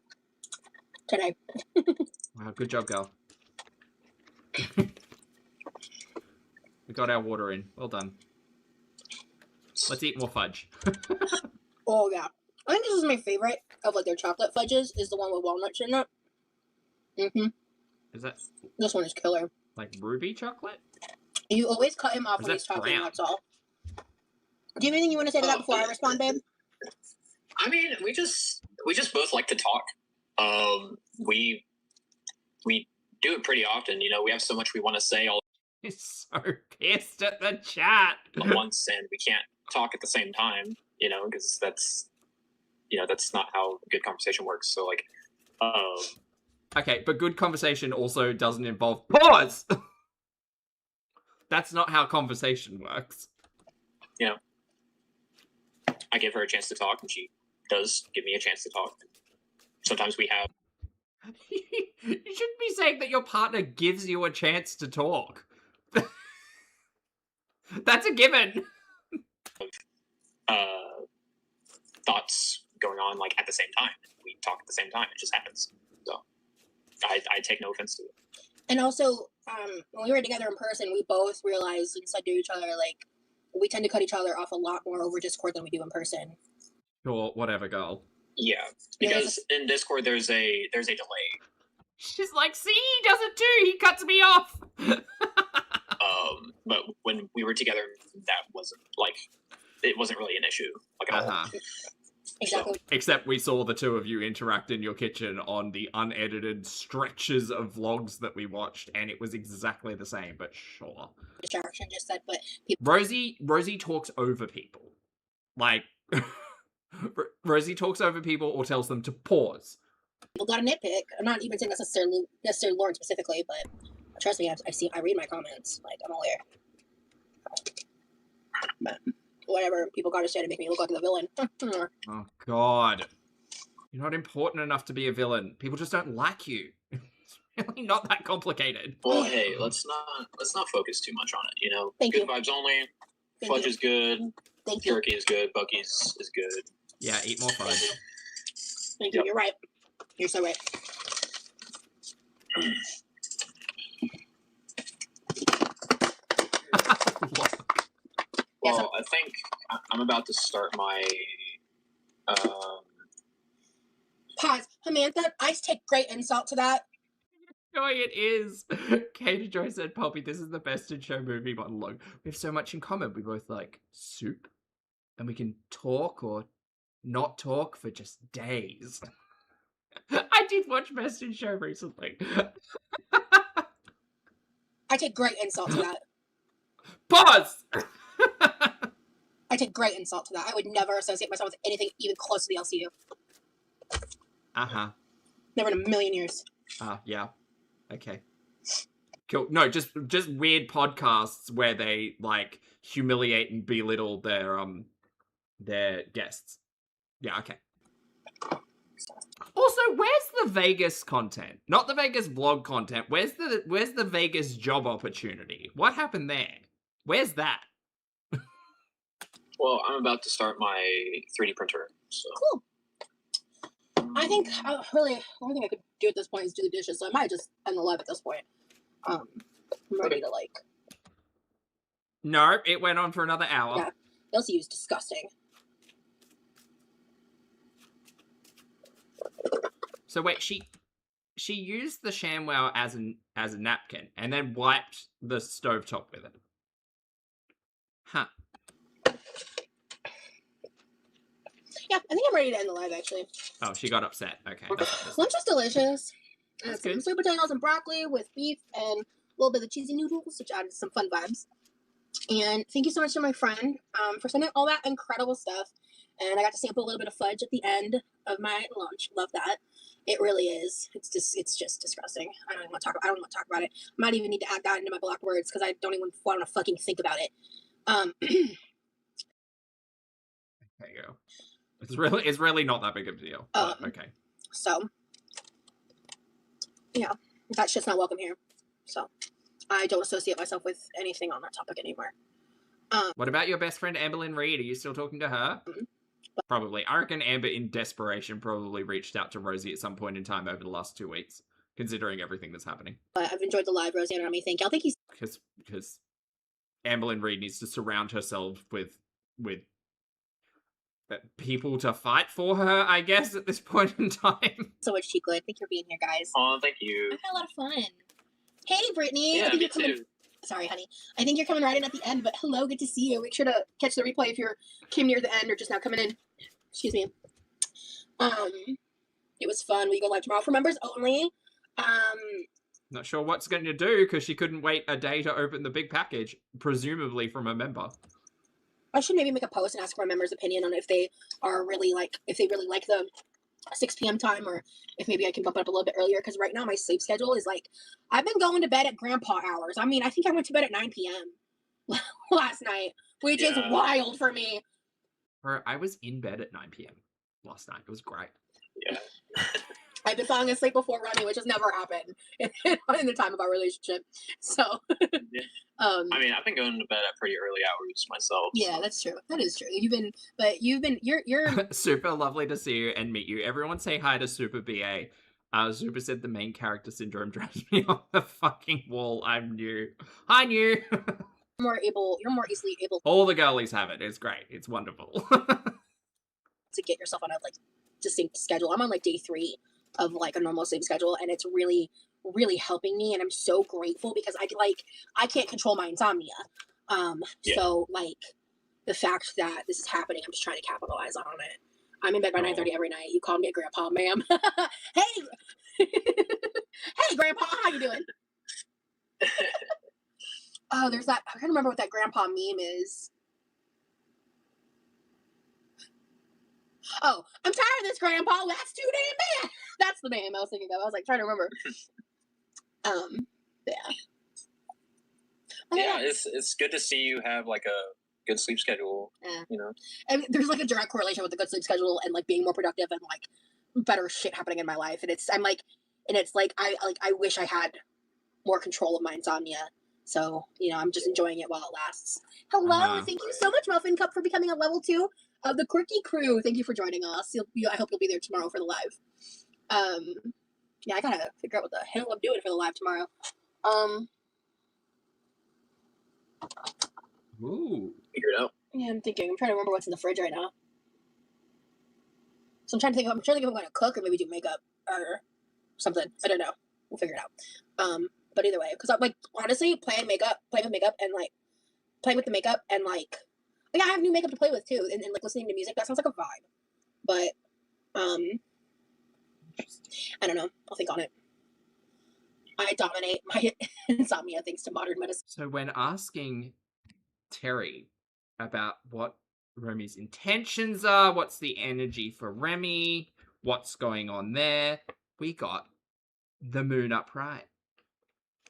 today. Wow, good job, girl. We got our water in. Well done. Let's eat more fudge. Oh yeah, I think this is my favorite of like their chocolate fudges. Is the one with walnuts in it. Is that This one is killer. like ruby chocolate? You always cut him off Or is when he's that talking. brown? That's all. Do you have anything you want to say to that before I respond, babe? I mean, we just both like to talk. We do it pretty often. You know, we have so much we want to say all He's so pissed at the chat. at once, and we can't talk at the same time. You know, because that's not how good conversation works. So like, Okay, but good conversation also doesn't involve pause. That's not how conversation works. I give her a chance to talk, and she does give me a chance to talk. Sometimes we have. You shouldn't be saying that your partner gives you a chance to talk. That's a given. Thoughts going on like at the same time. We talk at the same time. It just happens. So I take no offense to it. And also, when we were together in person, we both realized and said to each other, like, we tend to cut each other off a lot more over Discord than we do in person. Sure, whatever, girl. Yeah, because in Discord there's a delay. She's like, see, he does it too. He cuts me off. But when we were together, that wasn't it wasn't really an issue like at all. Exactly. So, Except we saw the two of you interact in your kitchen on the unedited stretches of vlogs that we watched, and it was exactly the same, but sure. Distraction just said, but people. Rosie talks over people. Like, Rosie talks over people or tells them to pause. People got a nitpick. I'm not even saying that's necessarily Lauren specifically, but trust me, I read my comments. Like, I'm aware. But whatever people got to say to make me look like the villain. Oh God, you're not important enough to be a villain. People just don't like you. It's really not that complicated. well, hey, let's not focus too much on it. You know, Thank good you. vibes only. Thank Fudge you. is good. Thank you. Turkey is good. Bucky's is good. Yeah, eat more fudge. Thank you. Yep. You're right. You're so right. Well, I think I'm about to start my. Pause. Samantha, I take great insult to that. Joy, it is. Katie Joy said, Poppy, this is the best in show movie monologue. We have so much in common. We both like soup, and we can talk or not talk for just days. I did watch Best in Show recently. I take great insult to that. Pause! I take great insult to that. I would never associate myself with anything even close to the LCU. Uh-huh. Never in a million years. Yeah. Okay. No, just weird podcasts where they like humiliate and belittle their guests. Yeah, okay. Also, where's the Vegas content? Not the Vegas vlog content. Where's the Vegas job opportunity? What happened there? Where's that? Well, I'm about to start my 3D printer. So. Cool. I think the only thing I could do at this point is do the dishes, so I might just end the live at this point. I'm ready to like. No, it went on for another hour. Yeah, LCU is disgusting. So wait, she used the ShamWow as a napkin and then wiped the stovetop with it. Huh. Yeah, I think I'm ready to end the live actually. Oh, she got upset. Okay. Lunch is delicious. That's Some good. sweet potatoes and broccoli with beef and a little bit of cheesy noodles, which added some fun vibes. And thank you so much to my friend for sending all that incredible stuff. And I got to sample a little bit of fudge at the end of my lunch. Love that. It really is. It's just disgusting. I don't even want to talk about it. I might even need to add that into my block words because I don't even want to fucking think about it. There you go. It's really not that big of a deal. But okay. So yeah, that shit's not welcome here. So I don't associate myself with anything on that topic anymore. What about your best friend Amberlynn Reed? Are you still talking to her? Mm-hmm. Probably. I reckon Amber, in desperation, probably reached out to Rosie at some point in time over the last 2 weeks, considering everything that's happening. I've enjoyed the live, Rosie and Rami. Thank you. Thank you. Because Amberlynn Reed needs to surround herself with people to fight for her, I guess, at this point in time. So much Chico. Thank you for being here, guys. Oh, thank you. I've had a lot of fun. Hey, Brittany. Yeah, I think me you're coming. too. Sorry, honey. I think you're coming right in at the end, but hello, good to see you. Make sure to catch the replay if you came near the end or just now coming in. Excuse me. It was fun. We go live tomorrow for members only. Not sure what's going to do because she couldn't wait a day to open the big package, presumably from a member. I should maybe make a post and ask for a member's opinion on if they really like the 6 p.m. time, or if maybe I can bump it up a little bit earlier, because right now my sleep schedule is like, I've been going to bed at grandpa hours. I mean, I think I went to bed at 9 p.m. last night, which is wild for me. I was in bed at 9 p.m. last night. It was great. Yeah. I've been falling asleep before running, which has never happened in the time of our relationship. So, I mean, I've been going to bed at pretty early hours myself. Yeah, that's true. That is true. You're Super lovely to see you and meet you. Everyone say hi to Super BA. Super said the main character syndrome drives me off the fucking wall. I'm new. Hi, new. You're more easily able All the girlies have it. It's great. It's wonderful. to get yourself on a like distinct schedule. I'm on like day 3 of like a normal sleep schedule, and it's really, really helping me, and I'm so grateful because I can't control my insomnia. So like the fact that this is happening, I'm just trying to capitalize on it. I'm in bed by 9:30 every night. You call me a grandpa, ma'am. Hey, hey, grandpa, how you doing? Oh, there's that. I can't remember what that grandpa meme is. Oh, I'm tired of this, grandpa. That's too damn bad. That's the name I was thinking of. I was like trying to remember. Yeah. Yeah, it's good to see you have like a good sleep schedule. You know, and there's like a direct correlation with the good sleep schedule and like being more productive and like better shit happening in my life. And it's I wish I had more control of my insomnia. So, I'm just enjoying it while it lasts. Hello, thank you so much, Muffin Cup, for becoming a level 2 of the Quirky Crew. Thank you for joining us. I hope you'll be there tomorrow for the live. Yeah, I gotta figure out what the hell I'm doing for the live tomorrow. Ooh. figure it out. Yeah, I'm trying to remember what's in the fridge right now. So I'm trying to think if I'm going to cook or maybe do makeup or something. I don't know. We'll figure it out. But either way, because I'm like, honestly, playing with makeup and like playing with the makeup and like, yeah, I have new makeup to play with too, and like listening to music, that sounds like a vibe. But I don't know. I'll think on it. I dominate my insomnia thanks to modern medicine. So when asking Terry about what Remy's intentions are, what's the energy for Remy, what's going on there, we got the moon upright.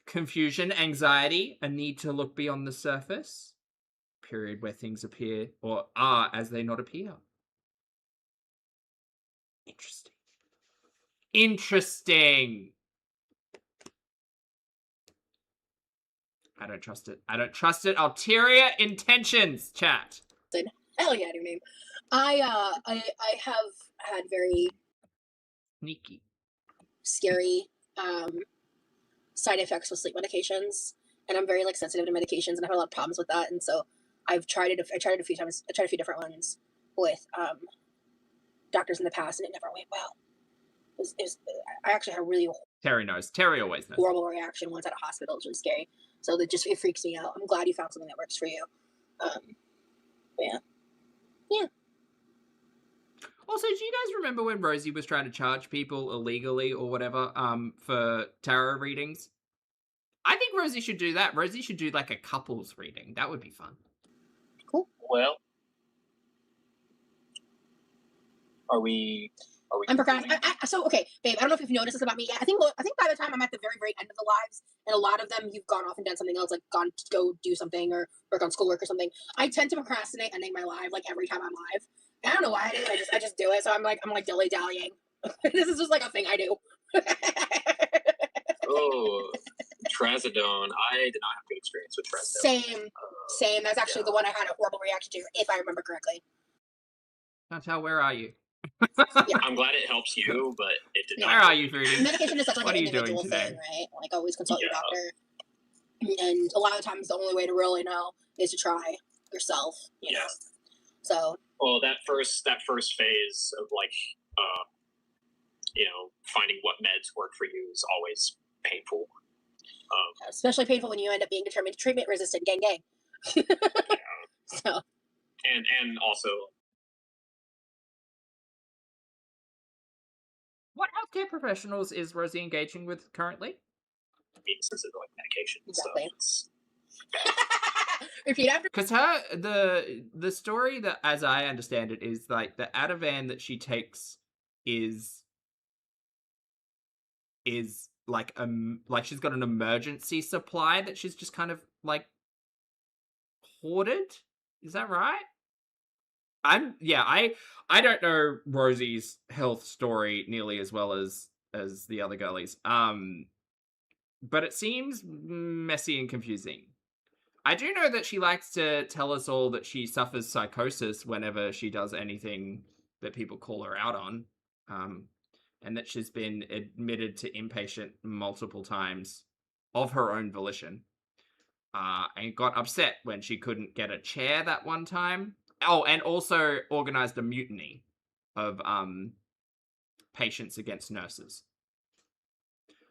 Confusion, anxiety, a need to look beyond the surface. Period where things appear or are as they not appear. Interesting. Interesting. I don't trust it. I don't trust it. Ulterior intentions, chat. Hell yeah, your name. I have had very Sneaky. scary side effects with sleep medications, and I'm very like sensitive to medications, and I've had a lot of problems with that. And so I've tried it. I tried it a few times. I tried a few different ones with doctors in the past, and it never went well. I actually had a really Terry knows. Terry always knows. horrible reaction once at a hospital. It was really scary. So it freaks me out. I'm glad you found something that works for you. Yeah. Also, do you guys remember when Rosie was trying to charge people illegally or whatever for tarot readings? I think Rosie should do that. Rosie should do like a couples reading. That would be fun. Cool. Well, are we? I'm procrastinating. So okay, babe. I don't know if you've noticed this about me yet. I think by the time I'm at the very, very end of the lives, and a lot of them you've gone off and done something else, like gone to go do something or work on schoolwork or something. I tend to procrastinate ending my live like every time I'm live. I don't know why I do. I just do it. So I'm like dilly dallying. This is just like a thing I do. Oh, Trazodone. I did not have a good experience with Trazodone. Same. That's actually the one I had a horrible reaction to, if I remember correctly. Chantal, where are you? Yeah. I'm glad it helps you, but it did not. Where are you, Fruity? Medication is such like What an are you doing individual today? thing, right? Like always consult your doctor. And a lot of times the only way to really know is to try yourself. You know? So. Well, that first phase of like, finding what meds work for you is always painful. Especially painful when you end up being determined treatment resistant. Gang. Yeah. So. And also. What healthcare professionals is Rosie engaging with currently? Being sensitive to like medication and Exactly. stuff. Repeat after. Because the story that, as I understand it, is like the Ativan that she takes is like she's got an emergency supply that she's just kind of like hoarded. Is that right? I don't know Rosie's health story nearly as well as the other girlies. But it seems messy and confusing. I do know that she likes to tell us all that she suffers psychosis whenever she does anything that people call her out on. And that she's been admitted to inpatient multiple times of her own volition. And got upset when she couldn't get a chair that one time. Oh, and also organized a mutiny of patients against nurses.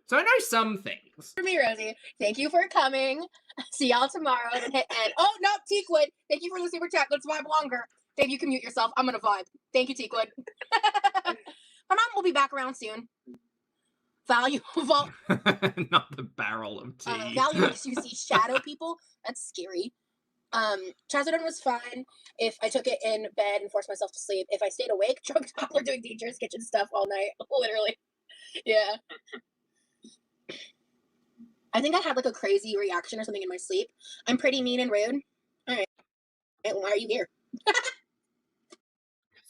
So I know some things. For me, Rosie, thank you for coming. See y'all tomorrow. And hit end. Oh, no, Teakwood. Thank you for the super chat. Let's vibe longer. Babe, you can mute yourself. I'm going to vibe. Thank you, Teakwood. My mom will be back around soon. Not the barrel of tea. Value makes you see shadow people. That's scary. Trazodone was fine if I took it in bed and forced myself to sleep. If I stayed awake, drunk toddler doing dangerous kitchen stuff all night. Literally. Yeah. I think I had like a crazy reaction or something in my sleep. I'm pretty mean and rude. All right. Why are you here?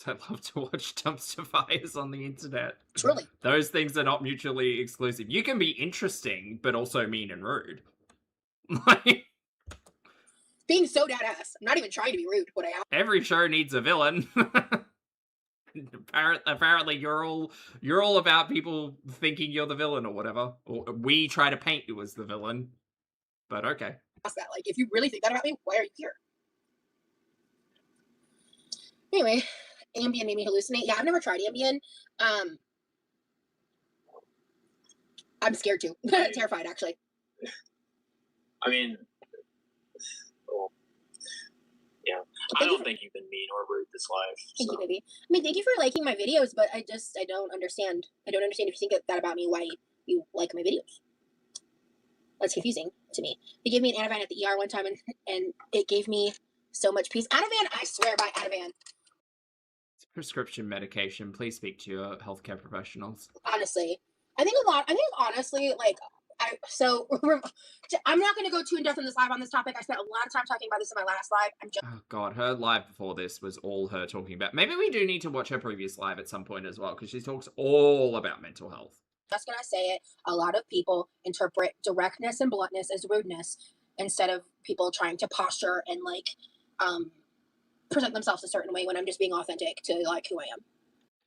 I love to watch dumpster fires on the internet. Truly. Those things are not mutually exclusive. You can be interesting, but also mean and rude. Like, being so dead ass. I'm not even trying to be rude. What I am. Every show needs a villain. Apparently, you're all about people thinking you're the villain or whatever. Or we try to paint you as the villain. But okay. That. Like, if you really think that about me, why are you here? Anyway, Ambien made me hallucinate. Yeah, I've never tried Ambien. I'm scared too. Terrified, actually. I mean, well, yeah. I don't think you've been mean or rude this life. Thank you, baby. I mean, thank you for liking my videos, but I don't understand. I don't understand if you think that about me, why you like my videos. That's confusing to me. They gave me an Ativan at the ER one time, and it gave me so much peace. Ativan, I swear by Ativan. It's prescription medication. Please speak to your healthcare professionals. Honestly. I think honestly, like, I right, so I'm not going to go too in depth in this live on this topic. I spent a lot of time talking about this in my last live. I'm just Oh god, her live before this was all her talking about. Maybe we do need to watch her previous live at some point as well, because she talks all about mental health. just going to say it. A lot of people interpret directness and bluntness as rudeness instead of people trying to posture and like present themselves a certain way when I'm just being authentic to like who I am.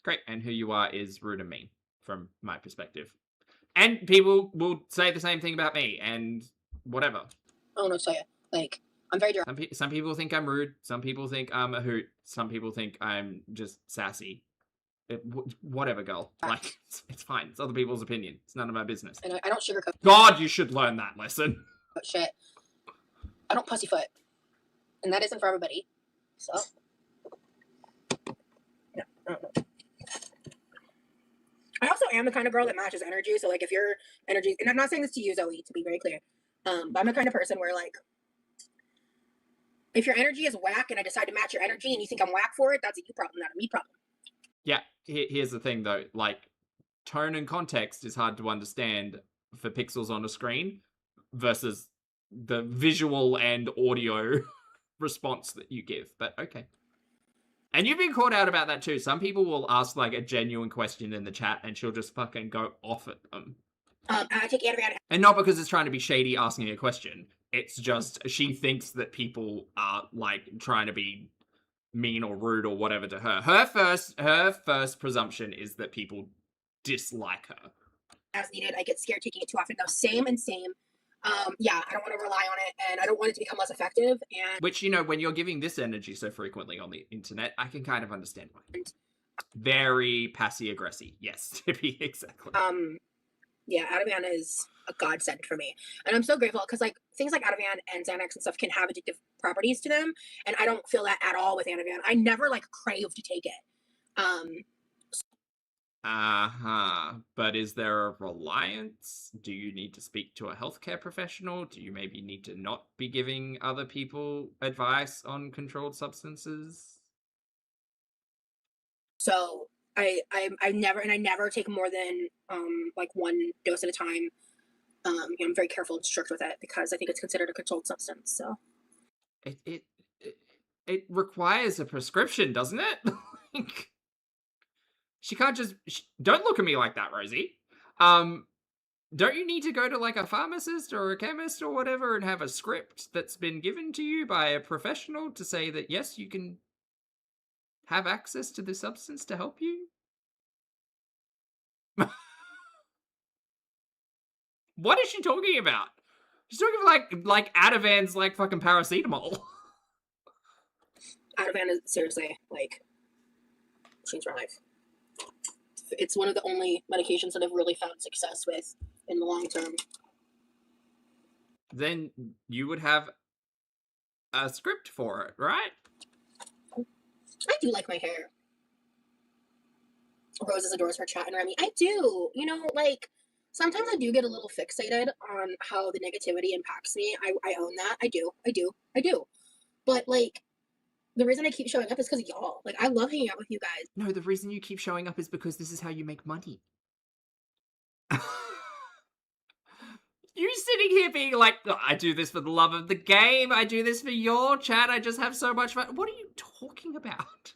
Great, and who you are is rude and mean from my perspective. And people will say the same thing about me and whatever. I don't know what to tell you. Like, I'm very direct. Some people think I'm rude. Some people think I'm a hoot. Some people think I'm just sassy. Whatever, girl. Like, it's fine. It's other people's opinion. It's none of my business. And I don't sugarcoat God, you should learn that lesson. shit. I don't pussyfoot. And that isn't for everybody. So. Yeah, I don't know. I also am the kind of girl that matches energy. So, like, if your energy, and I'm not saying this to you, Zoe, to be very clear, but I'm the kind of person where, like, if your energy is whack and I decide to match your energy and you think I'm whack for it, that's a you problem, not a me problem. Yeah, here's the thing, though. Like, tone and context is hard to understand for pixels on a screen versus the visual and audio response that you give. But, okay. And you've been called out about that too. Some people will ask like a genuine question in the chat and she'll just fucking go off at them. I take Anavan. And not because it's trying to be shady asking a question. It's just she thinks that people are like trying to be mean or rude or whatever to her. Her first presumption is that people dislike her. As needed, I get scared taking it too often. No, same. Yeah, I don't want to rely on it, and I don't want it to become less effective. And which, you know, when you're giving this energy so frequently on the internet, I can kind of understand why. Very passive aggressive, yes, to be exactly. Yeah, Ativan is a godsend for me, and I'm so grateful because like things like Ativan and Xanax and stuff can have addictive properties to them, and I don't feel that at all with Ativan. I never like crave to take it. But is there a reliance? Do you need to speak to a healthcare professional? Do you maybe need to not be giving other people advice on controlled substances? So I never take more than like one dose at a time. I'm very careful and strict with it because I think it's considered a controlled substance. So it requires a prescription, doesn't it? Like, she can't just... don't look at me like that, Rosie. Don't you need to go to like a pharmacist or a chemist or whatever and have a script that's been given to you by a professional to say that yes, you can have access to the substance to help you? What is she talking about? She's talking like Ativan's like fucking paracetamol. Ativan is seriously like changed my life. It's one of the only medications that I've really found success with in the long term. Then you would have a script for it, right? I do like my hair. Roses adores her chat and Remy. I do. You know, like sometimes I do get a little fixated on how the negativity impacts me. I own that. I do. But like the reason I keep showing up is because of y'all. Like, I love hanging out with you guys. No, the reason you keep showing up is because this is how you make money. You sitting here being like, oh, I do this for the love of the game. I do this for your chat. I just have so much fun. What are you talking about?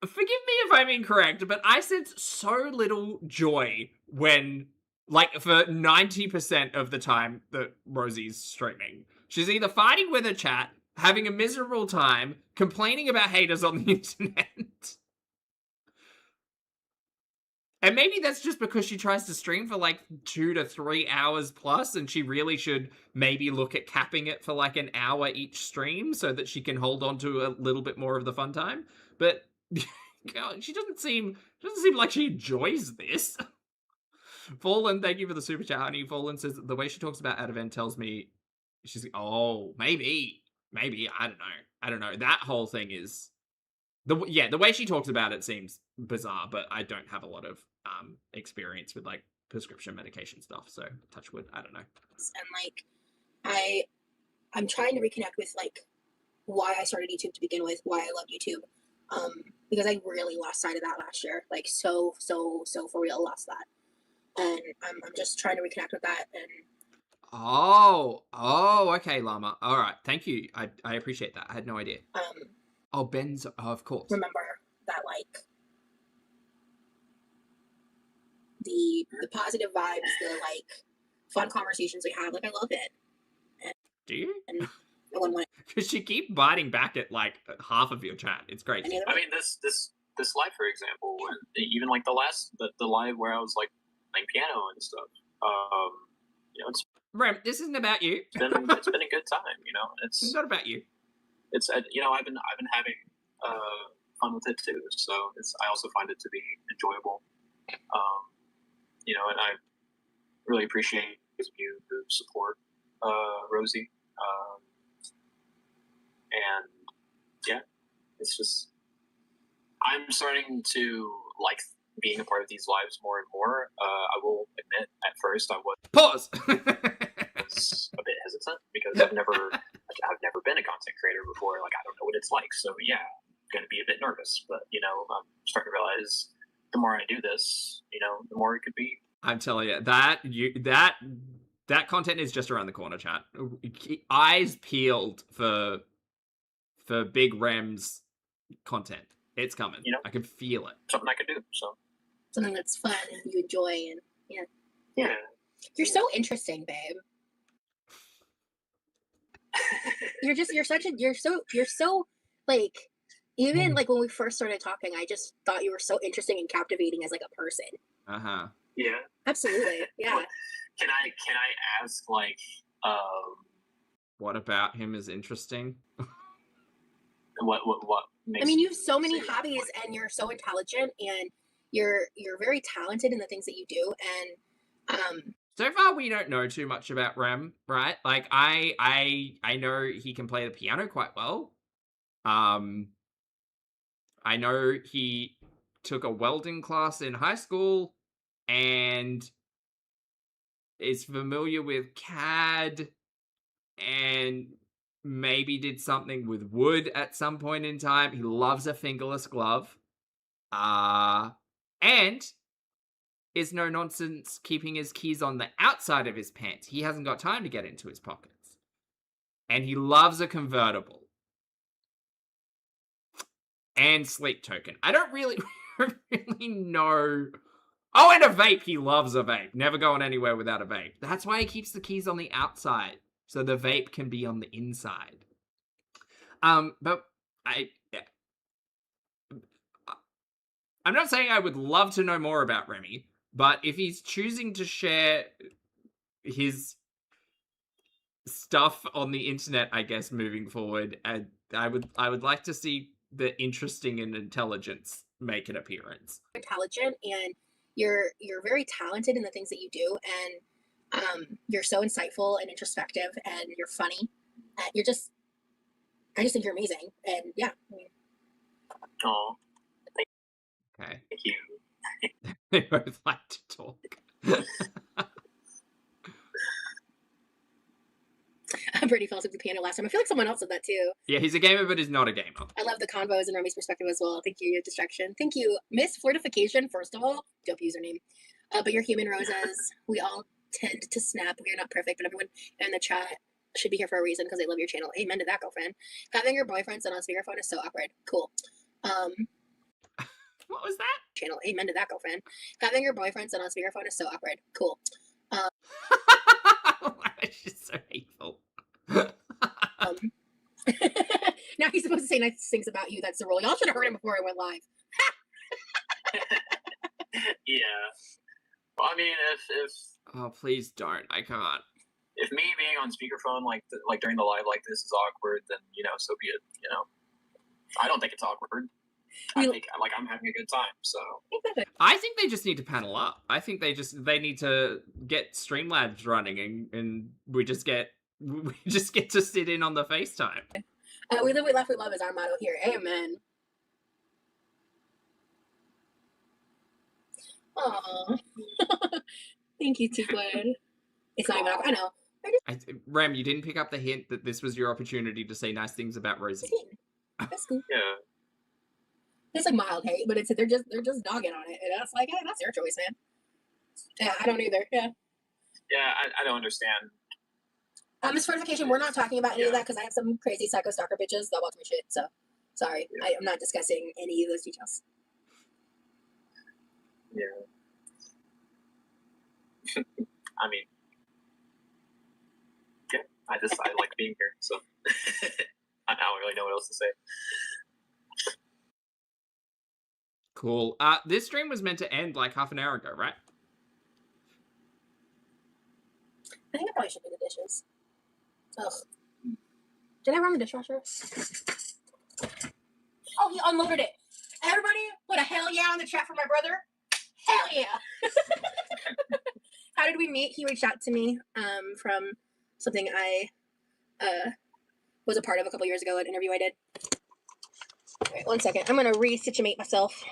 Forgive me if I'm incorrect, but I sense so little joy when, like, for 90% of the time that Rosie's streaming. She's either fighting with her chat, having a miserable time, complaining about haters on the internet. And maybe that's just because she tries to stream for like 2 to 3 hours plus, and she really should maybe look at capping it for like an hour each stream so that she can hold on to a little bit more of the fun time. But God, she doesn't seem like she enjoys this. Fallen, thank you for the super chat, honey. Fallen says the way she talks about Ativan tells me she's maybe I don't know. That whole thing is the way she talks about it seems bizarre, but I don't have a lot of experience with like prescription medication stuff, so touch wood, I don't know. And like I'm trying to reconnect with like why I started YouTube to begin with, why I love YouTube. Because I really lost sight of that last year. Like so for real lost that. and I'm just trying to reconnect with that. And Okay, Llama. All right, thank you. I appreciate that. I had no idea. Oh, Ben's. Oh, of course. remember that, like, the positive vibes, the like fun conversations we have. Like, I love it. Do you? And I wouldn't want Because you keep biting back at like half of your chat. It's great. any other. I mean, this live, for example, even like the live where I was like playing piano and stuff. You know, Rem, this isn't about you. it's been a good time. You know, It's not about you. it's you know, I've been having fun with it too. So I also find it to be enjoyable. You know, and I really appreciate you who support Rosie. And yeah, it's just I'm starting to like being a part of these lives more and more. I will admit, at first I was Pause. a bit hesitant because I've never been a content creator before. Like, I don't know what it's like. So yeah, I'm gonna be a bit nervous. But you know, I'm starting to realize the more I do this, you know, the more it could be. I'm telling you that content is just around the corner, chat. Eyes peeled for Big Rem's content. It's coming. You know? I can feel it. Something I could do. So Something that's fun and you enjoy, and yeah. you're so interesting, babe. You're so like, even like when we first started talking, I just thought you were so interesting and captivating as like a person. Uh-huh. Yeah. Absolutely. Yeah. Can I ask, like, What about him is interesting? what makes I mean, you have so many say that? hobbies, and you're so intelligent, and you're very talented in the things that you do, and So far, we don't know too much about Rem, right? Like, I know he can play the piano quite well. I know he took a welding class in high school and is familiar with CAD and maybe did something with wood at some point in time. He loves a fingerless glove. And is no nonsense keeping his keys on the outside of his pants. He hasn't got time to get into his pockets. And he loves a convertible. And sleep token. I don't really know. Oh, and a vape. He loves a vape. Never going anywhere without a vape. That's why he keeps the keys on the outside, so the vape can be on the inside. But I'm not saying I would love to know more about Remy, but if he's choosing to share his stuff on the internet, I guess moving forward, I would like to see the interesting and intelligence make an appearance. intelligent, and you're very talented in the things that you do, and you're so insightful and introspective, and you're funny. I just think you're amazing, and yeah. I mean, Oh, Okay. thank you. They both like to talk. Brady fell asleep at the piano last time. I feel like someone else said that too. Yeah, he's a gamer, but he's not a gamer. I love the convos and Remy's perspective as well. Thank you, distraction. Thank you, Miss Flirtification. First of all, dope username. But you're human, roses. We all tend to snap. We're not perfect, but everyone in the chat should be here for a reason because they love your channel. Amen to that, girlfriend. Having your boyfriend sit on speakerphone is so awkward. Cool. What was that? Channel. Amen to that, girlfriend. Having your boyfriend sit on speakerphone is so awkward. Cool. She's so hateful. Now he's supposed to say nice things about you. That's the rule. Y'all should have heard him before I went live. Yeah. Well, I mean, if Oh, please don't. I can't. if me being on speakerphone like during the live like this is awkward, then you know, so be it. You know, I don't think it's awkward. I think I'm having a good time. So I think they just need to panel up. I think they need to get Streamlabs running, and we just get to sit in on the FaceTime. We live, we laugh, we love is our motto here. Amen. Aww. Thank you, T-Quid. It's not even awkward. I know. Rem, you didn't pick up the hint that this was your opportunity to say nice things about Rosie. That's cool. yeah. It's like mild hate, but they're just dogging on it, and that's like, hey, that's their choice, man. Yeah, I don't either. Yeah. Yeah, I don't understand. This certification, we're not talking about any of that because I have some crazy psycho stalker bitches that watch my shit. So, sorry, I am not discussing any of those details. Yeah. I mean, yeah, I like being here, so I don't really know what else to say. Cool. This stream was meant to end like half an hour ago, right? I think I probably should do the dishes. Ugh. Did I run the dishwasher? Oh, he unloaded it. Everybody put a hell yeah in the chat for my brother. Hell yeah. How did we meet? He reached out to me from something I was a part of a couple years ago, an interview I did. Wait, 1 second. I'm going to re-situate myself.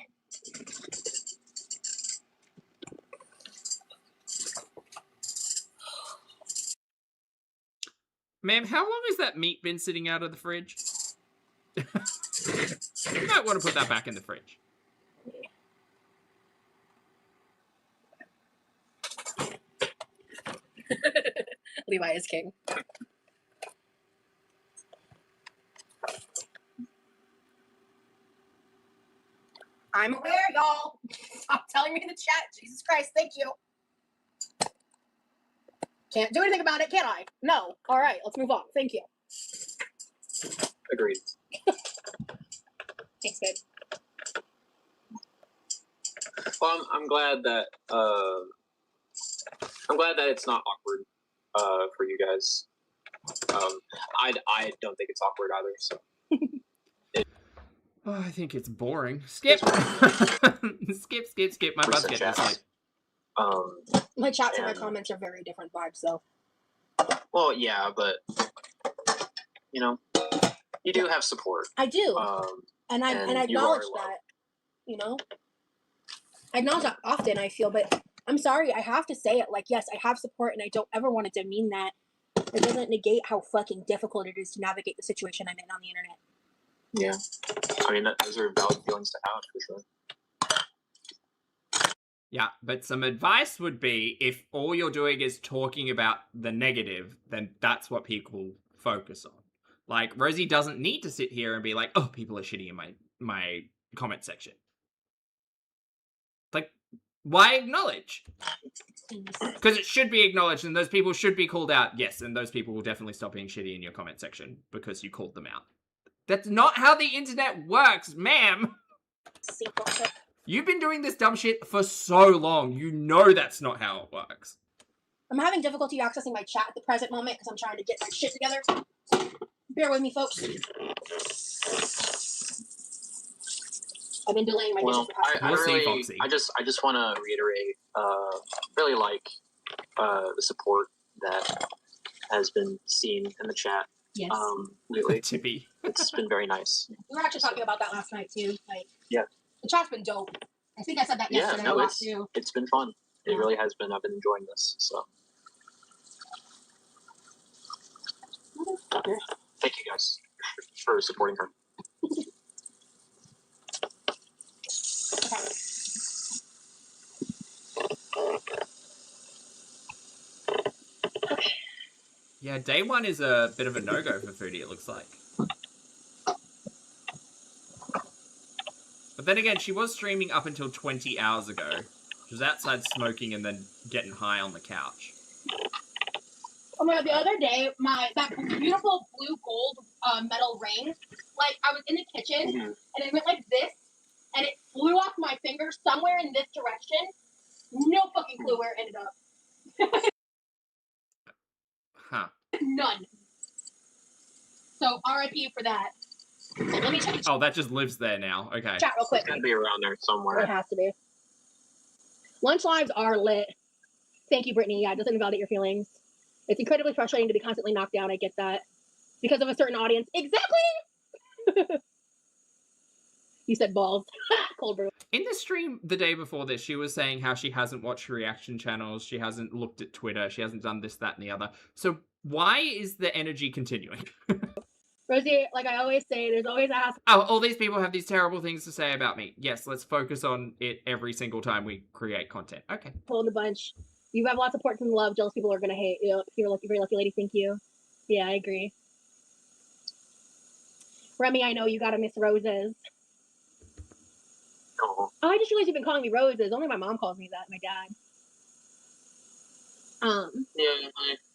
Ma'am, how long has that meat been sitting out of the fridge? You might want to put that back in the fridge. Levi is king. I'm aware, y'all. Stop telling me in the chat. Jesus Christ, thank you. Can't do anything about it, can I? No. All right, let's move on. Thank you. Agreed. Thanks, babe. Well, I'm glad that it's not awkward for you guys. I don't think it's awkward either. So. Oh, I think it's boring. Skip. skip. My butt's getting asleep. My chats and my comments are very different vibes, though. Well, yeah, but you do have support. I do, and I acknowledge that. I acknowledge that often. I feel, but I'm sorry, I have to say it. Like, yes, I have support, and I don't ever want to demean that. It doesn't negate how fucking difficult it is to navigate the situation I'm in on the internet. Yeah, I mean, those are valid feelings to have for sure. Yeah, but some advice would be if all you're doing is talking about the negative, then that's what people focus on. Like, Rosie doesn't need to sit here and be like, oh, people are shitty in my comment section. Like, why acknowledge? Because it should be acknowledged and those people should be called out. Yes, and those people will definitely stop being shitty in your comment section because you called them out. That's not how the internet works, ma'am. You've been doing this dumb shit for so long. You know that's not how it works. I'm having difficulty accessing my chat at the present moment because I'm trying to get my shit together. Bear with me, folks. I've been delaying my dishes. I just want to reiterate, really like the support that has been seen in the chat. Yes. Lately. Tippy. It's been very nice. We were actually talking about that last night too. Like, yeah. The chat's been dope. I think I said that yesterday. Yeah, no, too. It's been fun. It really has been. I've been enjoying this. So. Thank you guys for supporting her. Yeah, day one is a bit of a no-go for Foodie, it looks like. But then again, she was streaming up until 20 hours ago. She was outside smoking and then getting high on the couch. Oh my god, the other day, that beautiful blue gold metal ring, like, I was in the kitchen, and it went like this, and it flew off my finger somewhere in this direction. No fucking clue where it ended up. Huh. None. So, RIP for that. Let me check the chat. Oh, that just lives there now. Okay. Chat real quick. It's gotta be around there somewhere. It has to be. Lunch lives are lit. Thank you, Brittany. Yeah, it doesn't invalidate your feelings. It's incredibly frustrating to be constantly knocked down. I get that. Because of a certain audience. Exactly! You said balls. Cold brew. In the stream the day before this, she was saying how she hasn't watched reaction channels, she hasn't looked at Twitter, she hasn't done this, that, and the other. So why is the energy continuing? Rosie, like I always say, there's always a house Oh, all these people have these terrible things to say about me. Yes, let's focus on it every single time we create content. Okay. in the bunch. You have lots of support and love. Jealous people are gonna hate you. You're lucky, very lucky lady. Thank you. Yeah, I agree. Remy, I know you gotta miss roses. Oh, Oh, I just realized you've been calling me roses. Only my mom calls me that. My dad. yeah,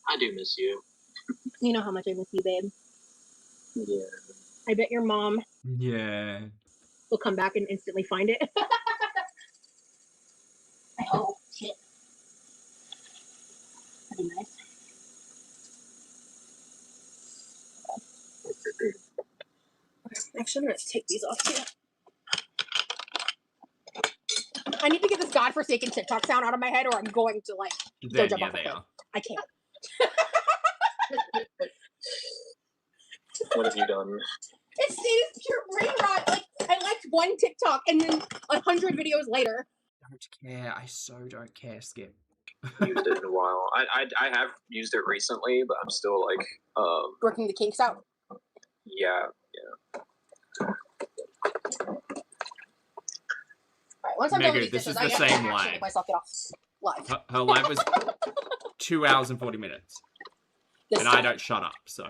I do miss you. You know how much I miss you, babe. Yeah. I bet your mom Yeah. will come back and instantly find it. I hope. Shit. That'd be nice. Okay, actually, I'm gonna take these off too. I need to get this godforsaken TikTok sound out of my head, or I'm going to like Then, jump yeah, off a they cliff. are. I can't. What have you done? It's pure brain rot. Like I liked one TikTok and then 100 videos later. Don't care. I so don't care, Skip. Used it in a while. I have used it recently, but I'm still like Working the kinks out. yeah. Alright, once I'm done with Megu, these this dishes, is I the can same actually line. make myself get off live. Her life was 2 hours and 40 minutes. This And I don't shut up, so.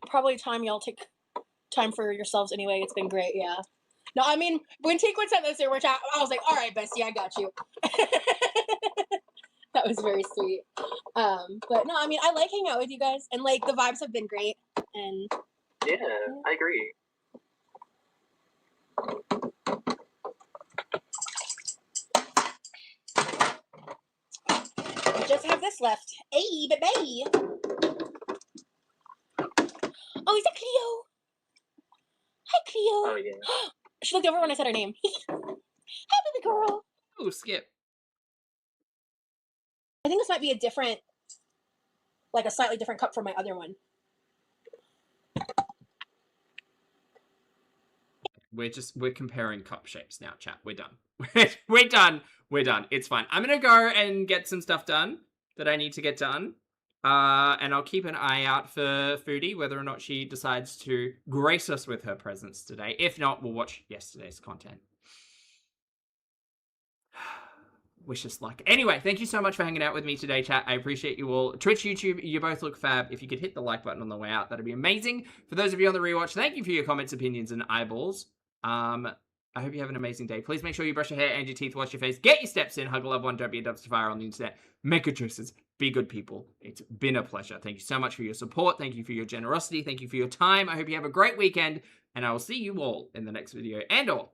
probably time y'all take time for yourselves anyway. It's been great, yeah. No, I mean when Tequin sent this, I was like, all right, bestie, I got you. That was very sweet. But no, I mean I like hanging out with you guys, and like the vibes have been great. And Yeah, I agree. we just have this left. Hey, baby. Oh, is that Cleo? Hi, Cleo. Oh yeah. She looked over when I said her name. Hi, baby girl. Ooh, Skip. I think this might be a different, like a slightly different cup from my other one. We're comparing cup shapes now, chat. We're done. We're done. We're done. It's fine. I'm gonna go and get some stuff done that I need to get done. And I'll keep an eye out for Foodie, whether or not she decides to grace us with her presence today. If not, we'll watch yesterday's content. Wish us luck. Anyway, thank you so much for hanging out with me today, chat. I appreciate you all. Twitch, YouTube, you both look fab. If you could hit the like button on the way out, that'd be amazing. For those of you on the rewatch, thank you for your comments, opinions, and eyeballs. I hope you have an amazing day. Please make sure you brush your hair and your teeth, wash your face, get your steps in, hug a loved one, don't be a dumpster fire on the internet. Make good choices. Be good people. It's been a pleasure. Thank you so much for your support. Thank you for your generosity. Thank you for your time. I hope you have a great weekend, and I will see you all in the next video and/or